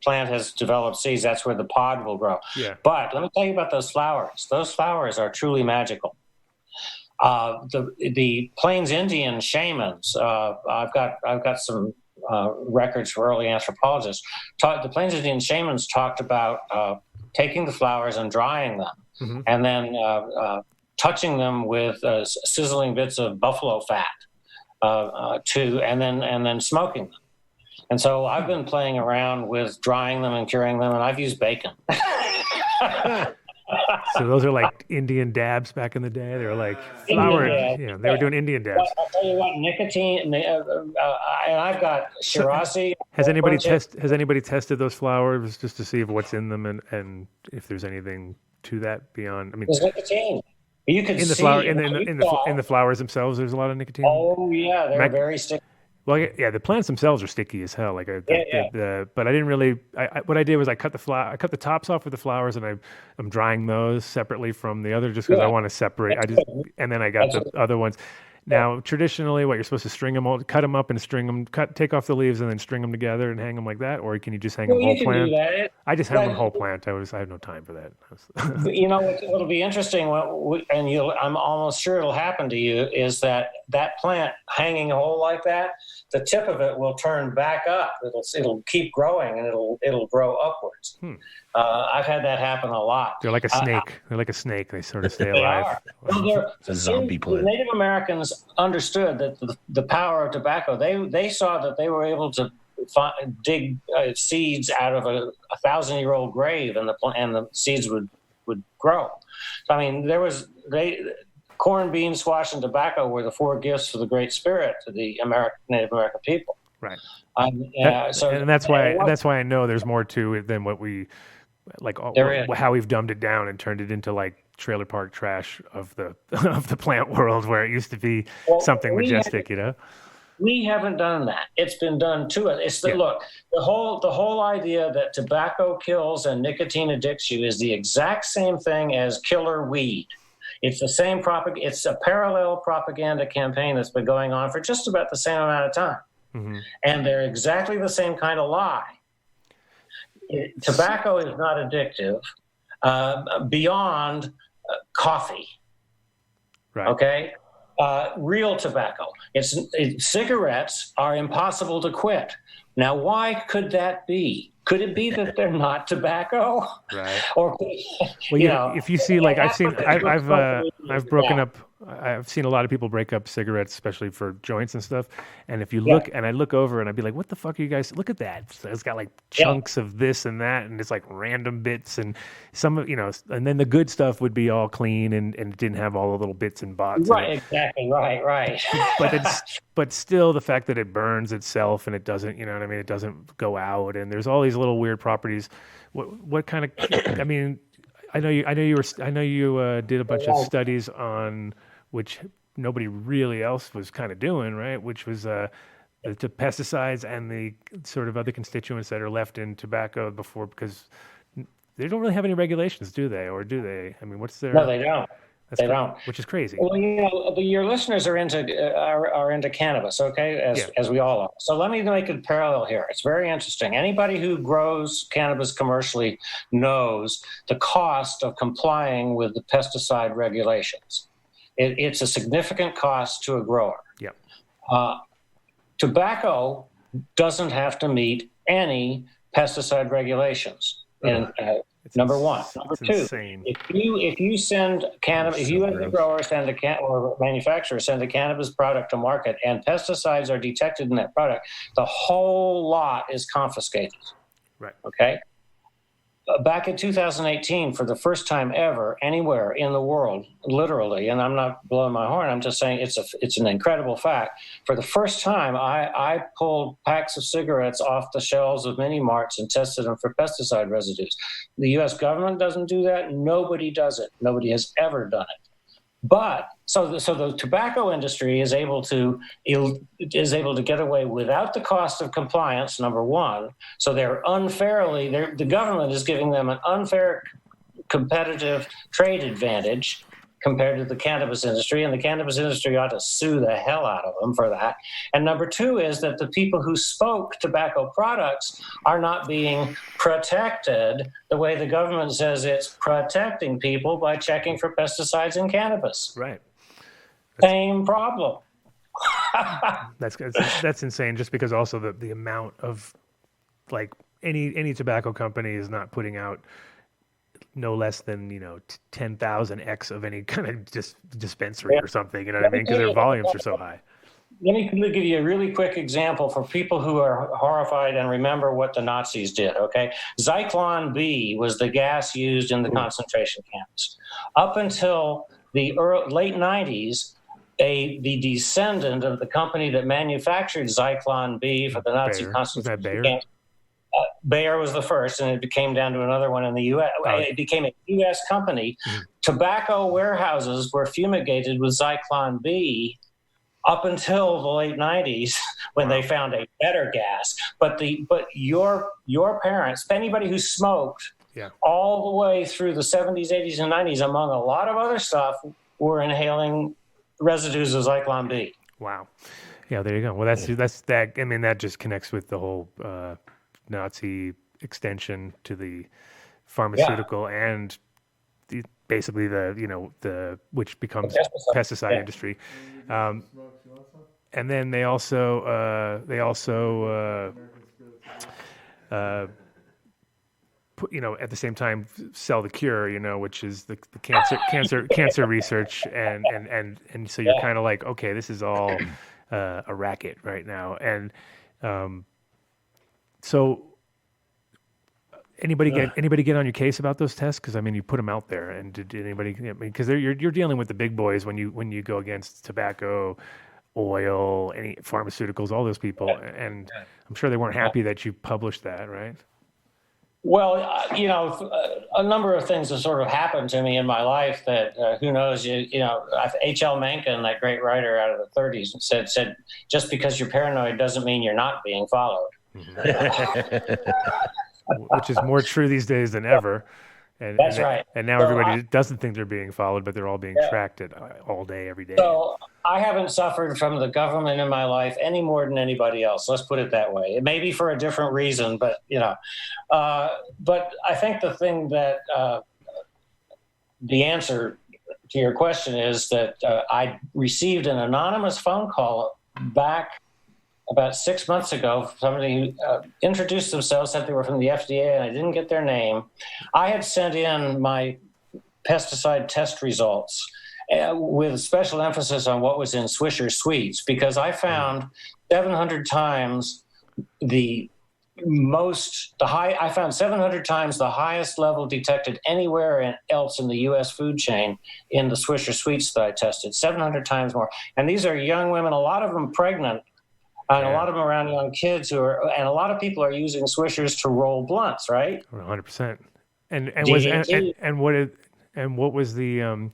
plant has developed seeds, that's where the pod will grow. Yeah. But let me tell you about those flowers. Those flowers are truly magical. The Plains Indian shamans. I've got some records for early anthropologists. The Plains Indian shamans talked about taking the flowers and drying them. Mm-hmm. And then touching them with sizzling bits of buffalo fat, and then smoking them. And so I've been playing around with drying them and curing them, and I've used bacon. So those are like Indian dabs back in the day. They were like flower. They were doing Indian dabs. I'll tell you what, nicotine, and I've got Shirazi. Has anybody tested those flowers just to see what's in them and if there's anything to that beyond? I mean, there's nicotine. You can in the flower in the flowers themselves. There's a lot of nicotine. Oh yeah, they're very sticky. Well, yeah, the plants themselves are sticky as hell. But I didn't really. What I did was I cut the tops off with the flowers, and I'm drying those separately from the other, just because I want to separate. And then I got the other ones. Now, traditionally, what you're supposed to string them all, cut them up and string them, take off the leaves and then string them together and hang them like that, or can you just hang them whole plant? Do that. I just hang them whole plant. I have no time for that. You know, what'll be interesting, I'm almost sure it'll happen to you, is that plant hanging whole like that, the tip of it will turn back up. It'll keep growing and it'll grow upwards. I've had that happen a lot. They're like a snake. They're like a snake. They sort of stay alive. It's a zombie plant. Native Americans understood that the power of tobacco. They saw that they were able to dig seeds out of a 1,000-year-old grave, and the seeds would grow. So, I mean, corn, beans, squash, and tobacco were the 4 gifts for the Great Spirit to the Native American people. Right. And that's why I know there's more to it than what we like There is. how we've dumbed it down and turned it into like trailer park trash of the of the plant world, where it used to be something majestic, you know. We haven't done that. It's been done to us. It's look, the whole idea that tobacco kills and nicotine addicts you is the exact same thing as killer weed. It's the same it's a parallel propaganda campaign that's been going on for just about the same amount of time. Mm-hmm. And they're exactly the same kind of lie. Tobacco is not addictive beyond coffee. Right. Okay? Real tobacco. Cigarettes are impossible to quit. Now, why could that be? Could it be that they're not tobacco? Right. Or, if you see, like I've broken up. I've seen a lot of people break up cigarettes, especially for joints and stuff. And if you look, and I look over and I'd be like, what the fuck are you guys? Look at that. So it's got like chunks of this and that, and it's like random bits and some, and then the good stuff would be all clean and it didn't have all the little bits and bots. Right, exactly. Right. but still the fact that it burns itself and it doesn't, it doesn't go out, and there's all these little weird properties. What kind of, I know you did a bunch of studies on which nobody really else was kind of doing, right? Which was the pesticides and the sort of other constituents that are left in tobacco before, because they don't really have any regulations, do they? Or do they? I mean, what's their? No, they don't. They don't. Which is crazy. Well, your listeners are into cannabis, okay, as we all are. So let me make a parallel here. It's very interesting. Anybody who grows cannabis commercially knows the cost of complying with the pesticide regulations. It's a significant cost to a grower. Yeah. Tobacco doesn't have to meet any pesticide regulations. Number one. Number two, insane. if you send cannabis, if you as a grower or manufacturer send a cannabis product to market and pesticides are detected in that product, the whole lot is confiscated. Right. Okay. Back in 2018, for the first time ever anywhere in the world, literally, and I'm not blowing my horn, I'm just saying it's an incredible fact. For the first time, I pulled packs of cigarettes off the shelves of mini marts and tested them for pesticide residues. The U.S. government doesn't do that. Nobody does it. Nobody has ever done it. But so the tobacco industry is able to get away without the cost of compliance. Number one, so the government is giving them an unfair competitive trade advantage compared to the cannabis industry, and the cannabis industry ought to sue the hell out of them for that. And number two is that the people who smoke tobacco products are not being protected the way the government says it's protecting people by checking for pesticides in cannabis. Right. Same problem. That's insane, just because also the amount of, like, any tobacco company is not putting out no less than 10,000 X of any kind of dispensary or something. You know what I mean? Because their volumes are so high. Let me give you a really quick example for people who are horrified and remember what the Nazis did. Okay, Zyklon B was the gas used in the concentration camps. Up until the late 90s, the descendant of the company that manufactured Zyklon B for the Nazi concentration camps. Bayer was the first, and it came down to another one in the U.S. It became a U.S. company. Mm-hmm. Tobacco warehouses were fumigated with Zyklon B up until the late 90s when they found a better gas. But your parents, anybody who smoked all the way through the 70s, 80s, and 90s, among a lot of other stuff, were inhaling residues of Zyklon B. Wow. Yeah, there you go. Well, that's that. I mean, that just connects with the whole Nazi extension to the pharmaceutical and basically the which becomes pesticide industry, and then they also put, at the same time sell the cure, which is the cancer research, and so you're kind of like, okay, this is all a racket right now, and so. Anybody get on your case about those tests? Because I mean, you put them out there, and did anybody? Because you're dealing with the big boys when you go against tobacco, oil, any pharmaceuticals, all those people, and I'm sure they weren't happy that you published that, right? Well, a number of things have sort of happened to me in my life that who knows? H.L. Mencken, that great writer out of the 30s, said just because you're paranoid doesn't mean you're not being followed. Which is more true these days than ever. That's right. And now everybody doesn't think they're being followed, but they're all being tracked all day, every day. So I haven't suffered from the government in my life any more than anybody else. Let's put it that way. It may be for a different reason, but but I think the thing that the answer to your question is that I received an anonymous phone call back about 6 months ago. Somebody introduced themselves, said they were from the FDA, and I didn't get their name. I had sent in my pesticide test results with special emphasis on what was in Swisher Sweets, because I found 700 times I found 700 times the highest level detected anywhere else in the U.S. food chain in the Swisher Sweets that I tested, 700 times more. And these are young women, a lot of them pregnant, and a lot of them around young kids and a lot of people are using Swishers to roll blunts, right? 100%. What was the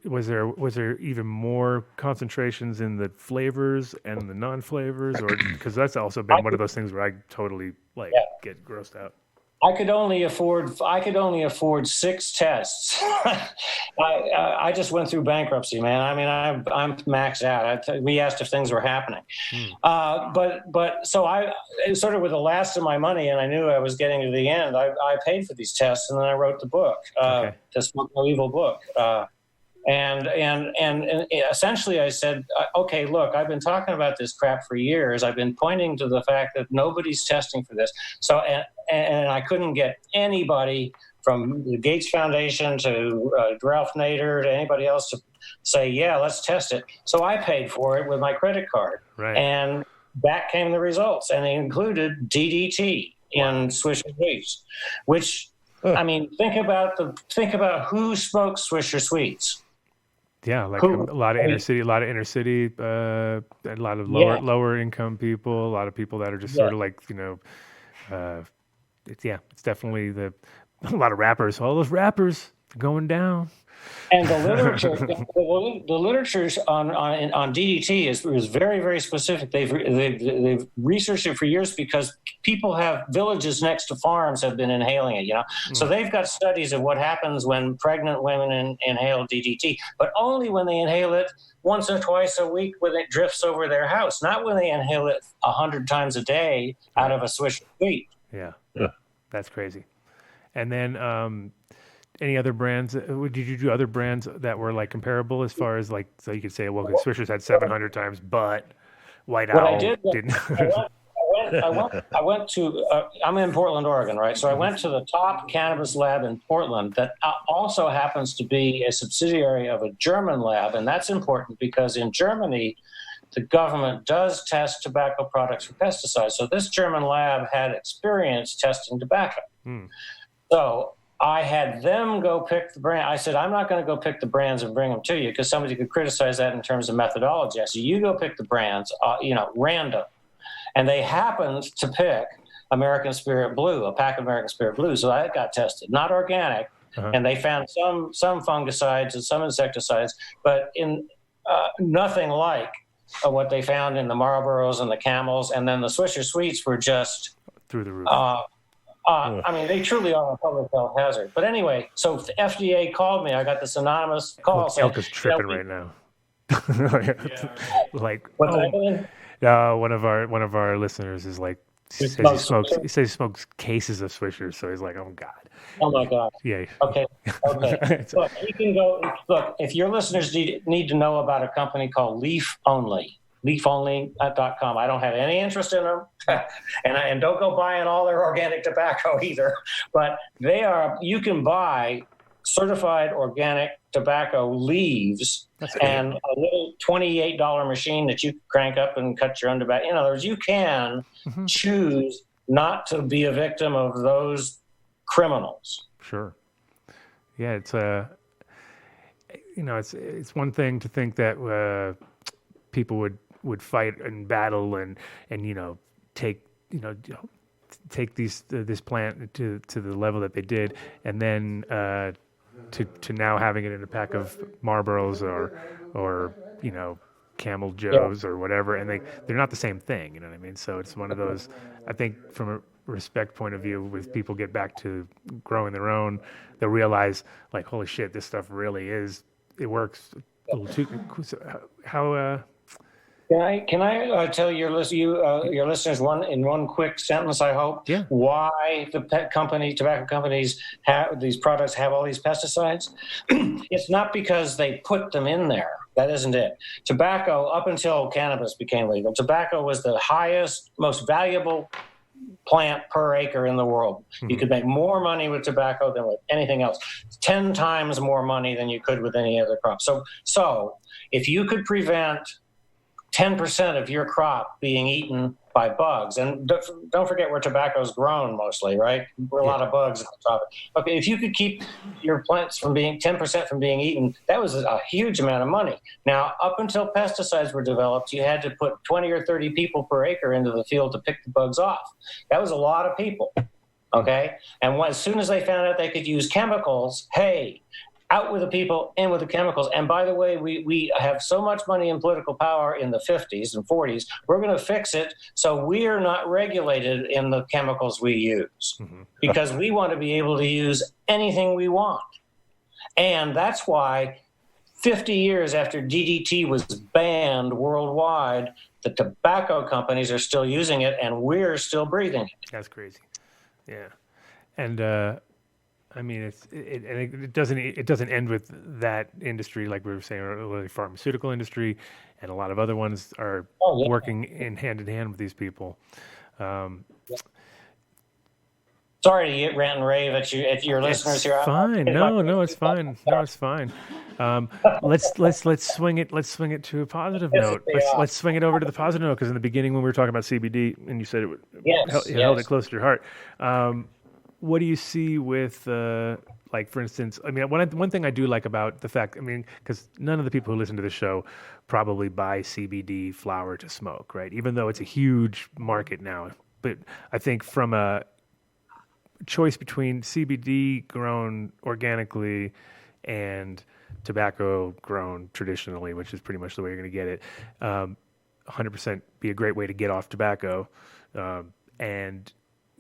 was there even more concentrations in the flavors and the non-flavors, or because that's also been one of those things where I totally get grossed out. I could only afford 6 tests. I just went through bankruptcy, man. I mean, I'm maxed out. We asked if things were happening, but so I sort of with the last of my money, and I knew I was getting to the end. I paid for these tests, and then I wrote the book, the Smoke No Evil book. And essentially I said, okay, look, I've been talking about this crap for years. I've been pointing to the fact that nobody's testing for this. So, and I couldn't get anybody from the Gates Foundation to Ralph Nader to anybody else to say, yeah, let's test it. So I paid for it with my credit card. Right. And back came the results. And they included DDT in Swisher Sweets, which, I mean, think about who smokes Swisher Sweets. Yeah, like a lot of inner city, a lot of lower income people, a lot of people that are just sort of like, it's definitely a lot of rappers. All those rappers going down. And the literature, the literature on DDT is very, very specific. They've researched it for years because villages next to farms have been inhaling it. So they've got studies of what happens when pregnant women inhale DDT, but only when they inhale it once or twice a week when it drifts over their house, not when they inhale it 100 times a day out of a Swisher Sweet. Yeah, that's crazy. And then. Any other brands? Did you do other brands that were like comparable as far as like, so you could say, well, Swishers had 700 times, but White Owl didn't. I went to, I'm in Portland, Oregon, right? So I went to the top cannabis lab in Portland that also happens to be a subsidiary of a German lab. And that's important because in Germany, the government does test tobacco products for pesticides. So this German lab had experience testing tobacco. So I had them go pick the brand. I said, I'm not going to go pick the brands and bring them to you because somebody could criticize that in terms of methodology. I said, you go pick the brands, random. And they happened to pick American Spirit Blue, a pack of American Spirit Blue. So that got tested, not organic. And they found some fungicides and some insecticides, but in nothing like what they found in the Marlboros and the Camels. And then the Swisher Sweets were just through the roof. I mean, they truly are a public health hazard. But anyway, so the FDA called me. I got this anonymous call. Elk is tripping right now. Like, what's happening? One of our listeners is like, he says he smokes cases of Swishers, so he's like, oh God. Oh my God. Yeah. Okay. Look, you can go. Look, if your listeners need to know about a company called Leaf Only. LeafOnly.com. I don't have any interest in them, and don't go buying all their organic tobacco either. But you can buy certified organic tobacco leaves and a little $28 machine that you crank up and cut your own tobacco. In other words, you can choose not to be a victim of those criminals. Sure. Yeah, it's it's one thing to think that people would fight and battle and take take this plant to the level that they did, and then to now having it in a pack of Marlboros or Camel Joes or whatever, and they're not the same thing. You know what I mean? So it's one of those. I think from a respect point of view, with people get back to growing their own, they'll realize like, holy shit, this stuff really it works a little too. How Can I tell your listeners in one quick sentence? I hope. Yeah. Why the tobacco companies have these products have all these pesticides? It's not because they put them in there. That isn't it. Tobacco, up until cannabis became legal, tobacco was the highest, most valuable plant per acre in the world. Mm-hmm. You could make more money with tobacco than with anything else. 10 times more money than you could with any other crop. So if you could prevent 10% of your crop being eaten by bugs, and don't forget where tobacco is grown mostly, right? There are a lot of bugs in the tropics. Okay, if you could keep your plants from being 10% from being eaten, that was a huge amount of money. Now, up until pesticides were developed, you had to put 20 or 30 people per acre into the field to pick the bugs off. That was a lot of people, okay? And as soon as they found out they could use chemicals, hey, out with the people, in with the chemicals. And by the way, we have so much money and political power in the 50s and 40s, we're going to fix it so we are not regulated in the chemicals we use because we want to be able to use anything we want. And that's why 50 years after DDT was banned worldwide, the tobacco companies are still using it and we're still breathing it. That's crazy. Yeah. And, I mean, it doesn't end with that industry, like we were saying, or the pharmaceutical industry, and a lot of other ones are working hand in hand with these people. Sorry to get rant and rave at your listeners here. Fine. No, it's fine. No, it's fine. Let's swing it. Let's swing it to a positive note. Let's swing it over to the positive note, because in the beginning when we were talking about CBD, and you said it held it close to your heart. What do you see with, like, for instance, I mean, one thing I do like about the fact, I mean, because none of the people who listen to the show probably buy CBD flower to smoke, right? Even though it's a huge market now. But I think from a choice between CBD grown organically and tobacco grown traditionally, which is pretty much the way you're going to get it, 100% be a great way to get off tobacco. And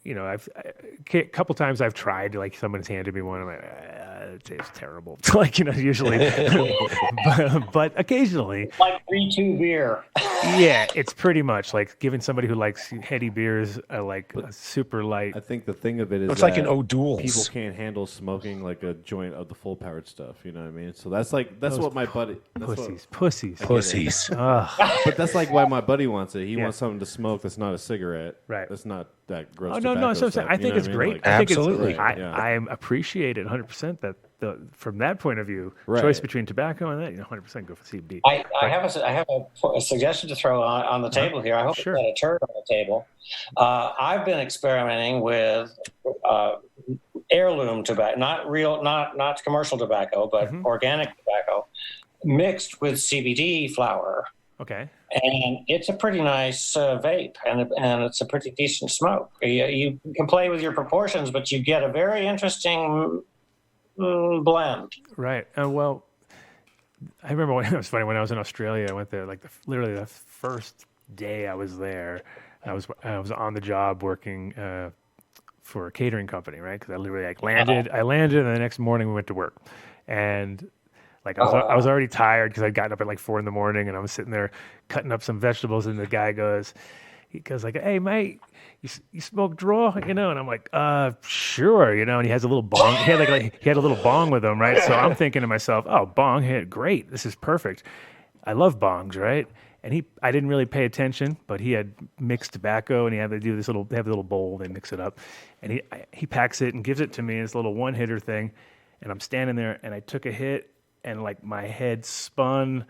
a couple times I've tried, like someone's handed me one, I'm like, it tastes terrible. Like, usually, but occasionally. Like 3-2 beer. Yeah, it's pretty much like giving somebody who likes heady beers a super light. I think the thing of it is it's like an O'Doul's. People can't handle smoking like a joint of the full powered stuff. You know what I mean? So that's what my buddy. Pussies. But that's like why my buddy wants it. He wants something to smoke that's not a cigarette. Right. That's not that gross. Oh no! So I think it's great. Absolutely. I appreciate it 100%. That from that point of view, choice between tobacco and that, 100% go for CBD. I have a suggestion to throw on the table here. I hope it's not a turd on the table. I've been experimenting with heirloom tobacco, not commercial tobacco, but organic tobacco, mixed with CBD flower. Okay. And it's a pretty nice vape, and it's a pretty decent smoke. You can play with your proportions, but you get a very interesting blend. Right. Well, I remember when it was funny when I was in Australia. I went there literally the first day I was there. I was on the job working for a catering company, right? Because I literally landed. I landed, and the next morning we went to work, and I was already tired because I'd gotten up at 4 a.m, and I was sitting there cutting up some vegetables, and the guy goes, "Hey mate, you smoke draw?" And I'm like, sure, and he has a little bong. He had a little bong with him, right? So I'm thinking to myself, oh, bong, hey, great, this is perfect. I love bongs, right? And I didn't really pay attention, but he had mixed tobacco, and he had to do they have a little bowl, they mix it up, and he packs it and gives it to me in this little one hitter thing, and I'm standing there, and I took a hit, and my head spun,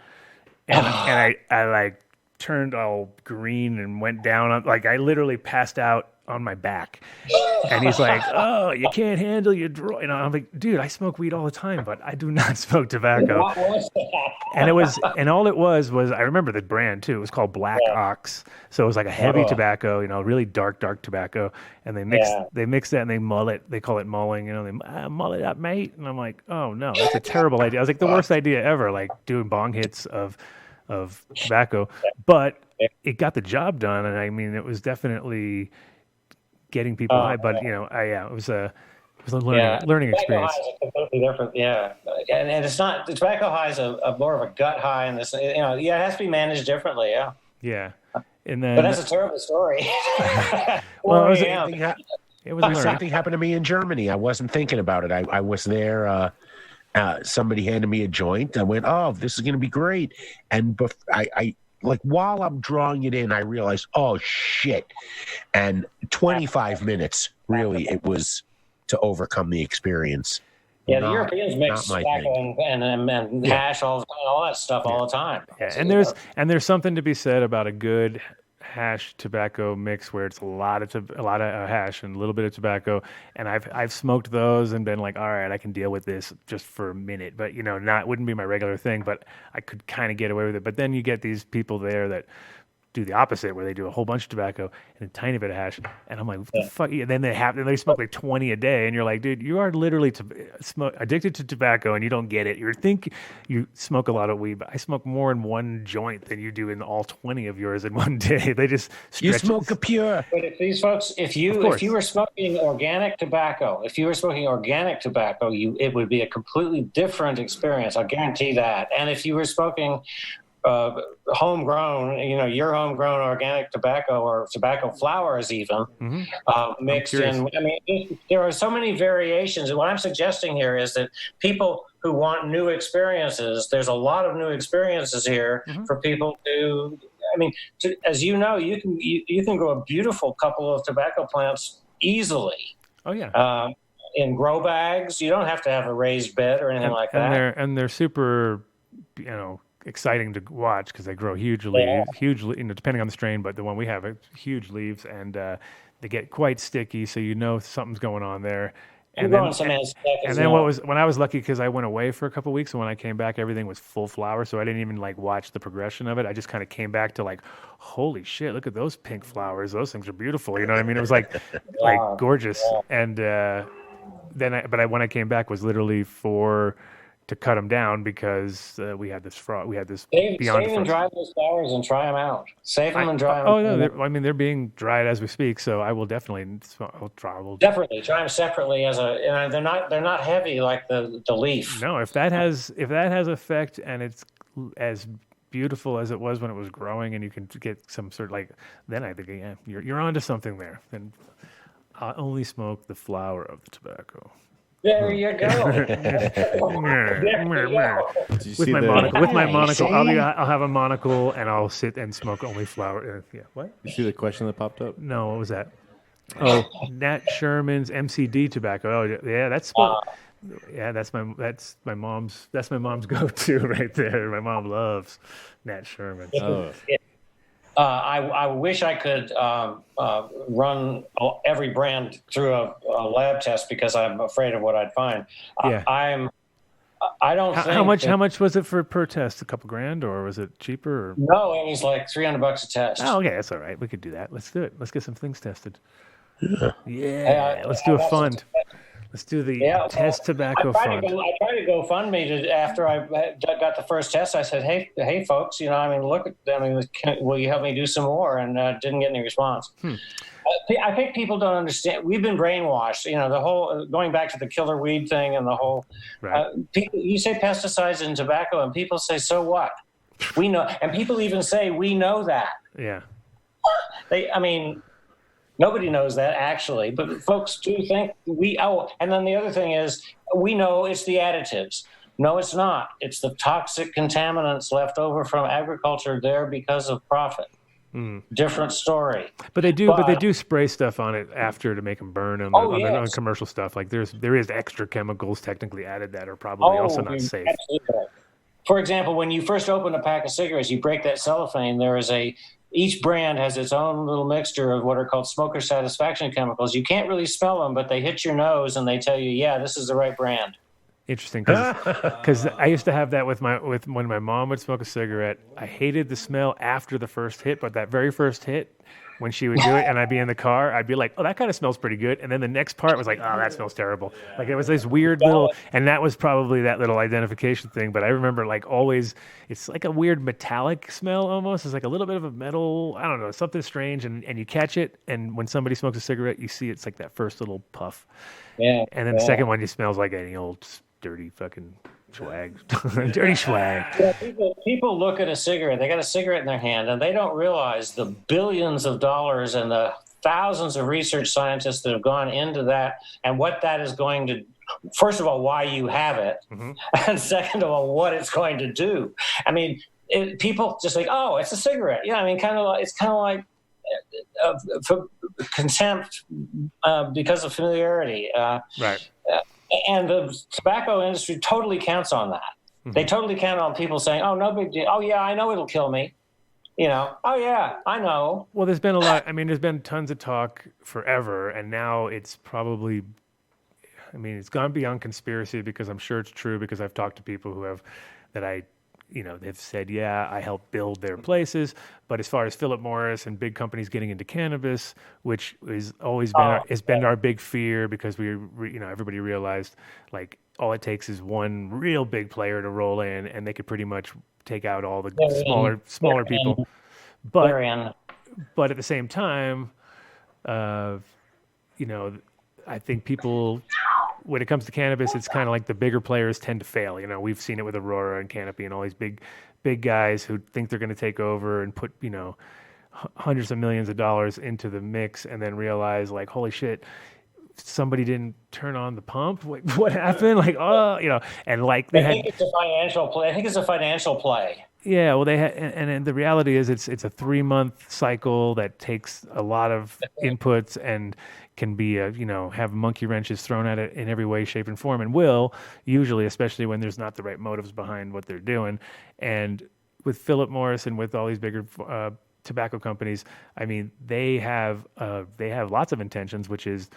and I turned all green and went down on, I literally passed out on my back. And he's like, "Oh, you can't handle your draw." I'm like, "Dude, I smoke weed all the time, but I do not smoke tobacco." What was that? and all it was I remember the brand too. It was called Black Ox. So it was like a heavy tobacco, really dark tobacco. And they mix that and they mull it. They call it mulling, they mull it up, mate. And I'm like, oh no, that's a terrible idea. I was like, the worst idea ever, like doing bong hits of tobacco. But it got the job done, and I mean, it was definitely getting people high. But it was a learning experience. High is completely different, and it's not, the tobacco high is a more of a gut high, and this, it has to be managed differently, yeah. And then, but that's a terrible story. Well, it was same thing happened to me in Germany. I wasn't thinking about it. I was there. Somebody handed me a joint. I went, oh, this is going to be great. And I like, while I'm drawing it in, I realized, oh shit. And 25 minutes, really, it was to overcome the experience. Yeah, the Europeans mix tobacco and hash all that stuff all the time. Yeah, and there's something to be said about a good hash tobacco mix where it's a lot of hash and a little bit of tobacco. And I've smoked those and been like, all right, I can deal with this just for a minute, but wouldn't be my regular thing, but I could kind of get away with it. But then you get these people there that do the opposite, where they do a whole bunch of tobacco and a tiny bit of hash, and I'm like, what the fuck? And then they smoke like 20 a day, and you're like, dude, you are literally addicted to tobacco, and you don't get it. You think you smoke a lot of weed, but I smoke more in one joint than you do in all 20 of yours in one day. They just you smoke a pure. But if these folks, if you were smoking organic tobacco, it would be a completely different experience. I'll guarantee that. And if you were smoking homegrown, your homegrown organic tobacco or tobacco flowers even, mixed in. I mean, there are so many variations. And what I'm suggesting here is that people who want new experiences, there's a lot of new experiences here for people to, as you know, you can grow a beautiful couple of tobacco plants easily. Oh, yeah. In grow bags. You don't have to have a raised bed or anything like that. And they're super, exciting to watch because they grow huge leaves, depending on the strain, but the one we have, huge leaves, and they get quite sticky, so something's going on there. And then when I was lucky, because I went away for a couple of weeks, and when I came back, everything was full flower, so I didn't even watch the progression of it. I just kind of came back to holy shit, look at those pink flowers. Those things are beautiful. You know what I mean? It was like gorgeous. And when I came back was literally to cut them down because we had this fraud. We had this beyond. Save and dry those flowers and try them out. Save them and dry them. Oh no, they're being dried as we speak. So I will definitely. Definitely try them separately they're not heavy like the leaf. No, if that has effect and it's as beautiful as it was when it was growing, and you can get some sort of then I think you're onto something there. Then I only smoke the flower of the tobacco. There you go. With my monocle, I'll have a monocle and I'll sit and smoke only flower. What? You see the question that popped up? No, what was that? Oh, Nat Sherman's MCD tobacco. Oh, yeah, that's my mom's go-to right there. My mom loves Nat Sherman. Oh. I wish I could run every brand through a lab test because I'm afraid of what I'd find. Yeah. I don't think. How much was it per test? A couple grand, or was it cheaper? Or? No, it was like $300 a test. Oh, okay, that's all right. We could do that. Let's do it. Let's get some things tested. Yeah. Let's do a fund. Let's do the test tobacco fund. I tried to GoFundMe after I got the first test. I said, hey, folks, will you help me do some more? And didn't get any response. I think people don't understand. We've been brainwashed. The whole going back to the killer weed thing and the whole. Right. You say pesticides in tobacco, and people say, so what? We know, and people even say we know that. Yeah. Nobody knows that, actually, but folks do think and then the other thing is, we know it's the additives. No, it's not. It's the toxic contaminants left over from agriculture there because of profit. Different story. But they do spray stuff on it after to make them burn on commercial stuff. There is extra chemicals technically added that are probably also not safe. Absolutely. For example, when you first open a pack of cigarettes, you break that cellophane. Each brand has its own little mixture of what are called smoker satisfaction chemicals. You can't really smell them, but they hit your nose and they tell you, yeah, this is the right brand. Interesting, because I used to have that with when my mom would smoke a cigarette. I hated the smell after the first hit, but that very first hit, when she would do it, and I'd be in the car, I'd be like, "Oh, that kind of smells pretty good," and then the next part was like, "Oh, that smells terrible." Like it was this weird little, and that was probably that little identification thing. But I remember like always, it's like a weird metallic smell almost. It's like a little bit of a metal, I don't know, something strange, and you catch it, and when somebody smokes a cigarette, you see it's like that first little puff. Yeah. And then the second one, he smells like any old dirty fucking swag. Dirty swag. Yeah, people look at a cigarette, they got a cigarette in their hand, and they don't realize the billions of dollars and the thousands of research scientists that have gone into that and what that is going to, first of all, why you have it, and second of all, what it's going to do. I mean, people just think, oh, it's a cigarette. Yeah, I mean, it's kind of like contempt because of familiarity. Right. And the tobacco industry totally counts on that. They totally count on people saying, "Oh, no big deal. Oh, yeah, I know it'll kill me." Oh, yeah, I know. Well, there's been a lot. I mean, there's been tons of talk forever, and now it's probably, I mean, it's gone beyond conspiracy because I'm sure it's true because I've talked to people who have, they've said, yeah, I helped build their places. But as far as Philip Morris and big companies getting into cannabis, which has always been our big fear because everybody realized like all it takes is one real big player to roll in and they could pretty much take out all the smaller people. But at the same time, I think people, when it comes to cannabis, it's kind of like the bigger players tend to fail. We've seen it with Aurora and Canopy and all these big guys who think they're going to take over and put, hundreds of millions of dollars into the mix and then realize like, holy shit, somebody didn't turn on the pump. Like, what happened? Like, and like I think it's a financial play. I think it's a financial play. Yeah, well, they had, and the reality is it's a 3-month cycle that takes a lot of inputs and can be have monkey wrenches thrown at it in every way, shape, and form, and will usually, especially when there's not the right motives behind what they're doing. And with Philip Morris and with all these bigger tobacco companies, I mean, they have lots of intentions, which is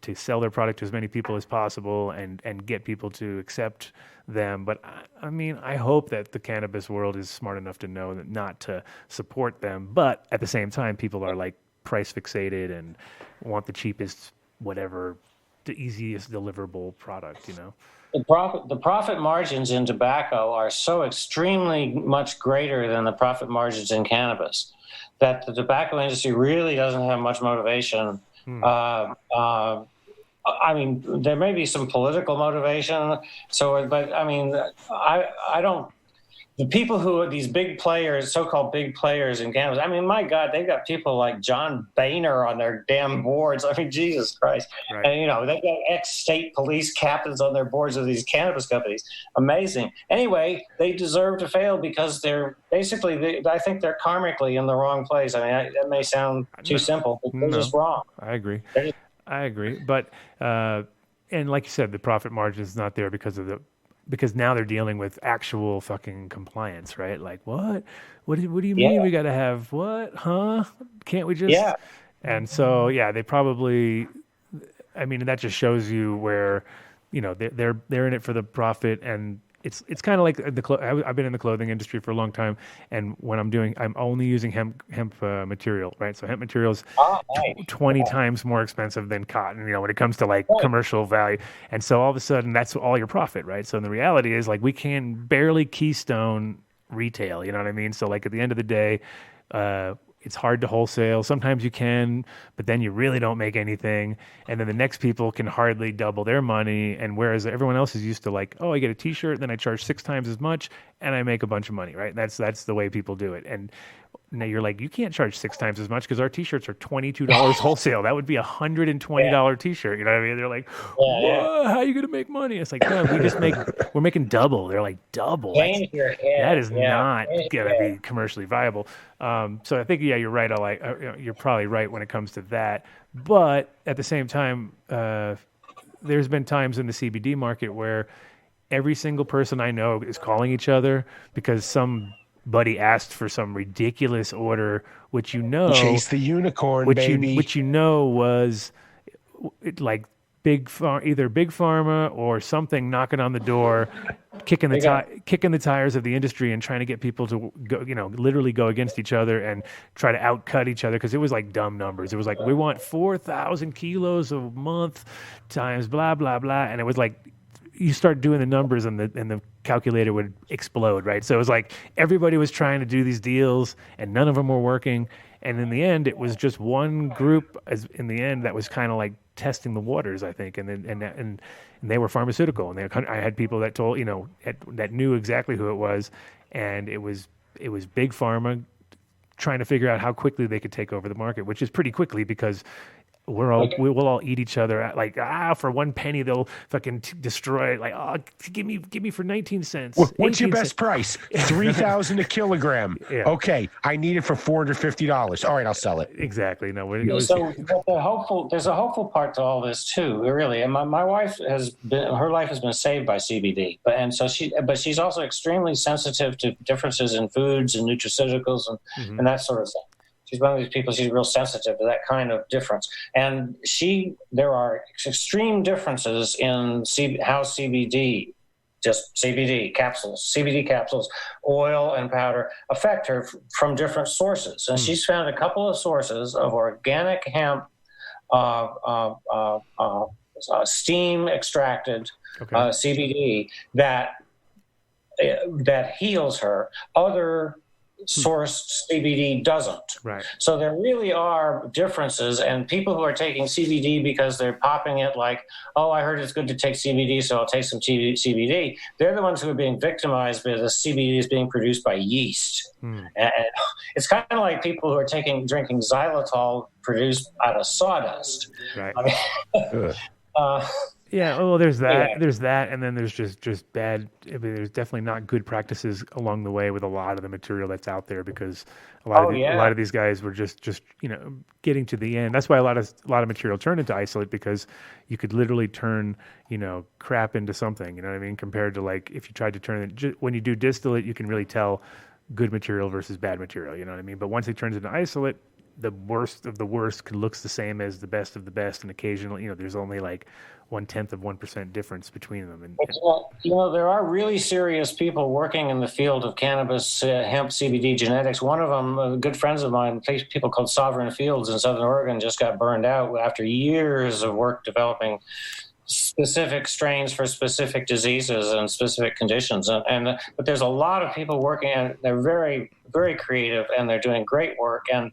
to sell their product to as many people as possible and get people to accept them. But I mean, I hope that the cannabis world is smart enough to know that not to support them. But at the same time, people are like price fixated and want the cheapest, whatever, the easiest deliverable product, The profit margins in tobacco are so extremely much greater than the profit margins in cannabis that the tobacco industry really doesn't have much motivation. I mean, there may be some political motivation. But I mean, I don't. The people who are these big players, so-called big players in cannabis, I mean, my God, they've got people like John Boehner on their damn boards. I mean, Jesus Christ. Right. And, they've got ex-state police captains on their boards of these cannabis companies. Amazing. Anyway, they deserve to fail because they're basically, I think they're karmically in the wrong place. I mean, that may sound too simple, but they're just wrong. I agree. But, and like you said, the profit margin is not there because now they're dealing with actual fucking compliance, right? Like, what do you mean we got to have what? Huh? Can't we just? Yeah. And so, they probably, I mean, that just shows you where, they're in it for the profit. And it's kind of like I've been in the clothing industry for a long time. And when I'm only using hemp material, right? So hemp material is 20 times more expensive than cotton, when it comes to like commercial value. And so all of a sudden that's all your profit, right? So the reality is like we can barely keystone retail, you know what I mean? So like at the end of the day, it's hard to wholesale. Sometimes you can, but then you really don't make anything. And then the next people can hardly double their money. And whereas everyone else is used to like, oh, I get a T-shirt, then I charge 6 times as much, and I make a bunch of money, right? That's the way people do it. And now you're like, you can't charge 6 times as much because our T-shirts are $22 wholesale. That would be $120 T-shirt. You know what I mean? They're like, how are you gonna make money? It's like, no, we're making double. They're like double. That is not gonna be commercially viable. So I think you're right. You're probably right when it comes to that. But at the same time, there's been times in the CBD market where every single person I know is calling each other because somebody asked for some ridiculous order, which chase the unicorn, baby. Which was like either big pharma or something knocking on the door, kicking the tires of the industry and trying to get people to go, literally go against each other and try to outcut each other, because it was like dumb numbers. It was like, we want 4,000 kilos a month times blah blah blah, and it was like, you start doing the numbers and the calculator would explode, right? So it was like everybody was trying to do these deals and none of them were working. And in the end, it was just one group in the end that was kind of like testing the waters, I think. And they were pharmaceutical. And I had people that told, that knew exactly who it was. And it was big pharma trying to figure out how quickly they could take over the market, which is pretty quickly, because we'll all eat each other. Like, for 1 penny they'll fucking destroy it. Like, give me for 19 cents. What's your best price? 3,000 a kilogram. Yeah. Okay, I need it for $450. All right, I'll sell it. Exactly. No. There's a hopeful part to all this too. Really, and my wife her life has been saved by CBD, but she's also extremely sensitive to differences in foods and nutraceuticals and that sort of thing. She's one of these people, she's real sensitive to that kind of difference. And there are extreme differences in how CBD capsules, oil and powder affect her from different sources. And she's found a couple of sources of organic hemp, steam extracted CBD that heals her. Other source CBD doesn't. Right. So there really are differences, and people who are taking CBD because they're popping it like, oh, I heard it's good to take CBD, so I'll take some CBD. They're the ones who are being victimized because the CBD is being produced by yeast. And it's kind of like people who are drinking xylitol produced out of sawdust. Right. I mean, yeah, well, there's that. Yeah. There's that, and then there's just bad. I mean, there's definitely not good practices along the way with a lot of the material that's out there, because a lot of these guys were just getting to the end. That's why a lot of material turned into isolate, because you could literally turn crap into something. You know what I mean? Compared to like if you tried to turn it when you do distillate, you can really tell good material versus bad material. You know what I mean? But once it turns into isolate, the worst of the worst looks the same as the best of the best, and occasionally, there's only like 0.1% difference between them. And there are really serious people working in the field of cannabis, hemp, CBD genetics. One of them, good friends of mine, people called Sovereign Fields in Southern Oregon, just got burned out after years of work developing specific strains for specific diseases and specific conditions. But there's a lot of people working, and they're very, very creative, and they're doing great work. And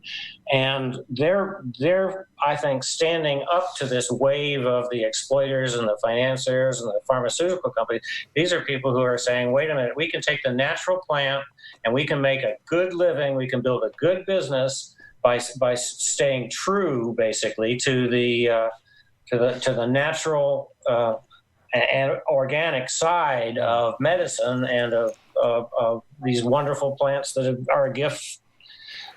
they're, I think, standing up to this wave of the exploiters and the financiers and the pharmaceutical companies. These are people who are saying, wait a minute, we can take the natural plant and we can make a good living. We can build a good business by staying true, basically, to the natural and organic side of medicine and of these wonderful plants that are a gift.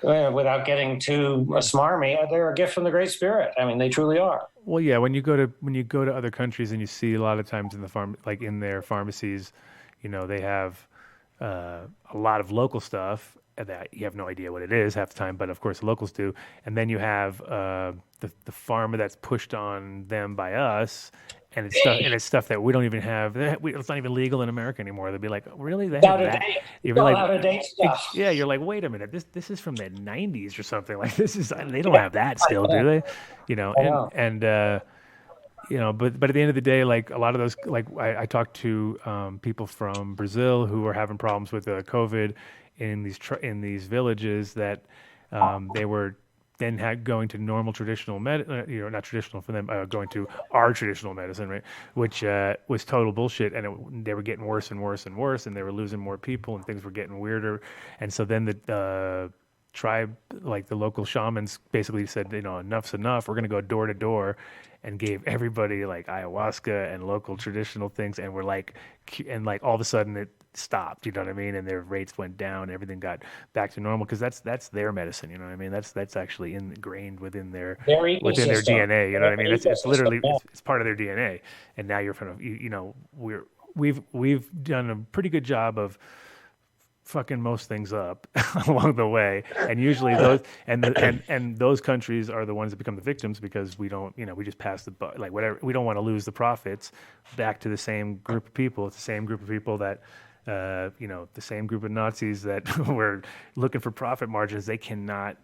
Without getting too smarmy, they're a gift from the Great Spirit. I mean, they truly are. Well, yeah. When you go to other countries and you see a lot of times in their pharmacies, they have a lot of local stuff that you have no idea what it is half the time, but of course the locals do. And then you have the pharma that's pushed on them by us, and it's stuff that we don't even have. It's not even legal in America anymore. They'll be like, really? They have that? You're like, out of date stuff. Yeah, you're like, wait a minute, this is from the 90s or something. Like they don't have that still, do they? But at the end of the day, like a lot of those, like I talked to people from Brazil who were having problems with COVID in these villages that they were then going to normal traditional not traditional for them, going to our traditional medicine, right? Which was total bullshit, and they were getting worse and worse and worse, and they were losing more people, and things were getting weirder. And so then the tribe, like the local shamans, basically said, enough's enough. We're going to go door to door, and gave everybody like ayahuasca and local traditional things, and we're like, and like all of a sudden it stopped, you know what I mean? And their rates went down, everything got back to normal, because that's their medicine, you know what I mean? That's actually ingrained within their DNA, you know what I mean? It's literally it's part of their DNA. And now you're we've done a pretty good job of fucking most things up along the way, and usually those and those countries are the ones that become the victims because we don't, we just pass the like whatever. We don't want to lose the profits back to the same group of people. It's the same group of people that. The same group of Nazis that were looking for profit margins. They cannot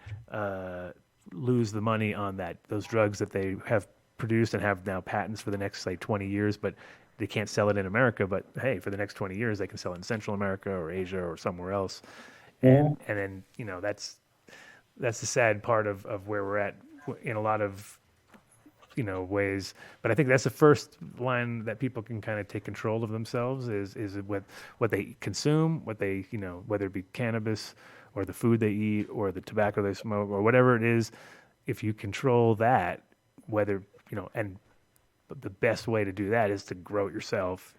lose the money on those drugs that they have produced and have now patents for the next 20 years, but they can't sell it in America. But hey, for the next 20 years, they can sell it in Central America or Asia or somewhere else. And then that's the sad part of where we're at in a lot of ways. But I think that's the first line that people can kind of take control of themselves is what they consume, what they whether it be cannabis or the food they eat or the tobacco they smoke or whatever it is. If you control that, whether and the best way to do that is to grow it yourself,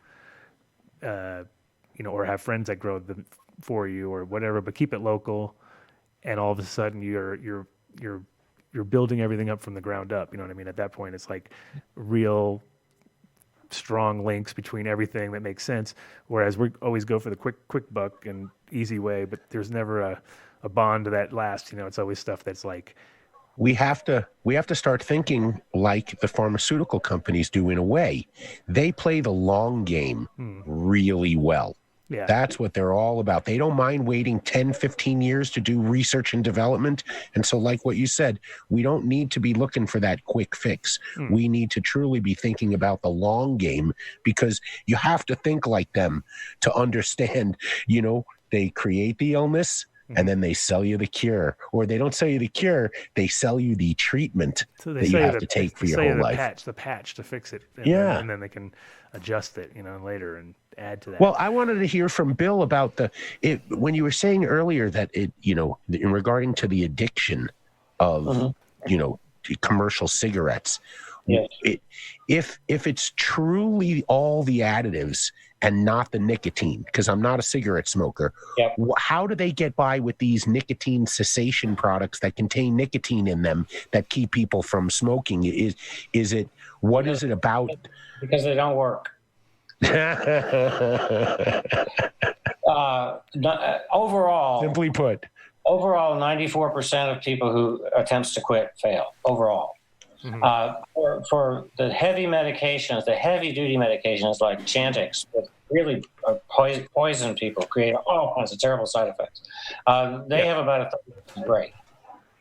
or have friends that grow them for you or whatever. But keep it local, and all of a sudden you're building everything up from the ground up. You know what I mean? At that point, it's like real strong links between everything that makes sense. Whereas we always go for the quick buck and easy way, but there's never a bond that lasts. It's always stuff that's like. We have to start thinking like the pharmaceutical companies do in a way. They play the long game really well. Yeah. That's what they're all about. They don't mind waiting 10, 15 years to do research and development. And so like what you said, we don't need to be looking for that quick fix. We need to truly be thinking about the long game because you have to think like them to understand, they create the illness and then they sell you the cure. Or they don't sell you the cure, they sell you the treatment that you have to take for your whole life. The patch to fix it. And then they can adjust it, later and add to that. Well, I wanted to hear from Bill about when you were saying earlier that in regarding to the addiction of, commercial cigarettes, if it's truly all the additives and not the nicotine, because I'm not a cigarette smoker, how do they get by with these nicotine cessation products that contain nicotine in them that keep people from smoking? Is it about? Because they don't work. Overall, simply put, 94% of people who attempts to quit fail overall. For the heavy medications, the heavy duty medications like Chantix, that really poison people, create all kinds of terrible side effects. They have about a 30% rate.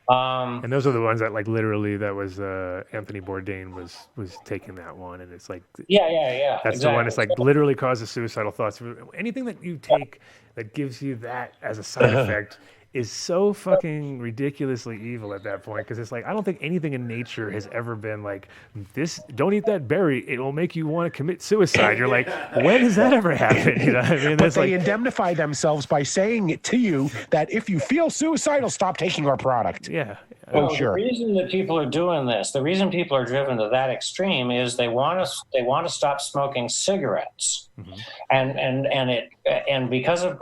And those are the ones that literally that was Anthony Bourdain was taking that one, and it's like That's exactly. The one. It's like literally causes suicidal thoughts. Anything that you take that gives you that as a side effect is so fucking ridiculously evil at that point, because it's like I don't think anything in nature has ever been like this. Don't eat that berry; it will make you want to commit suicide. You're like, when has that ever happened? What I mean? But they indemnify themselves by saying it to you that if you feel suicidal, stop taking our product. Yeah. Sure. The reason that people are doing this, the reason people are driven to that extreme, is they want to stop smoking cigarettes, and because of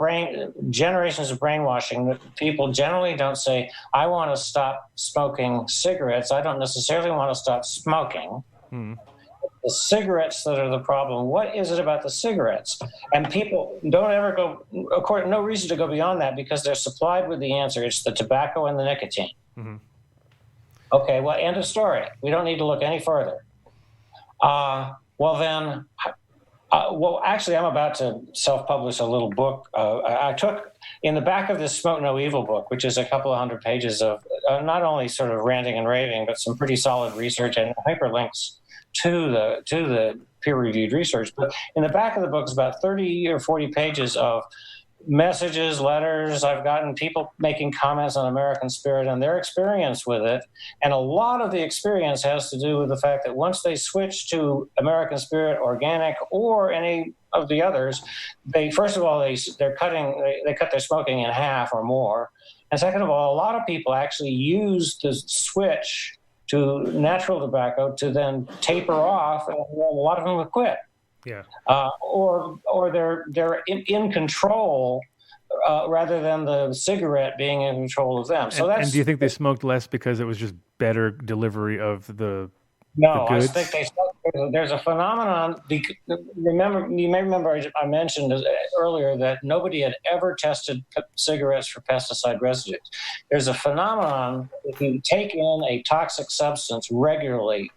generations of brainwashing, people generally don't say, "I want to stop smoking cigarettes." I don't necessarily want to stop smoking. The cigarettes that are the problem. What is it about the cigarettes? And people don't ever go. Of course, no reason to go beyond that because they're supplied with the answer. It's the tobacco and the nicotine. Okay, well, end of story. We don't need to look any further. Actually, I'm about to self-publish a little book. I took, in the back of this Smoke No Evil book, which is a couple of 100 pages of not only sort of ranting and raving, but some pretty solid research and hyperlinks to the peer-reviewed research. But in the back of the book is about 30 or 40 pages of messages, letters. I've gotten people making comments on American Spirit and their experience with it. And a lot of the experience has to do with the fact that once they switch to American Spirit, organic, or any of the others, they cut their smoking in half or more. And second of all, a lot of people actually use the switch to natural tobacco to then taper off, and a lot of them will quit. Yeah. Or they're in control rather than the cigarette being in control of them. So and do you think they smoked less because it was just better delivery of the No, goods? I think there's a phenomenon. Remember, you may remember I mentioned earlier that nobody had ever tested cigarettes for pesticide residues. There's a phenomenon: if you take in a toxic substance regularly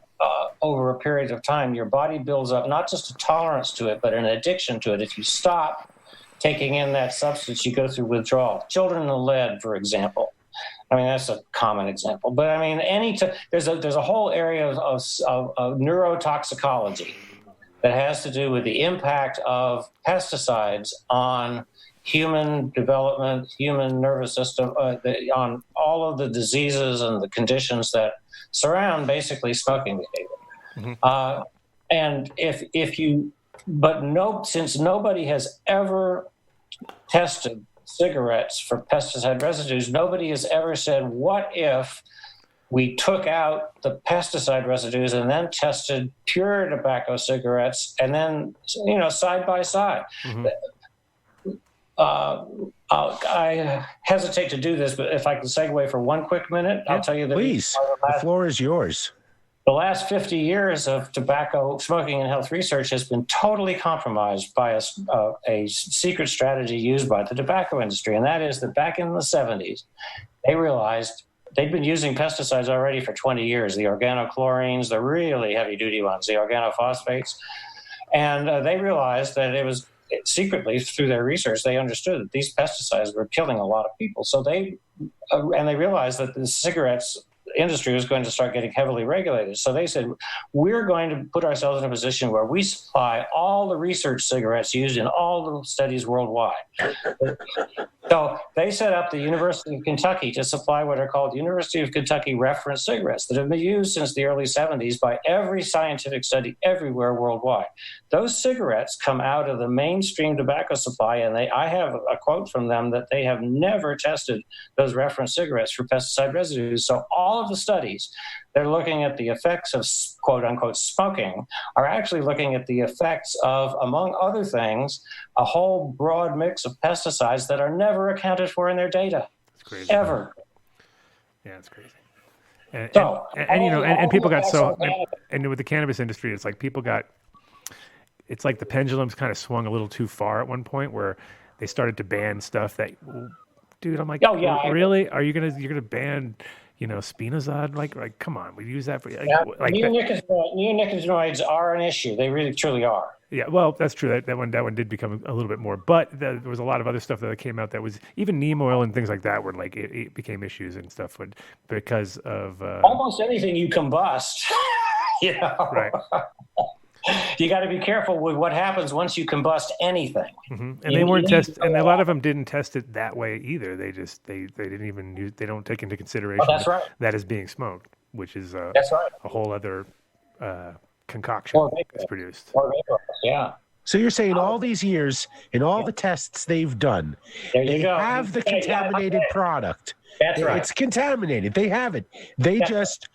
over a period of time, your body builds up not just a tolerance to it, but an addiction to it. If you stop taking in that substance, you go through withdrawal. Children in lead, for example. I mean, that's a common example. But I mean, there's a whole area of neurotoxicology that has to do with the impact of pesticides on human development, human nervous system, on all of the diseases and the conditions that surround basically smoking behavior. Mm-hmm. And since nobody has ever tested cigarettes for pesticide residues, nobody has ever said, what if we took out the pesticide residues and then tested pure tobacco cigarettes and then, side by side? Mm-hmm. I hesitate to do this, but if I can segue for one quick minute, I'll tell you that. Please, the floor is yours. The last 50 years of tobacco smoking and health research has been totally compromised by a secret strategy used by the tobacco industry, and that is that back in the 70s, they realized they'd been using pesticides already for 20 years, the organochlorines, the really heavy-duty ones, the organophosphates, and they realized that it was secretly, through their research, they understood that these pesticides were killing a lot of people. So they realized that the cigarettes industry was going to start getting heavily regulated. So they said, we're going to put ourselves in a position where we supply all the research cigarettes used in all the studies worldwide. So they set up the University of Kentucky to supply what are called University of Kentucky reference cigarettes that have been used since the early 70s by every scientific study everywhere worldwide. Those cigarettes come out of the mainstream tobacco supply, and I have a quote from them that they have never tested those reference cigarettes for pesticide residues. So all of the studies they're looking at the effects of quote-unquote smoking are actually looking at the effects of, among other things, a whole broad mix of pesticides that are never accounted for in their data. It's crazy. Ever. Yeah, it's crazy. And people got so, and with the cannabis industry, it's like it's like the pendulum's kind of swung a little too far at one point where they started to ban stuff that, dude, I'm like, really? You're gonna ban, Spinozad? Like, come on, we've used that for neonicotinoids are an issue. They really, truly are. Yeah, well, that's true. That one did become a little bit more, but there was a lot of other stuff that came out that was even neem oil and things like that where like it became issues and stuff because of almost anything you combust. Right. You got to be careful with what happens once you combust anything. Mm-hmm. And they weren't tested, and a lot of them didn't test it that way either. They just they didn't even use. They don't take into consideration that is being smoked, which is a whole other concoction that's produced. Yeah. So you're saying all these years in all the tests they've done, they have the contaminated product. That's right. It's contaminated. They have it. They just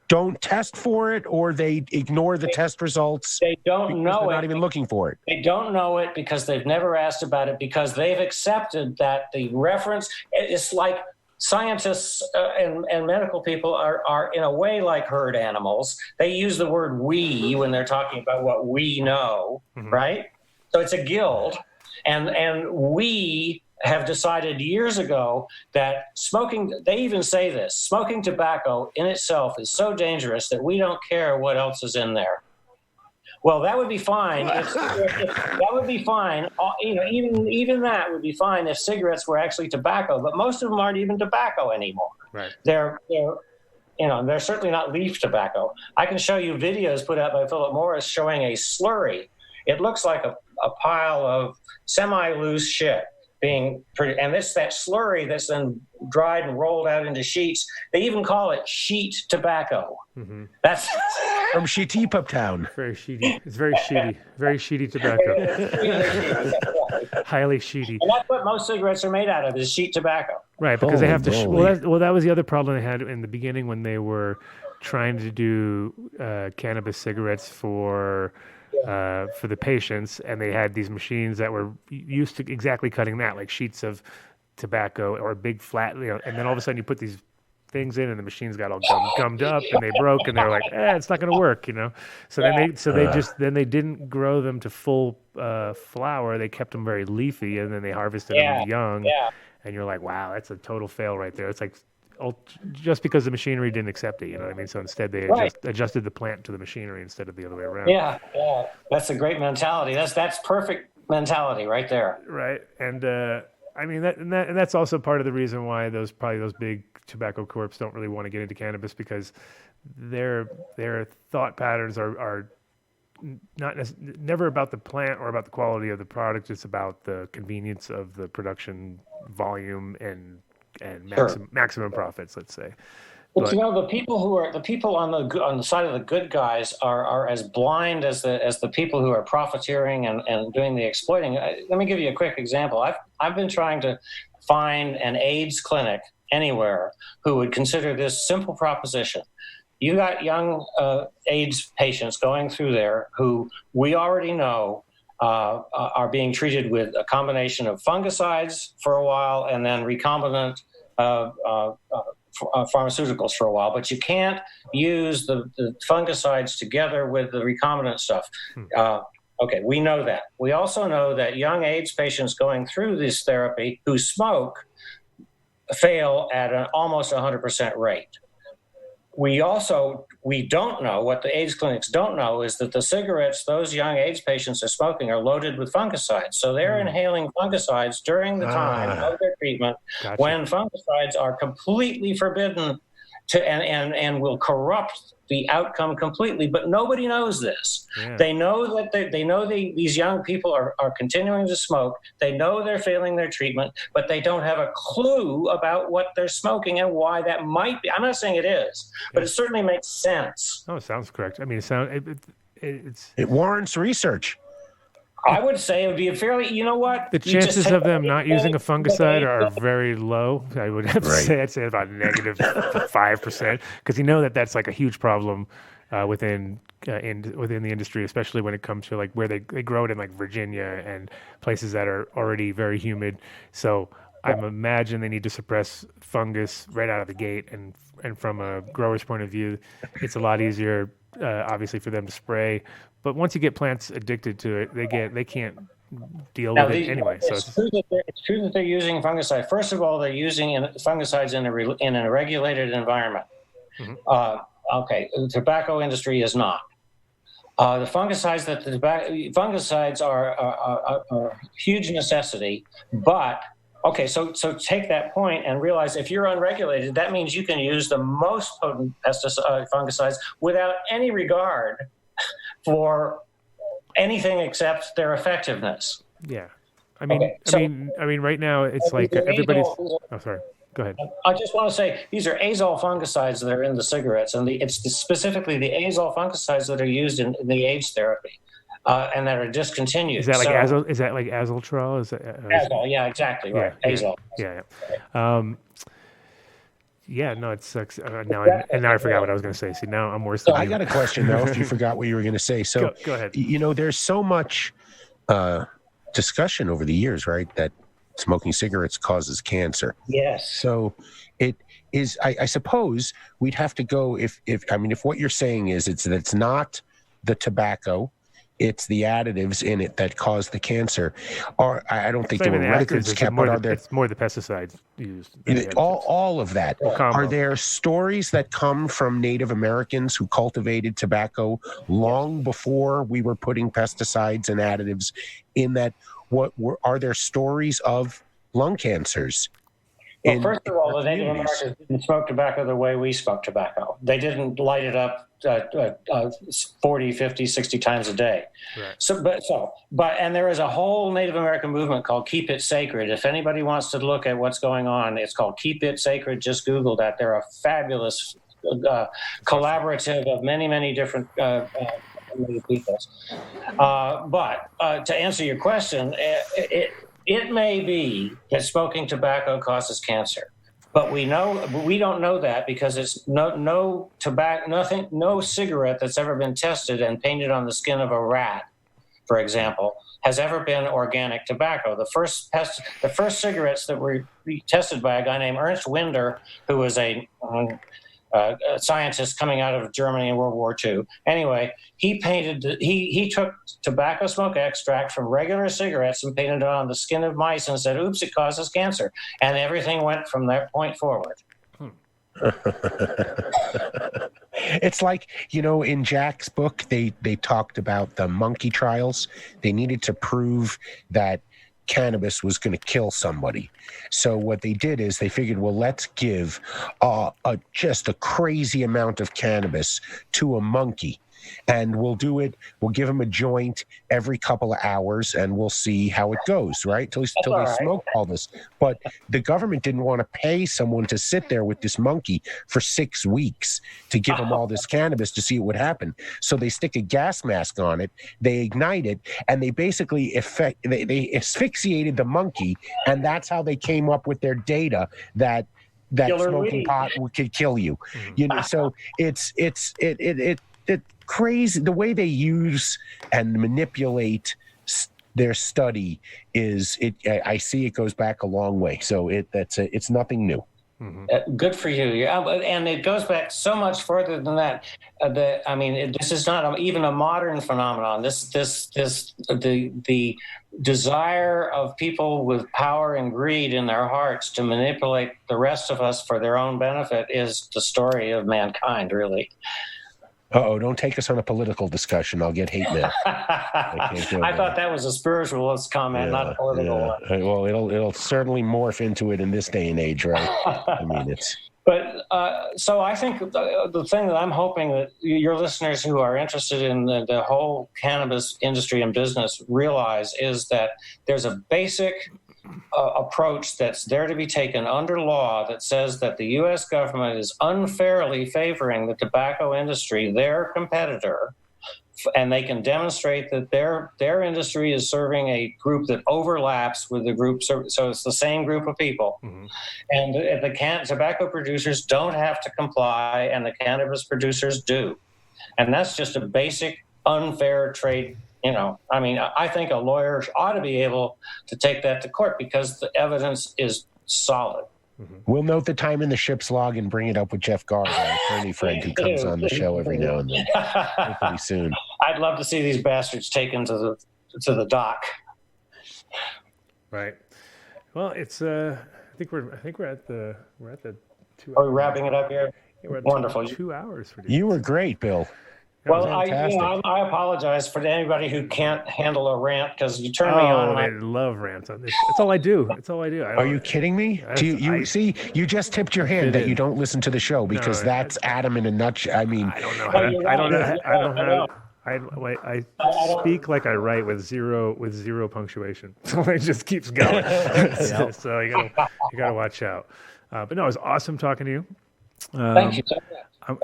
don't test for it, or they ignore the test results. They don't know they're not even looking for it. They don't know it because they've never asked about it, because they've accepted that the reference, it's like scientists and medical people are in a way like herd animals. They use the word we when they're talking about what we know, right? So it's a guild, and we have decided years ago that smoking, they even say this, smoking tobacco in itself is so dangerous that we don't care what else is in there. Well, that would be fine. That would be fine. Even that would be fine if cigarettes were actually tobacco, but most of them aren't even tobacco anymore. Right. They're certainly not leaf tobacco. I can show you videos put out by Philip Morris showing a slurry. It looks like a pile of semi-loose shit being pretty, and it's that slurry that's then dried and rolled out into sheets. They even call it sheet tobacco. Mm-hmm. That's from Sheetipub Town. Very sheety. It's very sheety. Very sheety tobacco. Highly sheety. And that's what most cigarettes are made out of, is sheet tobacco. Right, because they have to. That was the other problem they had in the beginning when they were trying to do cannabis cigarettes for the patients, and they had these machines that were used to exactly cutting that, like sheets of tobacco or a big flat, and then all of a sudden you put these things in, and the machines got all gummed up, and they broke, and they're like, it's not going to work, So then they didn't grow them to full flower. They kept them very leafy, and then they harvested them young. Yeah. And you're like, wow, that's a total fail right there. It's like just because the machinery didn't accept it, you know what I mean? So instead, they adjusted the plant to the machinery instead of the other way around. Yeah. That's a great mentality. That's perfect mentality right there. Right, and that's also part of the reason why those big tobacco corps don't really want to get into cannabis, because their thought patterns are never about the plant or about the quality of the product. It's about the convenience of the production volume and maximum profits, let's say. But the people on the side of the good guys are as blind as the people who are profiteering and doing the exploiting. Let me give you a quick example. I've been trying to find an AIDS clinic anywhere who would consider this simple proposition. You got young AIDS patients going through there who we already know are being treated with a combination of fungicides for a while and then recombinant pharmaceuticals for a while, but you can't use the fungicides together with the recombinant stuff. Okay, we know that. We also know that young AIDS patients going through this therapy who smoke fail at an almost 100% rate. We don't know, what the AIDS clinics don't know is that the cigarettes those young AIDS patients are smoking are loaded with fungicides. So they're inhaling fungicides during the time of their treatment, when fungicides are completely forbidden and will corrupt the outcome completely. But nobody knows this. Yeah. They know that these young people are continuing to smoke. They know they're failing their treatment, but they don't have a clue about what they're smoking and why that might be. I'm not saying it is, but it certainly makes sense. Oh, it sounds correct. I mean, it warrants research. I would say it would be a fairly, you know what? The chances of them not using a fungicide are very low. I would have to say, I'd say about negative 5%, because you know that's like a huge problem within the industry, especially when it comes to like where they grow it in like Virginia and places that are already very humid. So I imagine they need to suppress fungus right out of the gate, and from a grower's point of view, it's a lot easier, obviously, for them to spray. But once you get plants addicted to it, they can't deal with it anyway. It's true that they're using fungicide. First of all, they're using fungicides in a regulated environment. Mm-hmm. Okay, the tobacco industry is not. The fungicides are a huge necessity, but okay, so take that point and realize if you're unregulated, that means you can use the most potent fungicides without any regard for anything except their effectiveness. Yeah, I mean, right now it's like everybody's. Oh, sorry. Go ahead. I just want to say these are azole fungicides that are in the cigarettes, and it's specifically the azole fungicides that are used in the AIDS therapy, and that are discontinued. Is that like azole? Is that like azotrol? Azole? Yeah, exactly right. Yeah, azole. Yeah. Yeah, no, it sucks. Now I forgot what I was going to say. See, now I'm worse than you. I got a question, though, if you forgot what you were going to say. So, go ahead. There's so much discussion over the years, right, that smoking cigarettes causes cancer. Yes. So it is, I suppose we'd have to go if what you're saying is it's not the tobacco, it's the additives in it that cause the cancer. Or I don't think there were records kept, but are there? It's more the pesticides used. All of that. Are there stories that come from Native Americans who cultivated tobacco long before we were putting pesticides and additives in that? Are there stories of lung cancers? Well, first of all, the Native Americans didn't smoke tobacco the way we smoke tobacco. They didn't light it up 40, 50, 60 times a day. Right. And there is a whole Native American movement called Keep It Sacred. If anybody wants to look at what's going on, it's called Keep It Sacred. Just Google that. They're a fabulous collaborative of many, many different peoples. But to answer your question, it may be that smoking tobacco causes cancer, but we don't know that because it's no cigarette that's ever been tested and painted on the skin of a rat, for example, has ever been organic tobacco. The first cigarettes that were tested by a guy named Ernst Winder, who was a scientist coming out of Germany in World War II. Anyway, he took tobacco smoke extract from regular cigarettes and painted it on the skin of mice and said, "Oops, it causes cancer." And everything went from that point forward. It's like, in Jack's book, they talked about the monkey trials. They needed to prove that cannabis was going to kill somebody. So what they did is they figured, well, let's give just a crazy amount of cannabis to a monkey. And we'll give him a joint every couple of hours, and we'll see how it goes, right? Till they smoke all this. But the government didn't want to pay someone to sit there with this monkey for 6 weeks to give him all this cannabis to see what would happen. So they stick a gas mask on it, they ignite it, and they basically they asphyxiated the monkey, and that's how they came up with their data that smoking pot could kill you. So it's crazy the way they use and manipulate their study is it. I see it goes back a long way. So it's nothing new. Good for you. And it goes back so much further than that. This is not even a modern phenomenon. The desire of people with power and greed in their hearts to manipulate the rest of us for their own benefit is the story of mankind, really. Don't take us on a political discussion. I'll get hate mail. I thought that was a spiritualist comment, not a political one. Well, it'll certainly morph into it in this day and age, right? But so I think the thing that I'm hoping that your listeners who are interested in the whole cannabis industry and business realize is that there's a basic approach that's there to be taken under law that says that the U.S. government is unfairly favoring the tobacco industry, their competitor, and they can demonstrate that their industry is serving a group that overlaps with the group, so it's the same group of people. And the tobacco producers don't have to comply, and the cannabis producers do. And that's just a basic unfair trade. I think a lawyer ought to be able to take that to court because the evidence is solid. We'll note the time in the ship's log and bring it up with Jeff Garr, our attorney friend who comes on the show every now and then. Pretty soon. I'd love to see these bastards taken to the dock. Right. Well, it's I think we're at the 2 hours. Are we wrapping it up here? Yeah, we're at Wonderful. 2 hours for you were great, Bill. Well, I apologize for anybody who can't handle a rant because you turn me on. I love rants on this. That's all I do. Are you kidding me? You just tipped your hand that you don't listen to the show because that's Adam in a nutshell. I don't know. I speak like I write with zero punctuation, so it just keeps going. So you gotta watch out. But no, it was awesome talking to you. Thank you.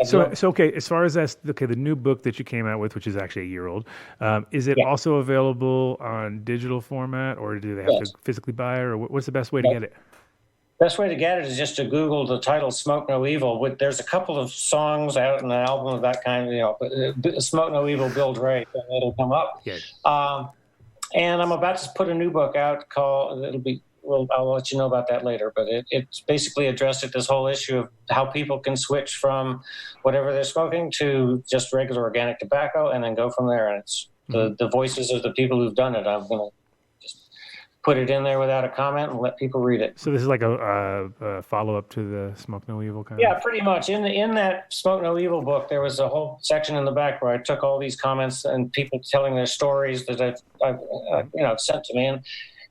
So okay. As far as the new book that you came out with, which is actually a year old, is it also available on digital format, or do they have to physically buy it, or what's the best way to get it? Best way to get it is just to Google the title "Smoke No Evil." There's a couple of songs out in the album of that kind. "Smoke No Evil," Bill Drake, and it'll come up. Yeah. And I'm about to put a new book out called. I'll let you know about that later, but it's basically addressed at this whole issue of how people can switch from whatever they're smoking to just regular organic tobacco and then go from there. And it's the voices of the people who've done it. I'm going to just put it in there without a comment and let people read it. So this is like a follow-up to the Smoke No Evil kind of? Yeah, pretty much. In that Smoke No Evil book, there was a whole section in the back where I took all these comments and people telling their stories that I've sent to me. And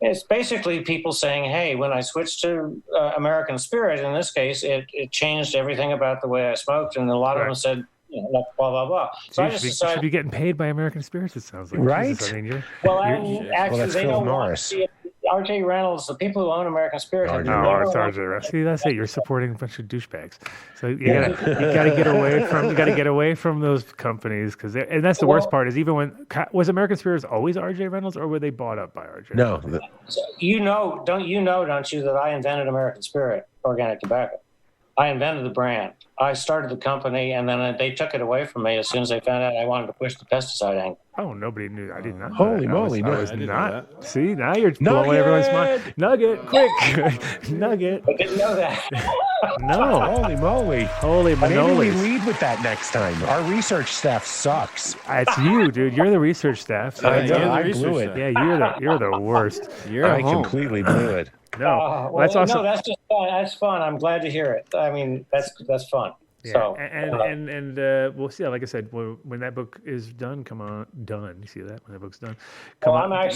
it's basically people saying, hey, when I switched to American Spirit, in this case, it changed everything about the way I smoked. And a lot of them said, blah, blah, blah. So I just decided... should be getting paid by American Spirits, it sounds like. Right? Jesus, actually, they don't want to see it. R.J. Reynolds, the people who own American Spirit... it's R.J. Reynolds. See, that's it. You're supporting a bunch of douchebags. So you gotta get away from those companies and that's the worst part is even when was American Spirits always R.J. Reynolds or were they bought up by R.J. No. So don't you, that I invented American Spirit organic tobacco? I invented the brand. I started the company, and then they took it away from me as soon as they found out I wanted to push the pesticide angle. Oh, nobody knew. I did not know Holy that. moly, I no, was I didn't know not. that. See, now you're blowing everyone's mind. Nugget, quick. Nugget. I didn't know that. No. Holy moly. Holy Maybe we manolis. lead with that next time. Our research staff sucks. It's you, dude. You're the research staff. So I know, you're the I research blew it. staff. yeah, you're the worst. You're I home. completely blew it. No, Well, that's awesome. No, that's just fun. That's fun. I'm glad to hear it. I mean, that's fun. Yeah, So, and we'll see. Like I said, when that book is done, done. You see that when that book's done? well, I'm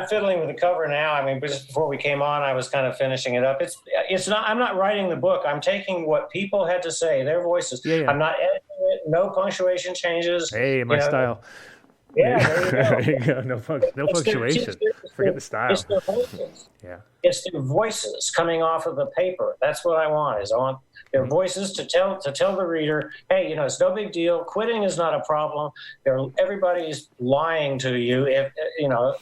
fiddling with the cover now. I mean, just before we came on, I was kind of finishing it up. It's not. I'm not writing the book. I'm taking what people had to say, their voices. Yeah. I'm not editing it. No punctuation changes. Hey, my style. Yeah, there you go. No punctuation. Forget the style. It's their voices. Yeah. It's their voices coming off of the paper. That's what I want. I want their voices to tell the reader, hey, it's no big deal. Quitting is not a problem. Everybody's lying to you. If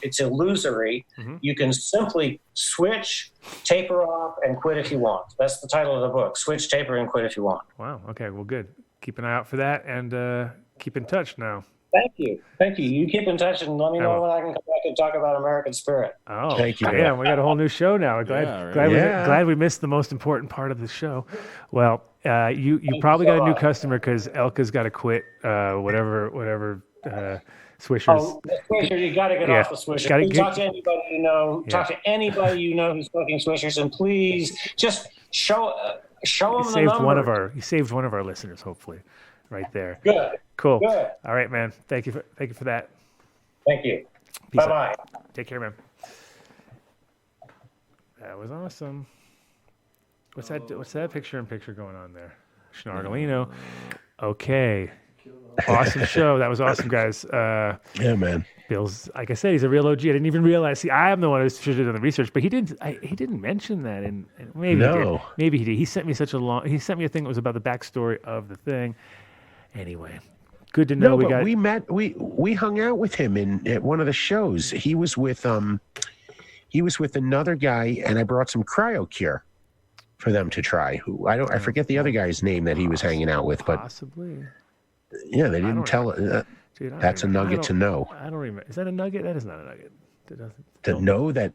it's illusory. Mm-hmm. You can simply switch, taper off, and quit if you want. That's the title of the book. Switch, taper, and quit if you want. Wow. Okay. Well, good. Keep an eye out for that, and keep in touch now. Thank you. You keep in touch and let me know when I can come back and talk about American Spirit. Oh, Thank you. Yeah, we got a whole new show now. Glad we missed the most important part of the show. Well, you probably got a new customer because Elka's got to quit whatever Swishers. Oh, the Swisher, you got to get off the Swisher. Please talk to anybody you know. Yeah. Talk to anybody you know who's smoking Swishers, and please just show them the number. You saved one of our listeners, hopefully, right there. Good. Cool. Good. All right, man. Thank you for that. Thank you. Peace Bye-bye. out. Take care, man. That was awesome. What's that picture-in-picture going on there? Snargalino. Okay. Awesome show. That was awesome, guys. Yeah, man. Bill's, like I said, he's a real OG. I didn't even realize. See, I am the one who should have done the research, but he didn't mention that. And maybe he did. Maybe he did. He sent me a thing that was about the backstory of the thing. Anyway, good to know. We met. We hung out with him at one of the shows. He was with another guy, and I brought some CryoCure for them to try. I forget the other guy's name that he was hanging out with, but possibly. Yeah, they didn't tell it. Dude, that's a nugget to know. I don't remember. Is that a nugget? That is not a nugget. To know that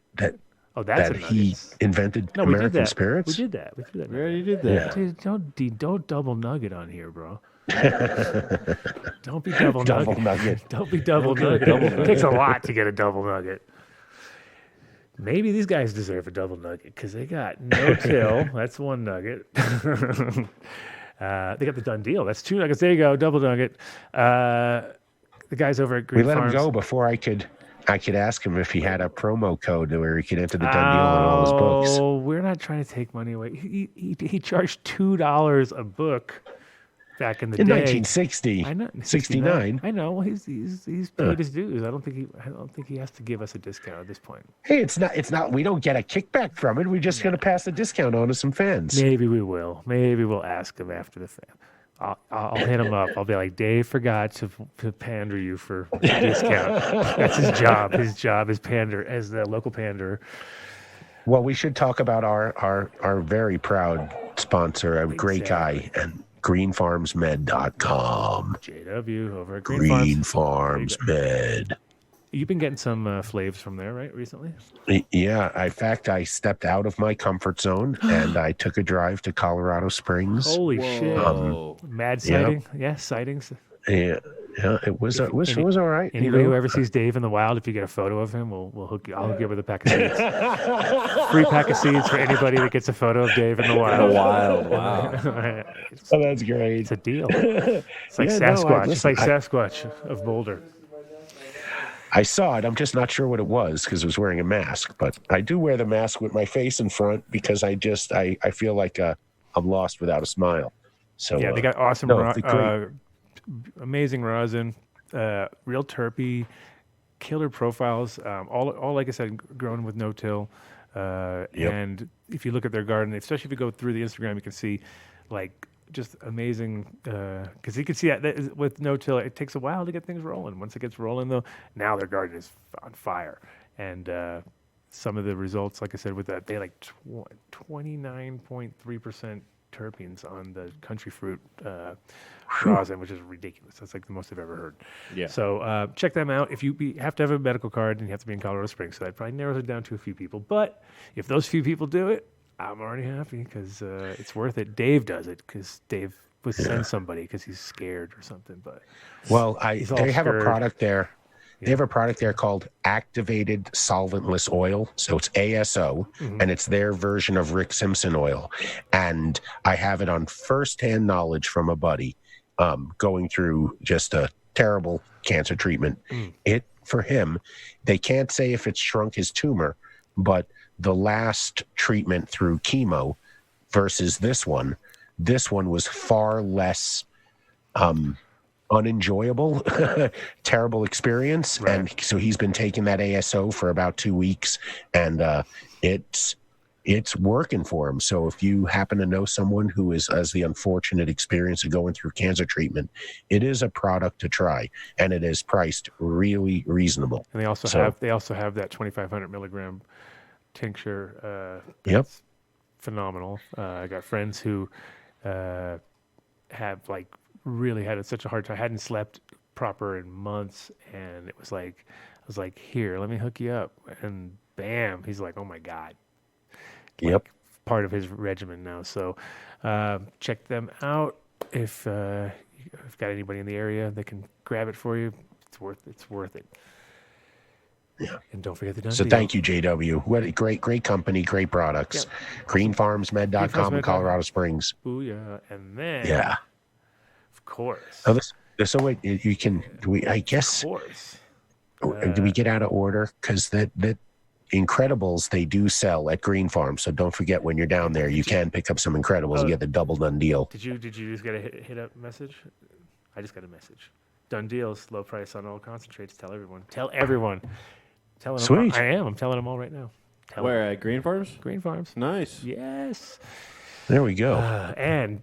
he invented American spirits. We did that. We already did that. Yeah. Dude, don't double nugget on here, bro. Don't be double nugget. Don't be double nugget. It takes a lot to get a double nugget. Maybe these guys deserve a double nugget because they got no till. That's one nugget. They got the Dunn deal. That's two nuggets. There you go, double nugget. The guys over at Green Farms. We let him go before I could ask him if he had a promo code where he could enter the Dunn deal on all his books. Oh, we're not trying to take money away. He charged $2 a book back in the day. 1960. I know. 69. I know. Well, he's paid his dues. I don't think he has to give us a discount at this point. Hey, it's not. We don't get a kickback from it. We're just going to pass the discount on to some fans. Maybe we will. Maybe we'll ask him after the fan. I'll hit him up. I'll be like, Dave forgot to pander you for a discount. That's his job. His job is pander as the local panderer. Well, we should talk about our very proud sponsor, a great guy, and greenfarmsmed.com. JW over at Green Farms Med. You've been getting some flavs from there, right, recently? Yeah. In fact, I stepped out of my comfort zone and I took a drive to Colorado Springs. Holy shit. Mad sighting? Yeah, sightings. Yeah. It was all right. Anybody who ever sees Dave in the wild, if you get a photo of him, we'll hook you. I'll hook you up with a pack of seeds. Free pack of seeds for anybody that gets a photo of Dave in the wild. Wow. Oh, that's great. It's a deal. It's like Sasquatch. It's like Sasquatch of Boulder. I saw it. I'm just not sure what it was because I was wearing a mask. But I do wear the mask with my face in front because I feel like I'm lost without a smile. So yeah, they got awesome, amazing rosin, real terpy, killer profiles. All like I said, grown with no-till. And if you look at their garden, especially if you go through the Instagram, you can see like just amazing, because you can see that with no-till, it takes a while to get things rolling. Once it gets rolling, though, now their garden is on fire. And some of the results, like I said, with that, they had like 29.3% terpenes on the country fruit rosin, which is ridiculous. That's like the most I've ever heard. Yeah. So check them out. If you have to have a medical card and you have to be in Colorado Springs, so that probably narrows it down to a few people. But if those few people do it, I'm already happy because it's worth it. Dave does it because Dave would send somebody because he's scared or something. But they have a product there. They have a product there called Activated Solventless Oil. So it's ASO, and it's their version of Rick Simpson oil. And I have it on firsthand knowledge from a buddy going through just a terrible cancer treatment. For him, they can't say if it's shrunk his tumor, but the last treatment through chemo versus this one was far less unenjoyable, terrible experience. Right. And so he's been taking that ASO for about 2 weeks, and it's working for him. So if you happen to know someone who has the unfortunate experience of going through cancer treatment, it is a product to try, and it is priced really reasonable. And they also have that 2,500 milligram tincture. That's phenomenal. I got friends who have like really had such a hard time. I hadn't slept proper in months, and it was like, I was like, here, let me hook you up, and bam, he's like, oh my God. Like, part of his regimen now. So check them out. If you've got anybody in the area that can grab it for you, it's worth it. Yeah. And don't forget the Dunn So deal. thank you, JW. What a great company, great products. Yep. GreenFarmsMed.com in Colorado Springs. Booyah. And then, of course. Oh, so wait, you can, I guess, of course. Do we get out of order? Because that Incredibles, they do sell at Green Farm. So don't forget when you're down there, you can pick up some Incredibles and get the double Dunn deal. Did you just get a hit up message? I just got a message. Dunn deals, low price on all concentrates. Tell everyone. Telling Sweet. Them I am. I'm telling them all right now. Where at Green Farms? Green Farms. Nice. Yes. There we go. And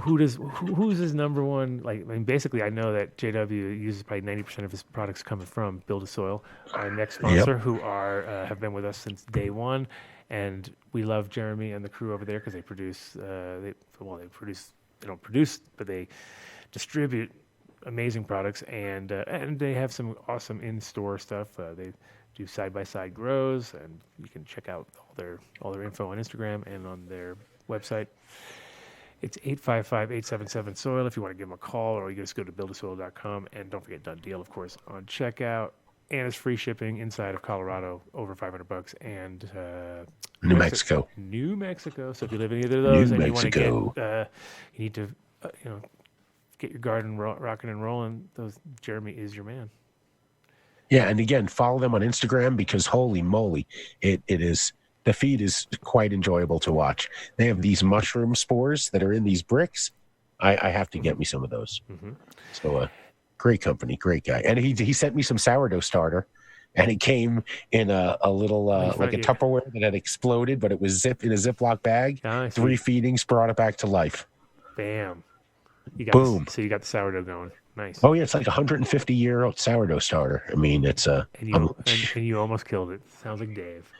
who's his number one? Like, I mean, basically, I know that JW uses probably 90% of his products coming from Build a Soil, our next sponsor, who have been with us since day one, and we love Jeremy and the crew over there because they produce. They don't produce, but they distribute amazing products, and they have some awesome in-store stuff. They do side-by-side grows, and you can check out all their info on Instagram and on their website. It's 855-877-SOIL if you want to give them a call, or you just go to buildasoil.com, and don't forget Dunn Deal, of course, on checkout. And it's free shipping inside of Colorado, over $500, and New Mexico. New Mexico. So if you live in either of those and you want to get, you need to, get your garden rocking and rolling, Jeremy is your man. Yeah, and again, follow them on Instagram because holy moly, it is. The feed is quite enjoyable to watch. They have these mushroom spores that are in these bricks. I have to get me some of those. Mm-hmm. So, great company, great guy. And he sent me some sourdough starter, and it came in a little like a Tupperware that had exploded, but it was in a Ziploc bag. 3 feedings brought it back to life. Bam! Boom! So you got the sourdough going. Nice. Oh yeah, it's like 150-year-old sourdough starter. I mean, it's and you almost killed it. Sounds like Dave.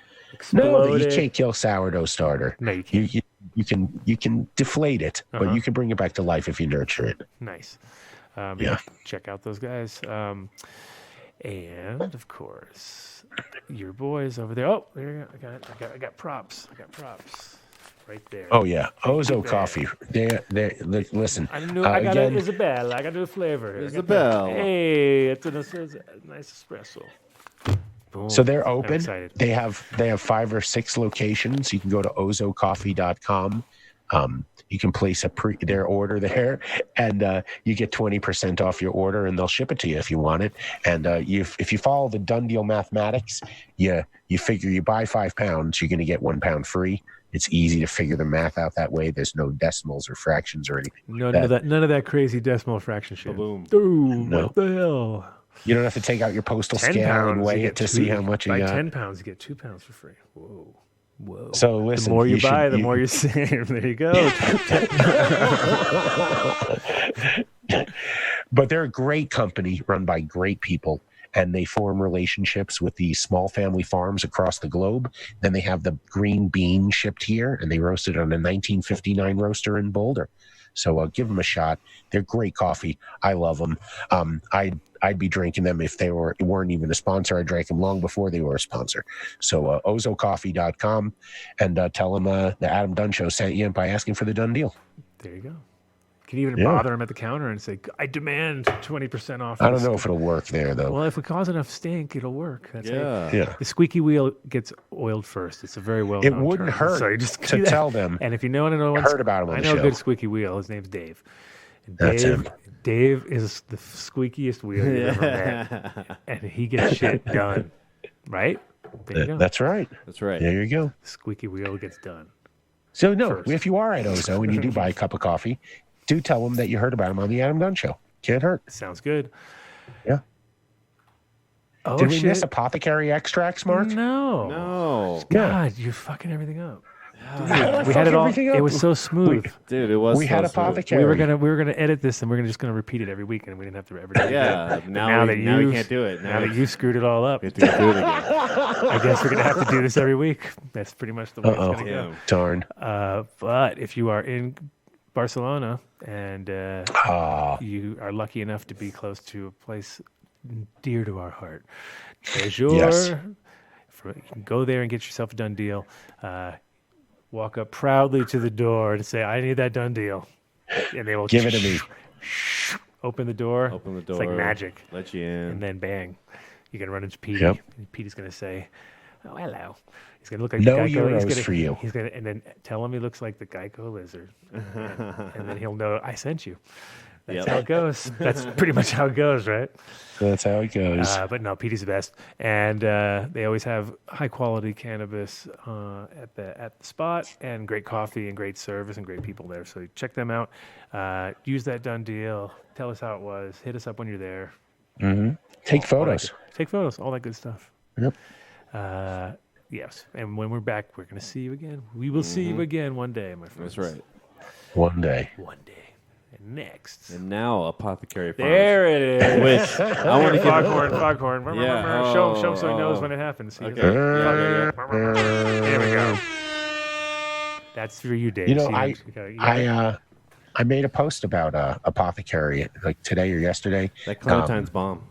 No, you can't kill sourdough starter. No, you can't. You can deflate it, but you can bring it back to life if you nurture it. Nice. Check out those guys. And of course, your boys over there. Oh, there you go. I got props. Right there. Oh yeah, Ozo Coffee. They listen. I got an Isabel. I got a flavor. Isabel. Hey, it's a nice espresso. Boom. So they're open. They have 5 or 6 locations. You can go to ozocoffee.com. You can place their order there, and you get 20% off your order, and they'll ship it to you if you want it. And if you follow the Dunn Deal mathematics, you figure you buy 5 pounds, you're going to get 1 pound free. It's easy to figure the math out that way. There's no decimals or fractions or anything. None of that crazy decimal fraction shit. Boom. No. What the hell? You don't have to take out your postal scale and weigh it to see how much you got. By 10 pounds, you get 2 pounds for free. Whoa. So listen, the more you buy, the more you save. There you go. But they're a great company run by great people. and they form relationships with these small family farms across the globe. Then they have the green bean shipped here, and they roast it on a 1959 roaster in Boulder. So give them a shot. They're great coffee. I love them. I'd be drinking them if they weren't even a sponsor. I drank them long before they were a sponsor. So ozocoffee.com, and tell them the Adam Dunn Show sent you by asking for the Dunn deal. There you go. Can you even bother him at the counter and say, I demand 20% off? I don't know if it'll work there, though. Well, if we cause enough stink, it'll work. That's Yeah. The squeaky wheel gets oiled first. It's a very well known It wouldn't term. hurt So you just to tell them. And if you know anyone heard about him on I the know show. a good squeaky wheel. His name's Dave. And That's him. Dave is the squeakiest wheel you've ever met. And he gets shit done. Right? There you go. That's right. That's right. There you go. Squeaky wheel gets done. So, no, First. if you are at Ozo and you do buy a cup of coffee, do tell them that you heard about him on the Adam Dunn Show. Can't hurt. Sounds good. Yeah. Oh, Did we shit. miss apothecary extracts, Mark? No. God, you're fucking everything up. Yeah. We had it all. It was so smooth. Dude, it was We so had smooth. apothecary. We were gonna edit this, and we were just gonna repeat it every week, and we didn't have to ever do it. Yeah, again. now we you can't do it. Now that you screwed it all up, we have to do it again. I guess we're gonna have to do this every week. That's pretty much the way it's gonna go. Yeah. Darn. But if you are in Barcelona and you are lucky enough to be close to a place dear to our heart, Treasure, Yes. you can go there and get yourself a done deal. Walk up proudly to the door and say, I need that done deal. And they will Give it to me. Open the door. Open the door. It's like magic. Let you in. And then bang, you're going to run into Petey. Yep. And Petey's going to say, oh, hello. He's going to look like No the Geico. euros for you. He's going to, and then tell him he looks like the Geico lizard. and then he'll know I sent you. That's how it goes. That's pretty much how it goes, right? That's how it goes. But no, Petey's the best, and they always have high quality cannabis at the spot, and great coffee, and great service, and great people there. So check them out. Use that done deal. Tell us how it was. Hit us up when you're there. Take photos. Take photos. All that good stuff. Yep. Yes, and when we're back, we're going to see you again. We will see you again one day, my friends. That's right. One day. One day. And next. And now Apothecary Farms. There it is. Which I want to Foghorn. Yeah. Show him so he knows when it happens. See, Okay. There we go. That's for you, Dave. You know, See, I made a post about apothecary like today or yesterday. That Clementine's bomb.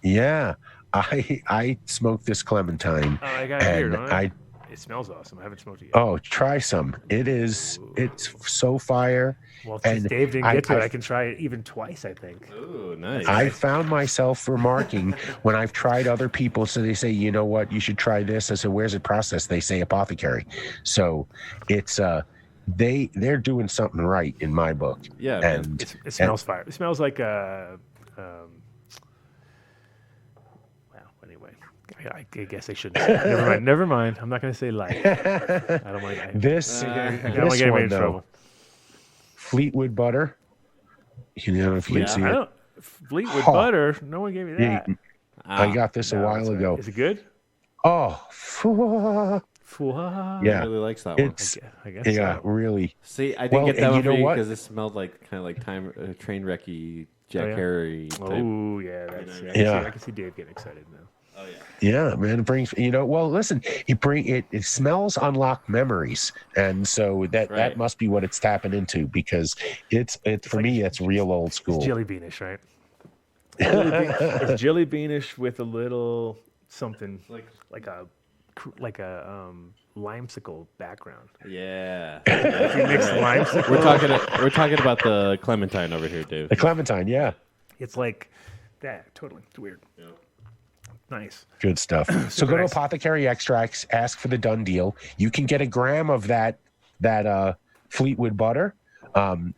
Yeah, I smoked this clementine, Oh, I got it here, and don't I? It smells awesome. I haven't smoked it yet. oh, try some. It's so fire. Well, since and Dave didn't get to it, I- I can try it even twice, I think. Ooh, nice. I found myself remarking when I've tried other people, so they say, you know what, you should try this. I said, where's it processed? They say apothecary. So it's they're doing something right in my book. Yeah, man. and It smells fire. It smells like well, anyway, I guess I shouldn't. Say. Never mind. I'm not going to say lie. I don't want to. this I don't want this to get anybody one in though, trouble. Fleetwood butter. You know if you can see I it. don't. Fleetwood Oh. butter. No one gave me Yeah, that. I got this a while ago. Is it good? Oh, I yeah, really likes that one. it's I guess yeah, so. really. See, I didn't Well, get that and one you for know you what? because it smelled like kind of like train wrecky Jack Oh, yeah? Harry type. Oh yeah, that's Yeah. I can see Dave getting excited now. Oh yeah. Yeah, man, it brings well. Listen, it smells unlock memories, and so that Right. must be what it's tapping into because it's for me it's real old school. It's jelly beanish, right? It's jelly beanish with a little something like a limesicle background. Yeah. If you mix limesicle, We're talking about the Clementine over here, Dave. The clementine, yeah, it's like that. Totally, it's weird. Yeah. Nice. good stuff. So go to nice. Apothecary Extracts, ask for the Dunn deal. You can get a gram of that Fleetwood butter.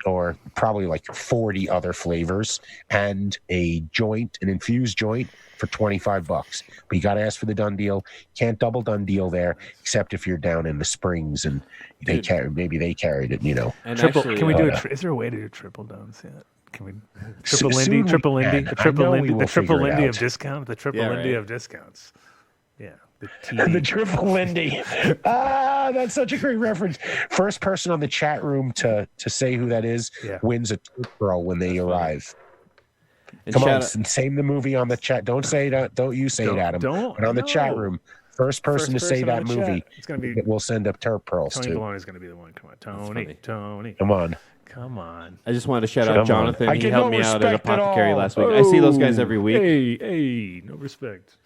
Or probably like 40 other flavors, and a joint, an infused joint for $25. But you got to ask for the Dunn deal. Can't double Dunn deal there, except if you're down in the Springs and they maybe they carried it. You know, And Triple. actually, Can we do is there a way to do triple Duns yet? Can we triple Soon Lindy? we Triple can. Lindy. The I triple know we Lindy. will The triple figure it Lindy out. of discount. The triple Yeah, Lindy right. of discounts. Yeah. The the TD. triple Lindy. That's such a great reference. First person on the chat room to say who that is Yeah. wins a Tootsie Roll when they arrive. And Come on, shout out, say the movie on the chat. Don't say it. Don't you say it, Adam. But on the chat room, first person to say that movie, it's gonna be. We'll send up turf pearls Tony too. Baloney is gonna be the one. Come on, Tony. Come on. Come on. I just wanted to shout out Jonathan. He get helped no me out at respect at Apothecary all. last week. I see those guys every week. Hey, no respect.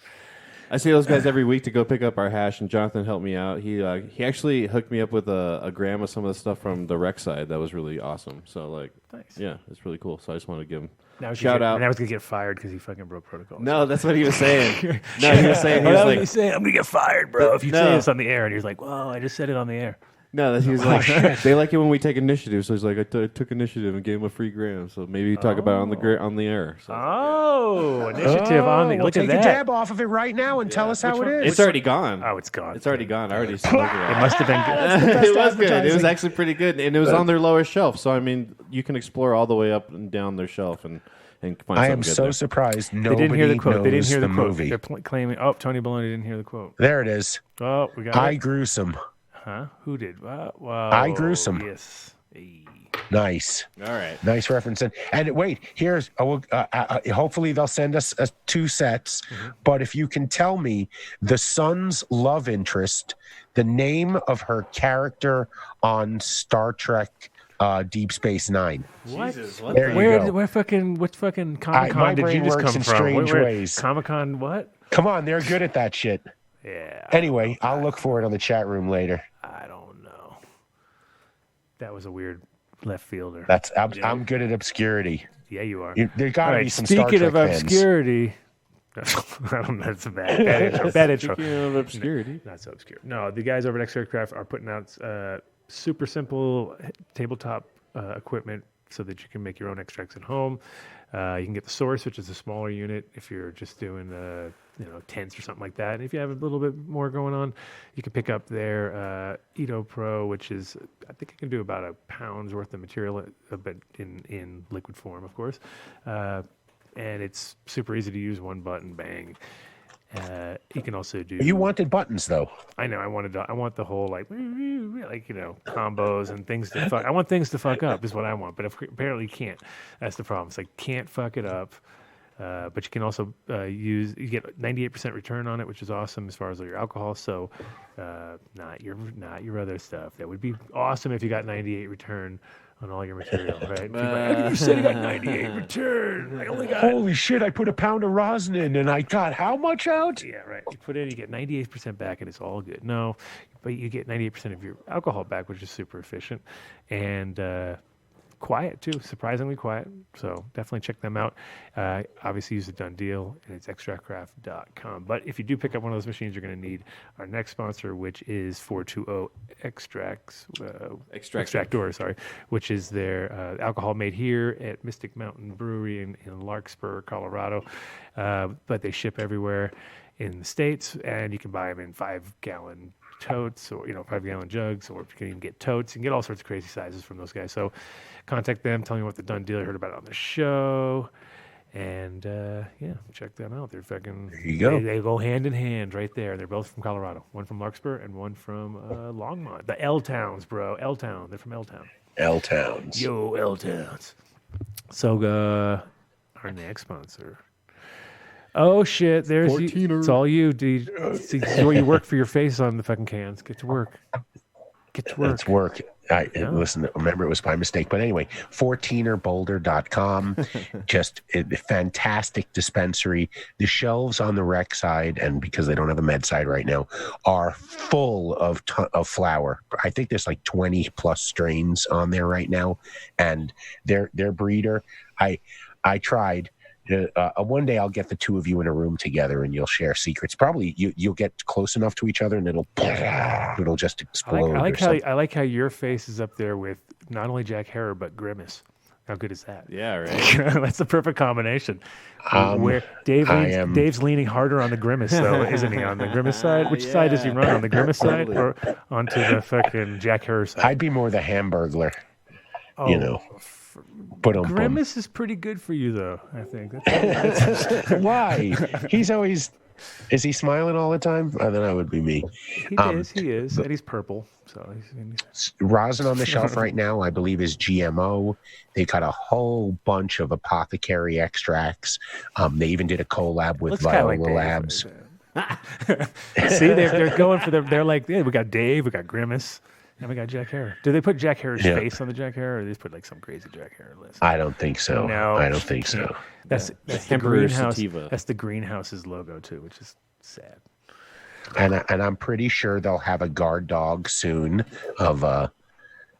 I see those guys every week to go pick up our hash, and Jonathan helped me out. He actually hooked me up with a gram of some of the stuff from the rec side. That was really awesome. So Nice. yeah, it's really cool. So I just want to give him Shout out. out. And I was gonna get fired because he fucking broke protocol. No, that's what he was saying. No, he was saying he was like, I'm gonna get fired, bro. If you say this on the air, and he's like, "Well, I just said it on the air." no, he was like, they like it when we take initiative. So he's like, I took initiative and gave him a free gram. So maybe talk about it on the air. So, Initiative on the. We'll Look take at a that. jab off of it right now and tell us how it is. it's already gone. Oh, it's gone. It's already gone. I already smoked it. It must have been good. It was good. It was actually pretty good, and it was on their lower shelf. So I mean, you can explore all the way up and down their shelf and find I something am good so there. surprised They nobody didn't hear the quote. knows They didn't hear the quote. movie. They're claiming. Oh, Tony Baloney didn't hear the quote. There it is. Oh, we got I it. gruesome. Huh? Who did? Wow. I gruesome. Yes. Hey. Nice. All right. Nice reference. And wait, here's hopefully they'll send us 2 sets. But if you can tell me the son's love interest, the name of her character on Star Trek Deep Space Nine. What? Jesus, what There the- you go. What fucking Comic my Con did brain you just works come in from? strange ways. Comic Con what? Come on, they're good at that shit. Yeah. Anyway, I'll look for it on the chat room later. I don't know. That was a weird left fielder. I'm good at obscurity. Yeah, you are. There got to All be right, some Star speaking Trek of fans. obscurity. I don't know. That's a bad intro. Bad intro. Speaking of obscurity. Not so obscure. No, the guys over at Extra Aircraft are putting out super simple tabletop equipment so that you can make your own extracts at home. You can get the Source, which is a smaller unit if you're just doing tents or something like that. And if you have a little bit more going on, you can pick up their Edo Pro, which is, I think it can do about a pound's worth of material, but in liquid form, of course. And it's super easy to use. One button, bang. You can also do. You wanted buttons though. I know. I want the whole combos and things to fuck. I want things to fuck up is what I want, but apparently you can't. That's the problem. It's like can't fuck it up. But you can also you get 98% return on it, which is awesome as far as your alcohol. So not your other stuff. That would be awesome if you got 98 return on all your material, right? You said you got 98 return. I only got. Holy shit! I put a pound of rosin in, and I got how much out? Yeah, right. You put in, you get 98% back, and it's all good. No, but you get 98% of your alcohol back, which is super efficient and quiet too. Surprisingly quiet. So definitely check them out. Obviously, use the Dunn deal, and it's extractcraft.com. But if you do pick up one of those machines, you're going to need our next sponsor, which is 420 Extractor, sorry, which is their alcohol made here at Mystic Mountain Brewery in Larkspur, Colorado. But they ship everywhere in the States, and you can buy them in 5-gallon totes or 5-gallon jugs, or you can even get totes. You can get all sorts of crazy sizes from those guys. So contact them, tell me what the Dunn dealer heard about it on the show, and check them out. They're fucking. There you go. They go hand in hand right there. They're both from Colorado. One from Larkspur and one from Longmont. The L Towns, bro. L Town. They're from L Town. L Towns. Yo, L Towns. So our next sponsor. Oh shit! There's you. It's all you, dude. See, this is where you work for your face on the fucking cans. Get to work. Get to work. Let's work. Listen, remember it was by mistake. But anyway, 14erboulder.com. Just a fantastic dispensary. The shelves on the rec side, and because they don't have a med side right now, are full of flower. I think there's like 20 plus strains on there right now. And their breeder, I tried. One day I'll get the two of you in a room together and you'll share secrets. Probably you'll get close enough to each other and it'll just explode. I like how your face is up there with not only Jack Harrer but Grimace. How good is that? Yeah, right. That's the perfect combination. Where Dave's leaning harder on the Grimace, though, isn't he? On the Grimace side, which side does he run on? The Grimace side or onto the fucking Jack Harrer side? I'd be more the Hamburglar. Oh. But Grimace is pretty good for you, though. I think. Why? He's always Is he smiling all the time? Then that would be me. He is, and he's purple. So he's rosin on the shelf right now, I believe, is GMO. They got a whole bunch of apothecary extracts. They even did a collab with Viola Labs. See, they're going for they're like, yeah, we got Dave, we got Grimace, and we got Jack Harris. Do they put Jack Harris' face on the Jack Harris, or do they just put like some crazy Jack Harris list? I don't think so. No, I don't think so. That's the greenhouse. That's the greenhouse's logo too, which is sad. And I'm pretty sure they'll have a guard dog soon of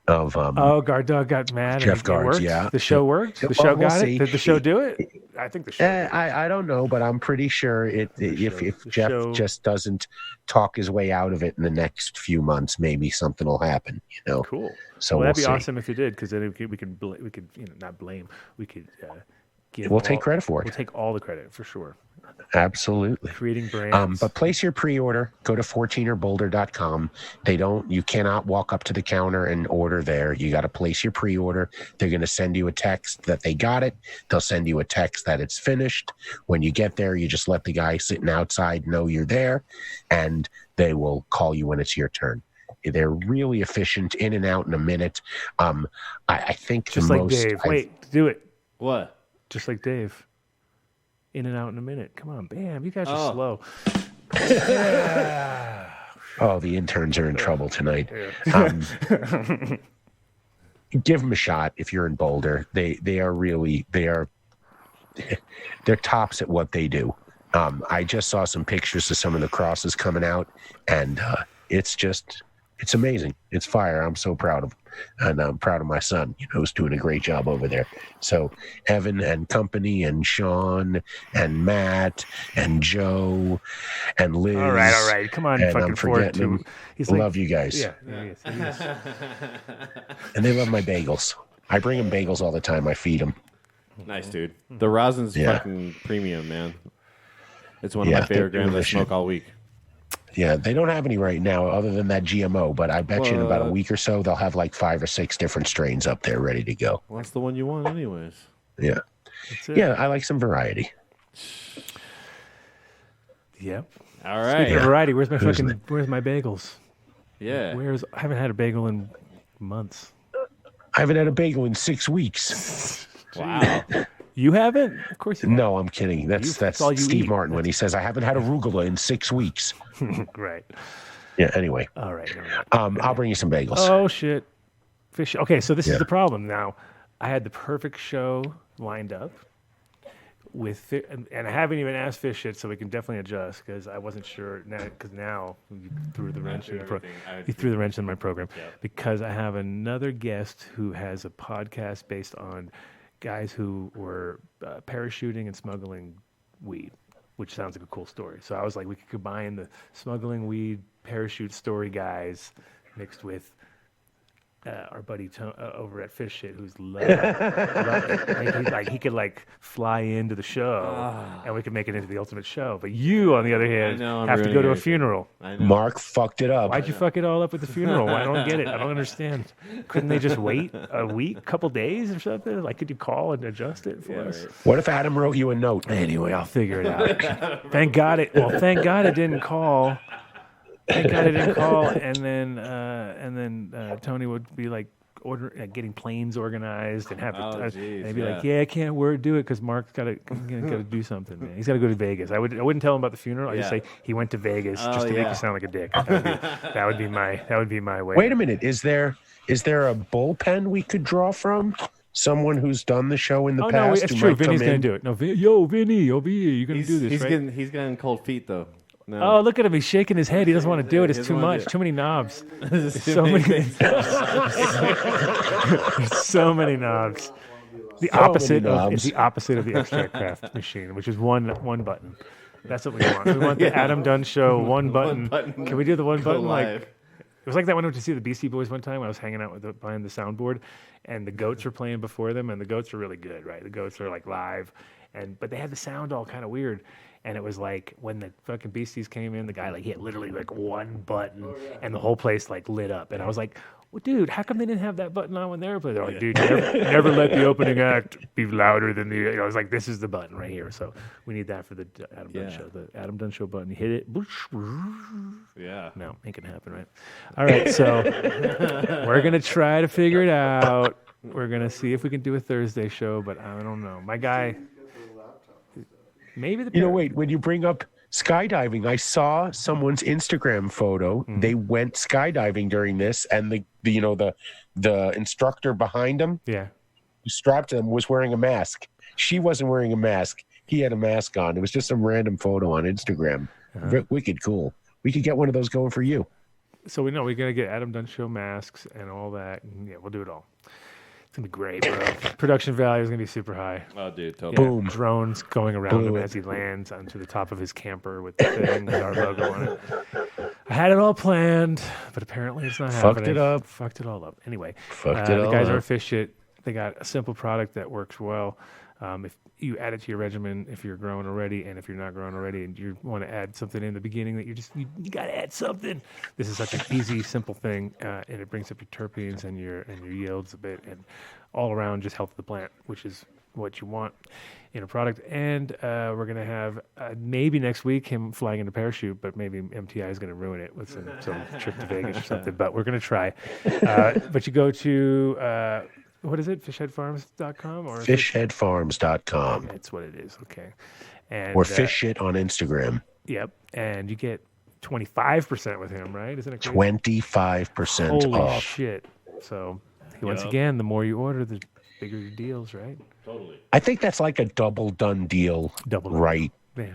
guard dog got mad. Jeff Guards, yeah. The show worked. The show got it. Did the show do it? I think the show. I don't know, but I'm pretty sure if Jeff just doesn't talk his way out of it in the next few months, maybe something will happen. Cool. So that'd be see. awesome if you did, because then we could not blame. We could. We'll take credit for it. We'll take all the credit for sure. Absolutely. Creating brands. But place your pre-order. Go to 14erboulder.com. You cannot walk up to the counter and order there. You got to place your pre-order. They're going to send you a text that they got it. They'll send you a text that it's finished. When you get there, you just let the guy sitting outside know you're there, and they will call you when it's your turn. They're really efficient, in and out in a minute. I think just like Dave. Wait, do it. What? Just like Dave. In and out in a minute. Come on, bam. You guys are slow. Oh, the interns are in trouble tonight. Give them a shot if you're in Boulder. They're tops at what they do. I just saw some pictures of some of the crosses coming out, and it's amazing. It's fire. I'm so proud of them. And I'm proud of my son, who's doing a great job over there. So Evan and company and Sean and Matt and Joe and Liz. All right. Come on, and fucking I'm forgetting them. Love you guys. Yeah, he is. And they love my bagels. I bring them bagels all the time. I feed them. Nice, dude. The rosin's fucking premium, man. It's one of my favorite grams I smoke all week. Yeah, they don't have any right now other than that GMO, but I bet you in about a week or so they'll have like 5 or 6 different strains up there ready to go. Well, that's the one you want anyways. Yeah. Yeah, I like some variety. Yep. All right. Speaking of variety, where's my bagels? Yeah. I haven't had a bagel in months. I haven't had a bagel in 6 weeks. Wow. You haven't? Of course you haven't. No, I'm kidding. That's Steve Martin when he says, I haven't had arugula in 6 weeks. Right. Yeah, anyway. All right. I'll bring you some bagels. Oh, shit. Fish. Okay, so this is the problem now. I had the perfect show lined up with and I haven't even asked Fish yet, so we can definitely adjust because I wasn't sure now you threw the wrench in my program because I have another guest who has a podcast based on guys who were parachuting and smuggling weed, which sounds like a cool story. So I was like, we could combine the smuggling weed parachute story guys mixed with our buddy over at Fish Shit, who's loved it. He could fly into the show, and we could make it into the ultimate show. But you, on the other hand, have to go to a funeral. Mark fucked it up. Why'd you fuck it all up with the funeral? I don't get it. I don't understand. Couldn't they just wait a week, couple days or something? Could you call and adjust it for us? Right. What if Adam wrote you a note? Anyway, I'll figure it out. Thank God it didn't call. Thank God I didn't call, and then Tony would be getting planes organized and have and they'd be like, I can't do it because Mark's got to do something. Man. He's got to go to Vegas. I wouldn't tell him about the funeral. I just say he went to Vegas just to make you sound like a dick. That would be my way. Wait a minute, is there a bullpen we could draw from? Someone who's done the show in the past? No, it's true. Vinny's going to do it. No, Vinny, you're going to do this, right? He's getting cold feet, though. No. Oh, look at him. He's shaking his head. He doesn't want to do it. It's too much. Too many knobs. So many. So many knobs. It's the opposite of the extract craft machine, which is one button. That's what we want. We want the Adam Dunn show, one button. Can we do the one button? It was like that when I went to see the Beastie Boys one time. I was hanging out behind the soundboard, and the Goats were playing before them, and the Goats were really good, right? The Goats are live, but they had the sound all kind of weird. And it was like when the fucking Beasties came in, the guy hit literally one button, and the whole place lit up. And I was like, well, dude, how come they didn't have that button on when they were playing? They're like, dude, never let the opening act be louder than the. You know, it's like this is the button right here. So we need that for the Adam Dunn show. The Adam Dunn show button. You hit it. Yeah. No, ain't gonna happen, right? All right, so we're gonna try to figure it out. We're gonna see if we can do a Thursday show, but I don't know. My guy. Maybe the. Wait. When you bring up skydiving, I saw someone's Instagram photo. They went skydiving during this, and the instructor behind them, who strapped to them, was wearing a mask. She wasn't wearing a mask. He had a mask on. It was just some random photo on Instagram. Wicked cool. We could get one of those going for you. So we know we're gonna get Adam Dunn show masks and all that, and yeah, we'll do it all. It's gonna be great, bro. Production value is gonna be super high. Oh, dude, Yeah, totally. Boom. drones going around him as he lands onto the top of his camper with the thing with our logo on it. I had it all planned, but apparently it's not happening. Fucked it all up. Anyway, the guys are efficient. They got a simple product that works well. If you add it to your regimen, if you're growing already, and if you're not growing already, and you want to add something in the beginning that you got to add something. This is such an easy, simple thing, and it brings up your terpenes and your yields a bit, and all around just health of the plant, which is what you want in a product. And we're gonna have maybe next week him flying in a parachute, but maybe MTI is gonna ruin it with some trip to Vegas or something. But we're gonna try. But you go to. What is it? Fishheadfarms.com or Fishheadfarms.com. That's what it is. Okay. And Or fish shit on Instagram. Yep. And you get 25% with him, right? Isn't it crazy? 25% Holy off. shit. So once again, the more you order, the bigger your deals, right? Totally. I think that's like a double done deal.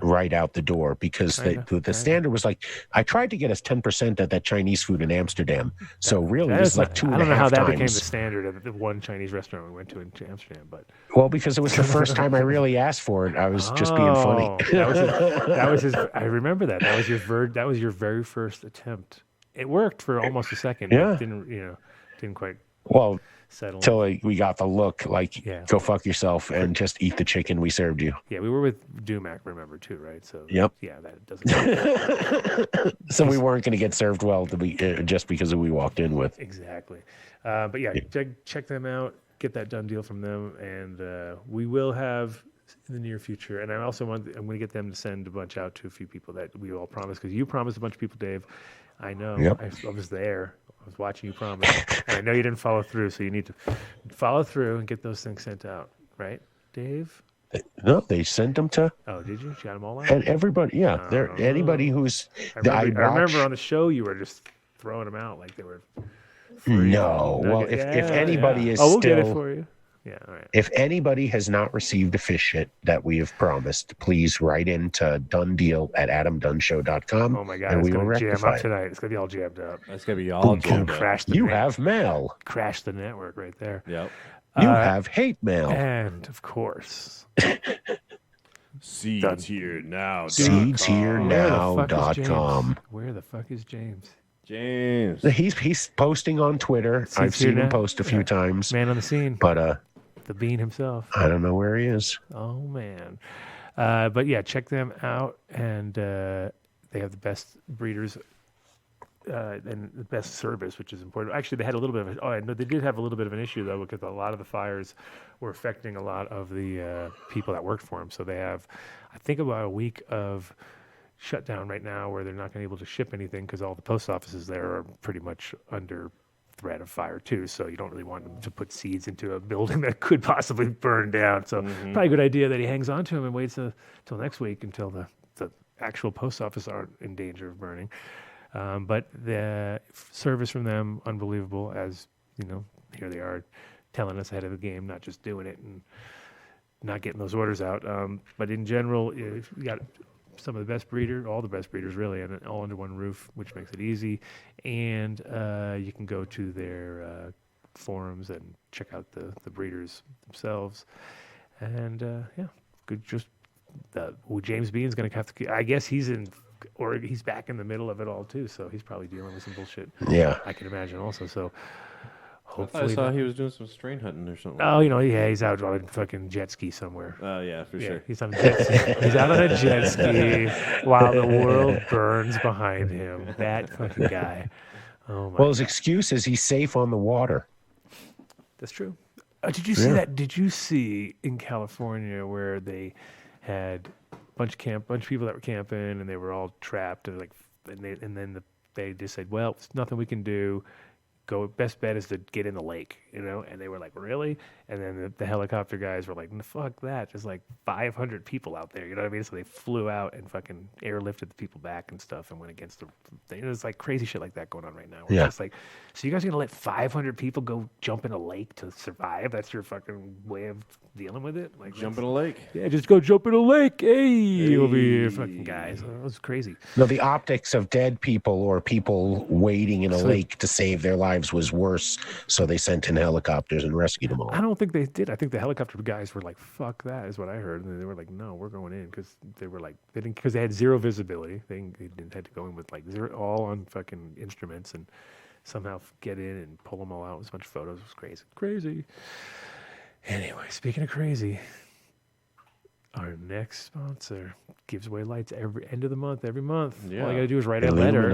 Right out the door, because the standard was like, I tried to get us 10% at that Chinese food in Amsterdam. So really, this is like 2.5 times. I don't know how that became the standard of the one Chinese restaurant we went to in Amsterdam, but well, because it was the first time I really asked for it. I was just being funny. That was his. I remember that. That was your very first attempt. It worked for almost a second. Yeah. But didn't quite. Well, settle till we got the look, like, go fuck yourself and just eat the chicken we served you. Yeah, we were with Dumac, remember, too, right? So yep. Yeah, that doesn't. So we weren't going to get served well just because we walked in with. Exactly. But yeah, check them out. Get that done deal from them, and we will have in the near future. And I'm going to get them to send a bunch out to a few people that we all promised, because you promised a bunch of people, Dave. I know. Yep. I was there. I was watching you promise. And I know you didn't follow through, so you need to follow through and get those things sent out, right, Dave? No, they sent them to. Oh, did you? You got them all out? And everybody, yeah. Anybody who's. I remember on the show you were just throwing them out like they were. Free. No. Well, if anybody is we'll still. get it for you. Yeah, all right. If anybody has not received a fish shit that we have promised, please write into donedeal@adamdunshow.com. Oh my God, and it's we will going to jam rectify up it. tonight. It's going to be all jammed up. It's going to be all jammed up. Crash the You have mail. Crash the network right there. Yep. You have hate mail. And, of course, Seeds here now. Seedsherenow.com. Where the fuck is James? James. He's posting on Twitter. I've seen him post a few times. Man on the scene. But the Bean himself. I don't know where he is. Oh man. But yeah, check them out, and they have the best breeders and the best service, which is important. Actually, they had a little bit of they did have a little bit of an issue though, because a lot of the fires were affecting a lot of the people that worked for them. So they have, I think, about a week of shutdown right now where they're not going to be able to ship anything, because all the post offices there are pretty much under threat of fire too. So you don't really want them to put seeds into a building that could possibly burn down. So probably a good idea that he hangs on to them and waits until next week, until the actual post office aren't in danger of burning. But the service from them, unbelievable. As you know, here they are telling us ahead of the game, not just doing it and not getting those orders out. But in general, you got some of the best all the best breeders really, and all under one roof, which makes it easy. And you can go to their forums and check out the breeders themselves. And good. Just James Bean's going to have to. I guess he's back in the middle of it all too, so he's probably dealing with some bullshit. Yeah, I can imagine also. So hopefully, I saw he was doing some strain hunting or something. Oh, he's out on a fucking jet ski somewhere. Oh yeah, for sure. He's on a jet ski. He's out on a jet ski while the world burns behind him. That fucking guy. Oh my Well, his God. excuse is he's safe on the water. That's true. Did you see that? Did you see in California where they had bunch of people that were camping and they were all trapped and they just said, well, there's nothing we can do. Best bet is to get in the lake, and they were like, really? And then the helicopter guys were like, no, fuck that. There's like 500 people out there, you know what I mean? So they flew out and fucking airlifted the people back and stuff and went against the thing. There's like crazy shit like that going on right now. It's just like, so you guys are gonna let 500 people go jump in a lake to survive? That's your fucking way of dealing with it? Like, Jump in a lake. Yeah, just go jump in a lake. Hey, over here, fucking guys. That was crazy. No, the optics of dead people or people wading in a lake to save their lives was worse, so they sent in helicopters and rescued them all. I don't think they did. I think the helicopter guys were like, fuck that, is what I heard. And they were like, no, we're going in, because they were like, because they had zero visibility. They didn't have to go in with like zero, all on fucking instruments, and somehow get in and pull them all out. It was a bunch of photos. It was crazy. Crazy. Anyway, speaking of crazy, our next sponsor gives away lights every end of the month, every month. Yeah. All you got to do is write a letter.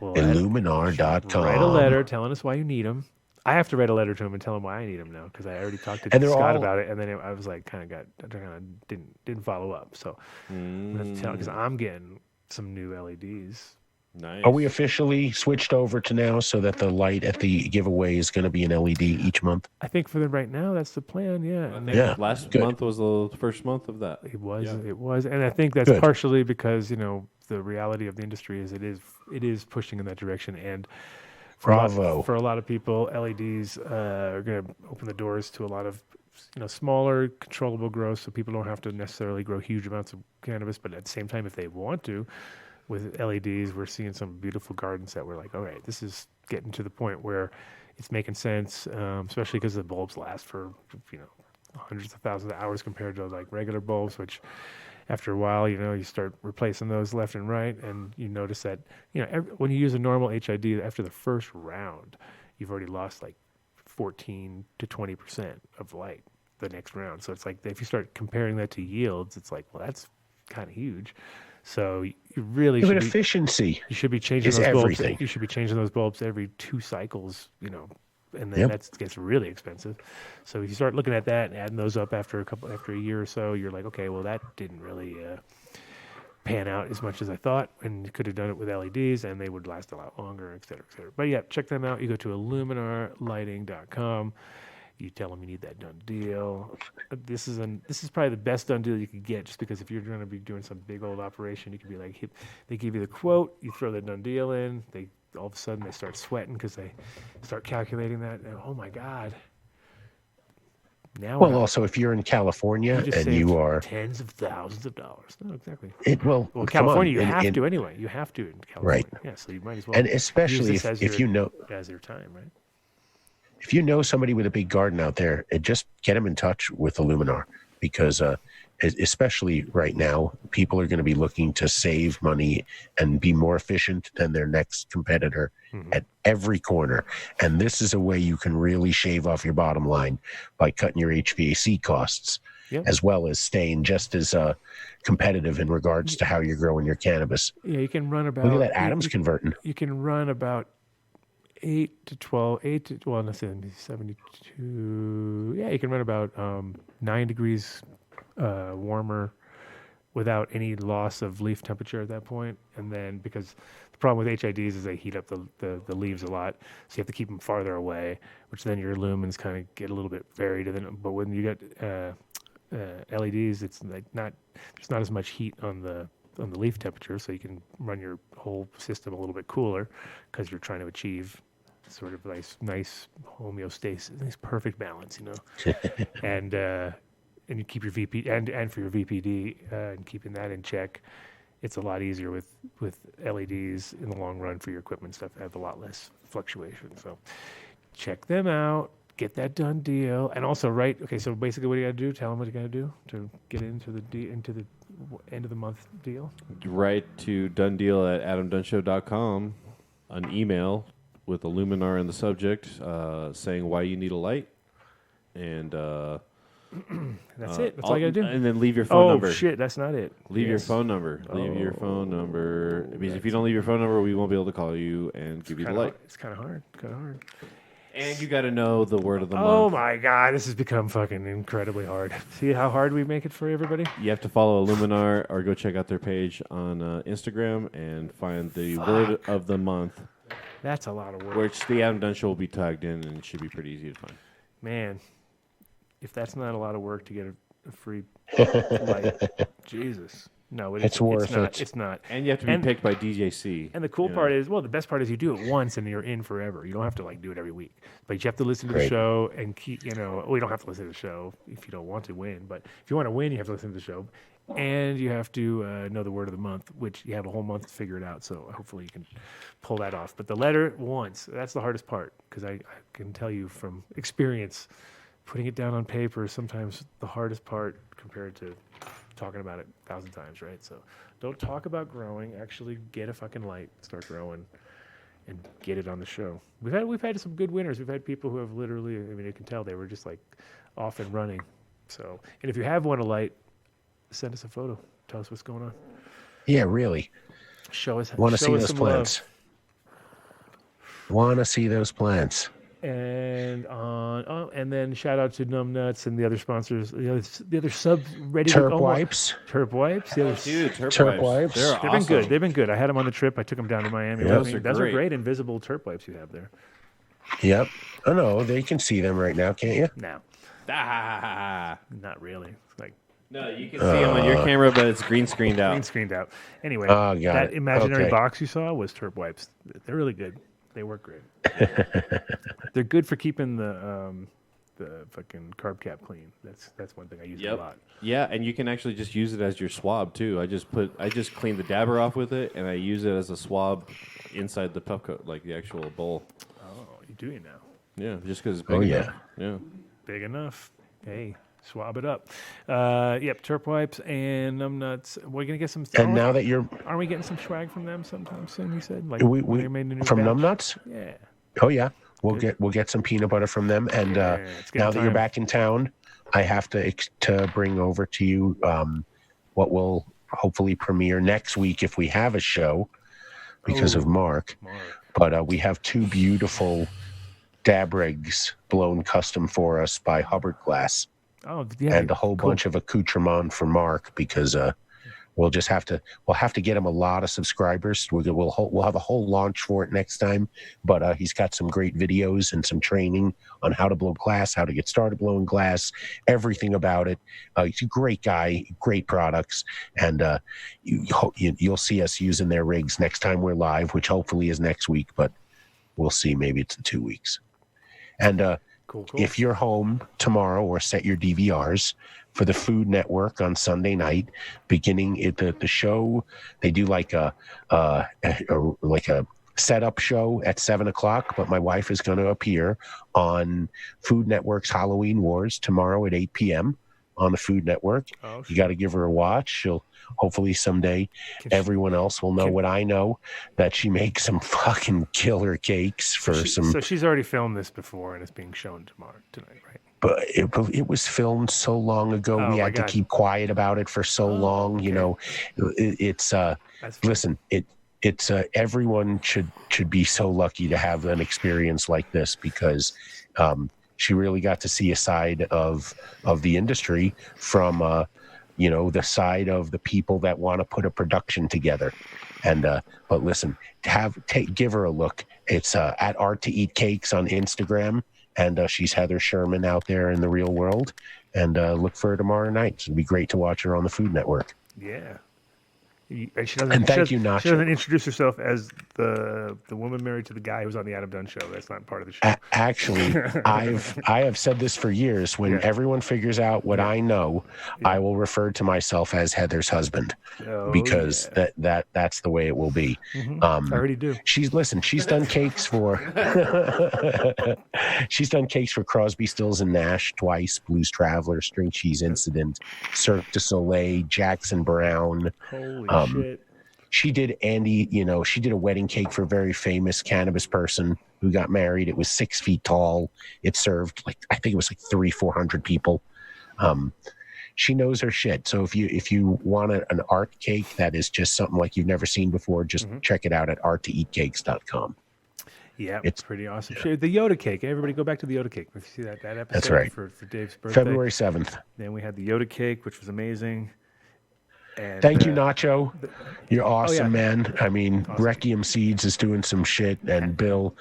Illuminar.com. Write a letter telling us why you need them. I have to write a letter to him and tell him why I need them now, because I already talked to Scott about it, and then I was like, didn't follow up. So I'm going to tell, because I'm getting some new LEDs. Nice. Are we officially switched over to now so that the light at the giveaway is going to be an LED each month? I think for right now, that's the plan. Yeah. Last month was the first month of that. It was, and I think that's partially because the reality of the industry is it is pushing in that direction, and for a lot of people, LEDs are going to open the doors to a lot of smaller, controllable growth, so people don't have to necessarily grow huge amounts of cannabis. But at the same time, if they want to, with LEDs, we're seeing some beautiful gardens that we're like, all right, this is getting to the point where it's making sense, especially because the bulbs last for hundreds of thousands of hours compared to like regular bulbs, which after a while, you start replacing those left and right, and you notice that when you use a normal HID, after the first round, you've already lost like 14 to 20% of light the next round. So it's like if you start comparing that to yields, it's like, well, that's kind of huge. So you really should efficiency. You should be changing those everything. bulbs. You should be changing those bulbs every 2 cycles, and then that gets really expensive. So if you start looking at that and adding those up after a year or so, you're like, okay, well, that didn't really pan out as much as I thought, and you could have done it with LEDs, and they would last a lot longer, et cetera, et cetera. But yeah, check them out. You go to illuminarlighting.com. You tell them you need that done deal. This is probably the best done deal you could get, just because if you're going to be doing some big old operation, you could be like, they give you the quote, you throw the done deal in, all of a sudden they start sweating because they start calculating that. And, oh my God. Now, also if you're in California and you are tens of thousands of dollars. No, exactly. California, you have to anyway. You have to in California. Right. Yeah, so you might as well. And especially if you know as your time, right? If you know somebody with a big garden out there, just get them in touch with Illuminar, because especially right now, people are going to be looking to save money and be more efficient than their next competitor at every corner. And this is a way you can really shave off your bottom line by cutting your HVAC costs, as well as staying just as competitive in regards to how you're growing your cannabis. Yeah, you can run about. Look at that, Adam's converting. You can run about 72. Yeah, you can run about 9 degrees warmer without any loss of leaf temperature at that point. And then, because the problem with HIDs is they heat up the leaves a lot, so you have to keep them farther away, which then your lumens kind of get a little bit varied. But when you get LEDs, it's like there's not as much heat on the leaf temperature, so you can run your whole system a little bit cooler, because you're trying to achieve sort of nice homeostasis, nice perfect balance, and you keep your VP and for your VPD and keeping that in check. It's a lot easier with LEDs in the long run for your equipment stuff. Have a lot less fluctuation. So check them out. Get that done deal. And also so basically what do you got to do? Tell them what you got to do to get into the end of the month deal. Write to donedeal@adamdunshow.com an email with Illuminar in the subject, saying why you need a light, and That's it. That's all you gotta do. And then leave your phone number. Oh shit, that's not it. Leave your phone number. Leave your phone number. Because if you don't leave your phone number, we won't be able to call you and give you the light. It's kind of hard. And you got to know the word of the month. Oh my god, this has become fucking incredibly hard. See how hard we make it for everybody? You have to follow Illuminar or go check out their page on Instagram and find the word of the month. That's a lot of work. Which the Adam Dunn Show will be tagged in, and it should be pretty easy to find. Man, if that's not a lot of work to get a free light, Jesus. No, it's worth it. It's not. And you have to be picked by DJC. And the cool part is, the best part is you do it once and you're in forever. You don't have to do it every week. But you have to listen to the show and keep, you don't have to listen to the show if you don't want to win. But if you want to win, you have to listen to the show. And you have to know the word of the month, which you have a whole month to figure it out. So hopefully you can pull that off. But the letter once, that's the hardest part. Because I can tell you from experience, putting it down on paper is sometimes the hardest part compared to talking about it 1,000 times, right? So don't talk about growing. Actually get a fucking light, start growing, and get it on the show. We've had some good winners. We've had people who have literally, you can tell they were just off and running. So, and if you have won a light, send us a photo. Tell us what's going on. Yeah, really. Show us. Want to see those plants. Want to see those plants. And and then shout out to Numb Nuts and the other sponsors, the other sub ready Terp Wipes. Terp Wipes. Terp Wipes. They're They've awesome. been good. They've been good. I had them on the trip. I took them down to Miami. Yeah, Those are great invisible Terp Wipes you have there. Yep. Oh no, they can see them right now, can't you? No. Not really. It's no, you can see them on your camera, but it's green screened out. Green screened out. Anyway, that imaginary box you saw was Terp Wipes. They're really good. They work great. They're good for keeping the fucking carb cap clean. That's one thing I use a lot. Yeah, and you can actually just use it as your swab too. I just clean the dabber off with it, and I use it as a swab inside the puff coat, like the actual bowl. Oh, you do it now? Yeah, just because it's big enough. Yeah, big enough. Hey. Swab it up. Terp Wipes and Numb Nuts. We're gonna get some. And now that aren't we getting some swag from them sometime soon? You said we made a new from batch? Numb Nuts. Yeah. Oh yeah, we'll get some peanut butter from them. And now that you're back in town, I have to bring over to you what will hopefully premiere next week if we have a show because of Mark. But we have 2 beautiful dab rigs blown custom for us by Hubbard Glass. Oh, yeah, and a whole bunch of accoutrement for Mark because we'll have to get him a lot of subscribers. We'll have a whole launch for it next time. But he's got some great videos and some training on how to blow glass, how to get started blowing glass, everything about it. He's a great guy, great products, and you'll see us using their rigs next time we're live, which hopefully is next week, but we'll see. Maybe it's in 2 weeks. And Cool. If you're home tomorrow or set your DVRs for the Food Network on Sunday night, beginning at the show, they do like a setup show at 7:00. But my wife is going to appear on Food Network's Halloween Wars tomorrow at 8 p.m. on the Food Network. Oh, you got to give her a watch. She'll hopefully someday everyone else will know what I know, that she makes some fucking killer cakes for some. So she's already filmed this before and it's being shown tonight, right? But it was filmed so long ago. We had to keep quiet about it for so long. Okay. You know, it's everyone should be so lucky to have an experience like this because she really got to see a side of the industry from the side of the people that want to put a production together. And but listen, give her a look. It's at Art to Eat Cakes on Instagram, and she's Heather Sherman out there in the real world. And look for her tomorrow night. It'd be great to watch her on the Food Network. Yeah. Thank you, Nacho. She doesn't introduce herself as the woman married to the guy who's on the Adam Dunn show. That's not part of the show. Actually, I have said this for years. When everyone figures out what I know, I will refer to myself as Heather's husband because that's the way it will be. Mm-hmm. I already do. She's done cakes for Crosby, Stills and Nash twice, Blues Traveler, String Cheese Incident, Cirque du Soleil, Jackson Brown. Holy shit. She did she did a wedding cake for a very famous cannabis person who got married. It was 6 feet tall. It served I think it was 300-400 people. She knows her shit. So if you want an art cake that is just something like you've never seen before, just check it out at arttoeatcakes.com. Yeah, it's pretty awesome. Yeah. The Yoda cake. Everybody go back to the Yoda cake. If you see that episode. That's right. For Dave's birthday. February 7th. Then we had the Yoda cake, which was amazing. And, Thank you, Nacho. You're awesome, man. I mean, awesome. Requiem Seeds is doing some shit, and Bill,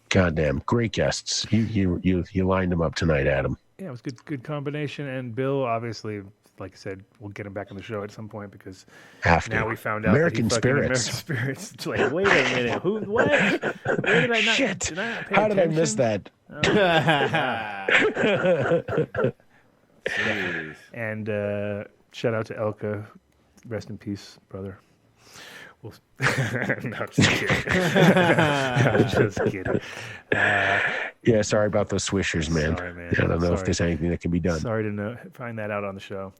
goddamn, great guests. You lined them up tonight, Adam. Yeah, it was good combination. And Bill, obviously, like I said, we'll get him back on the show at some point because now we found out American that Spirits. American Spirits. It's like, wait a minute, who? What? Where did I not? Shit! Did I not pay How did I miss attention? that? And shout out to Elka, rest in peace, brother. No, I'm just kidding. I'm just kidding. Yeah, sorry about those swishers, man. Sorry, man. I don't know if Sorry. there's anything that can be done. Sorry to find that out on the show.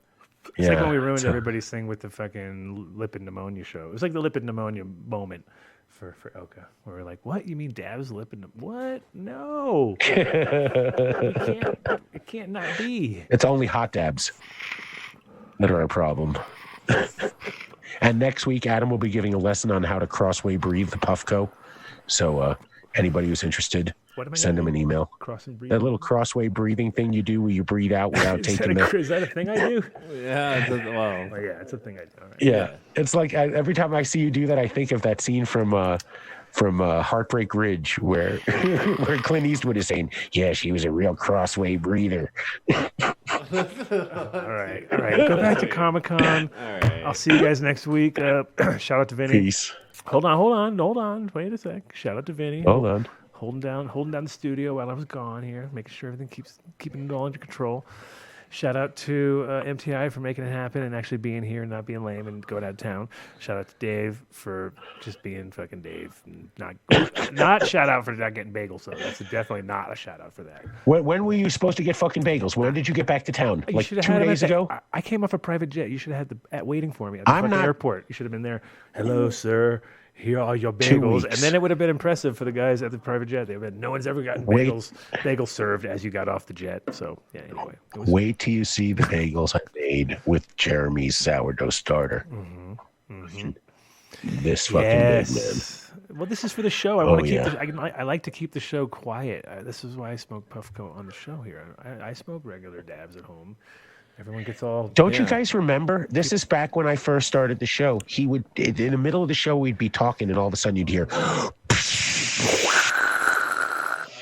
It's like when we ruined everybody's thing with the fucking lipid pneumonia show. It was like the lipid pneumonia moment for Elka. Where we're like, what? You mean Dav's lipid? What? No. It can't not be. It's only hot dabs that are a problem. And next week, Adam will be giving a lesson on how to crossway breathe the Puffco. So anybody who's interested, send him an email. Cross and breathe. That little crossway breathing thing you do where you breathe out without taking the... Is that a thing I do? Yeah, Well, yeah, it's a thing I do. All right. Yeah, it's like every time I see you do that, I think of that scene from Heartbreak Ridge where where Clint Eastwood is saying, "Yeah, she was a real crossway breather." All right. Go back to Comic-Con. All right. I'll see you guys next week. Shout out to Vinny. Peace. Hold on. Wait a sec. Shout out to Vinny. Hold on. Holding down the studio while I was gone here, making sure everything keeping it all under control. Shout out to MTI for making it happen and actually being here and not being lame and going out of town. Shout out to Dave for just being fucking Dave. And not shout out for not getting bagels, though. That's definitely not a shout out for that. When were you supposed to get fucking bagels? When did you get back to town? You Like should have 2 had days ago? I came off a private jet. You should have had the waiting for me at the fucking airport. You should have been there. Hello, sir. Here are your 2 bagels. weeks. And then it would have been impressive for the guys at the private jet. They would have been, no one's ever gotten bagels served as you got off the jet. So, yeah, anyway. Wait till you see the bagels I made with Jeremy's sourdough starter. This fucking big, man. Well, this is for the show. I want to keep. I like to keep the show quiet. This is why I smoke Puffco on the show here. I smoke regular dabs at home. Everyone gets all. Don't you guys remember? This is back when I first started the show. He would, in the middle of the show, we'd be talking, and all of a sudden you'd hear.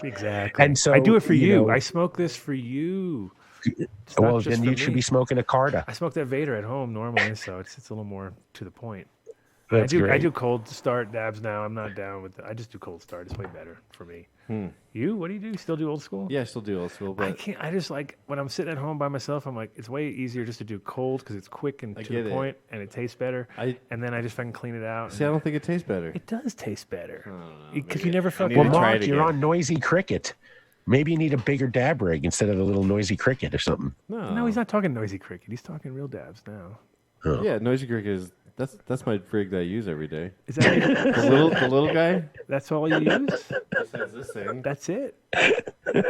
Exactly. And so I do it for you. know, I smoke this for you. Well, then you should be smoking a Carta. I smoke that Vader at home normally, so it's a little more to the point. That's I great. do cold start dabs now. I'm not down with. I just do cold start. It's way better for me. You? What do you do? You still do old school? Yeah, I still do old school. But I can't. I just like when I'm sitting at home by myself. I'm like, it's way easier just to do cold because it's quick and to the point, and it tastes better. And then I just fucking clean it out. See, I don't think it tastes better. It does taste better because you never fucking. Well, Mark, you're on Noisy Cricket. Maybe you need a bigger dab rig instead of the little Noisy Cricket or something. No, he's not talking Noisy Cricket. He's talking real dabs now. Oh. Yeah, Noisy Cricket is that's my rig that I use every day. Is that the little guy? That's all you use? Besides this thing. That's it.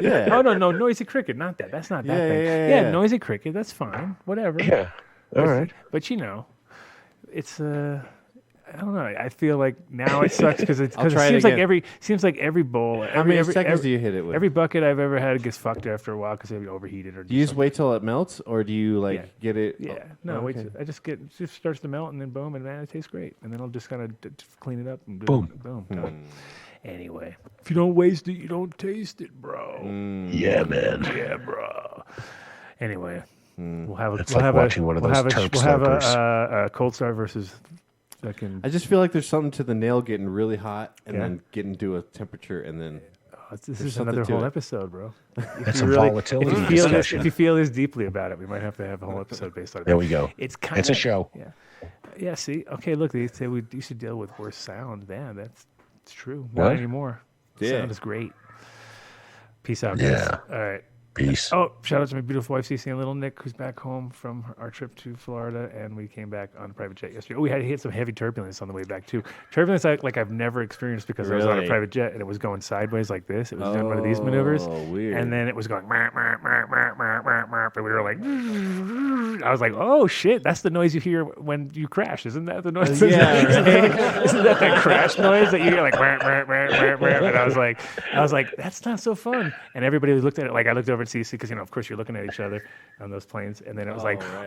Yeah. Oh no, Noisy Cricket, not that. That's not that thing. Yeah, Noisy Cricket. That's fine. Whatever. Yeah. All right. But it's I don't know. I feel like now it sucks because it seems like every bowl. How many seconds do you hit it with? Every bucket I've ever had gets fucked after a while because they overheated or. Do you just wait till it melts, or do you get it? Yeah, wait. I just it just starts to melt and then boom, and man, it tastes great. And then I'll just kind of clean it up and boom. Done. Anyway, if you don't waste it, you don't taste it, bro. Yeah, man. Yeah, bro. Anyway, we'll have watching one of those Turk slurpers. a cold start versus. I just feel like there's something to the nail getting really hot and then getting to a temperature and then. This is another whole episode, bro. It's a volatility discussion. If you feel this deeply about it, we might have to have a whole episode based on it. There we go. It's a show. Yeah. Yeah. See, okay. Look, they say we used to deal with worse sound. Man, it's true. Not anymore. Yeah. Sound is great. Peace out, guys. Yeah. All right. Peace. Oh, shout out to my beautiful wife, Cece, and little Nick, who's back home from our trip to Florida, and we came back on a private jet yesterday. Oh, we had some heavy turbulence on the way back, too. Turbulence like I've never experienced because I was on a private jet, and it was going sideways like this. It was doing one of these maneuvers. Oh, weird. And then it was going, and we were like, I was like, oh, shit, that's the noise you hear when you crash. Isn't that the noise? Yeah. Isn't that the crash noise that you hear, like, and I was like, that's not so fun. And everybody looked at it, like I looked over at Cece, because, of course, you're looking at each other on those planes. And then it was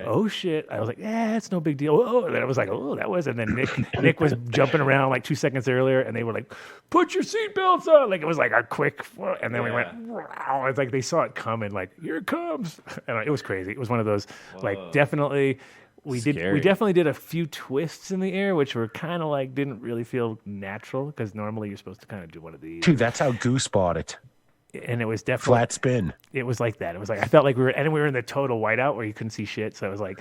oh, shit. I was like, yeah, it's no big deal. Oh, and then I was like, oh, that was. And then Nick was jumping around like 2 seconds earlier, and they were like, put your seatbelts on. Like, it was like a quick, and then we went, wow. It's like they saw it coming, like, here it comes. And it was crazy. It was one of those, like, definitely. We definitely did a few twists in the air, which were kind of like didn't really feel natural, because normally you're supposed to kind of do one of these. Dude, that's how Goose bought it. And it was definitely flat spin. It was like that. It was like I felt like we were in the total whiteout where you couldn't see shit. So I was like,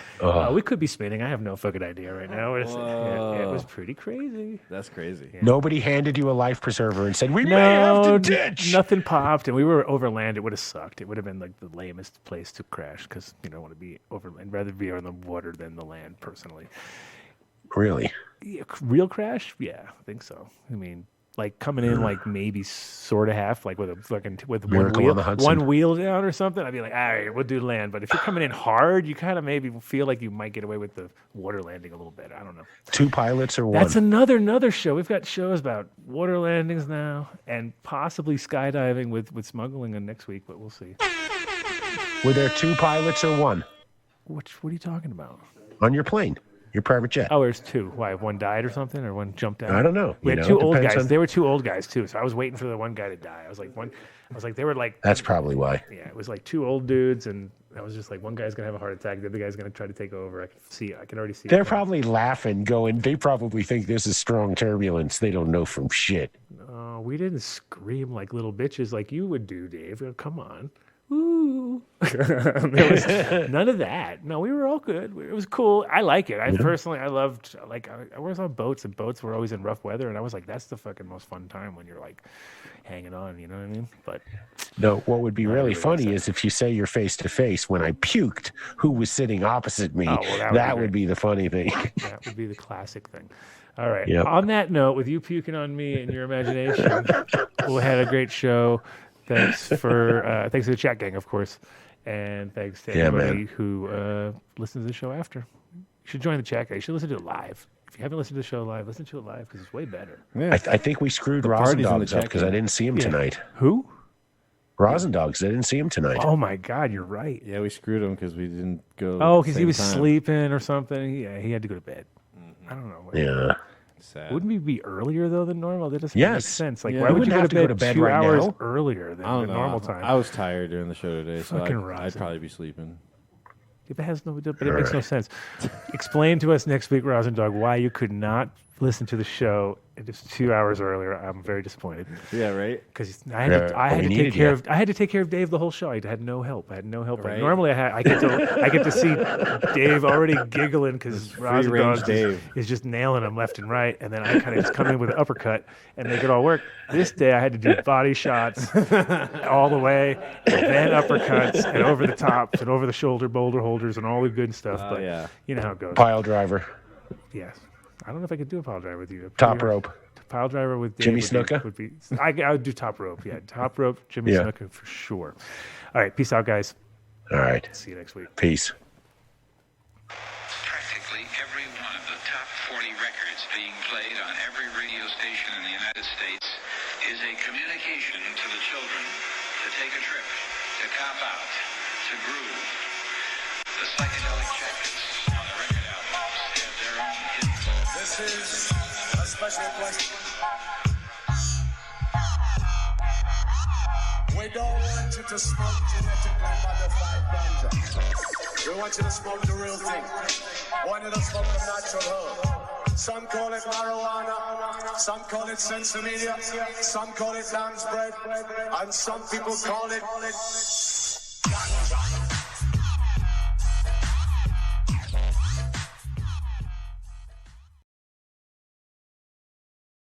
we could be spinning. I have no fucking idea right now. It was pretty crazy. That's crazy. Yeah. Nobody handed you a life preserver and said we may have to ditch. Nothing popped, and we were over land. It would have sucked. It would have been like the lamest place to crash, because you don't want to be over land. Rather be on the water than the land, personally. Really? Yeah, real crash? Yeah, I think so. I mean, like coming in like maybe sort of half, like with a fucking one wheel down or something, I'd be like, all right, we'll do land. But if you're coming in hard, you kind of maybe feel like you might get away with the water landing a little bit. I don't know. 2 pilots or one? That's another show. We've got shows about water landings now, and possibly skydiving with smuggling in next week, but we'll see. Were there 2 pilots or one? What are you talking about? On your plane. Your private jet. Oh, there's 2. Why? One died or something, or one jumped out? I don't know. We had 2 old guys. They were 2 old guys too. So I was waiting for the one guy to die. I was like, they were like. That's probably why. Yeah, it was like 2 old dudes, and I was just like, one guy's gonna have a heart attack, the other guy's gonna try to take over. I can already see. They're probably laughing, going. They probably think this is strong turbulence. They don't know from shit. No, we didn't scream like little bitches like you would do, Dave. Come on. Ooh. There was none of that. No, we were all good. It was cool. I like it. I loved, like, I was on boats, and boats were always in rough weather, and I was like, that's the fucking most fun time, when you're like hanging on, you know what I mean? But no, what would be really funny is if you say you're face to face when I puked, who was sitting opposite me. That would be the funny thing. That would be the classic thing. All right. Yep. On that note, with you puking on me and your imagination, we had a great show. Thanks for the chat gang, of course, and thanks to everybody who listens to the show after. You should join the chat gang. You should listen to it live. If you haven't listened to the show live, listen to it live, because it's way better. Yeah. I think we screwed Rosendogs up because I didn't see him tonight. Who? Rosendogs. I didn't see him tonight. Oh my God, you're right. Yeah, we screwed him because we didn't go. Oh, because he was sleeping or something. Yeah, he had to go to bed. Mm-hmm. I don't know. Yeah. Sad. Wouldn't we be earlier though than normal? That doesn't make sense. Like, yeah, why would you have to go to bed 2 right hours now? Earlier than the normal time? I was tired during the show today, so Fucking I'd probably be sleeping. It has no, but it makes no sense. Explain to us next week, Rosendog, why you could not listen to the show just 2 hours earlier. I'm very disappointed. Yeah, right. Because I had to take care of Dave the whole show. I had no help. Right. Normally, I get to see Dave already giggling because Rosendog is just nailing him left and right, and then I kind of just come in with an uppercut and make it all work. This day, I had to do body shots all the way, and then uppercuts, and over the tops, and over the shoulder boulder holders, and all the good stuff. But you know how it goes. Pile driver. Yes. I don't know if I could do a pile driver with you. Top rope. Pile driver with Dave Jimmy Snuka? would be I would do top rope. Yeah, top rope, Jimmy Snuka for sure. All right, peace out, guys. All right. See you next week. Peace. Practically every one of the top 40 records being played on every radio station in the United States is a communication to the children to take a trip, to cop out, to groove. The psychedelic jackets on the record albums have their own hidden. This is a special question. We don't want you to smoke genetically modified ganja. We want you to smoke the real thing. We want you to smoke the natural herb. Some call it marijuana, some call it sensimedia, some call it lamb's bread, and some people call it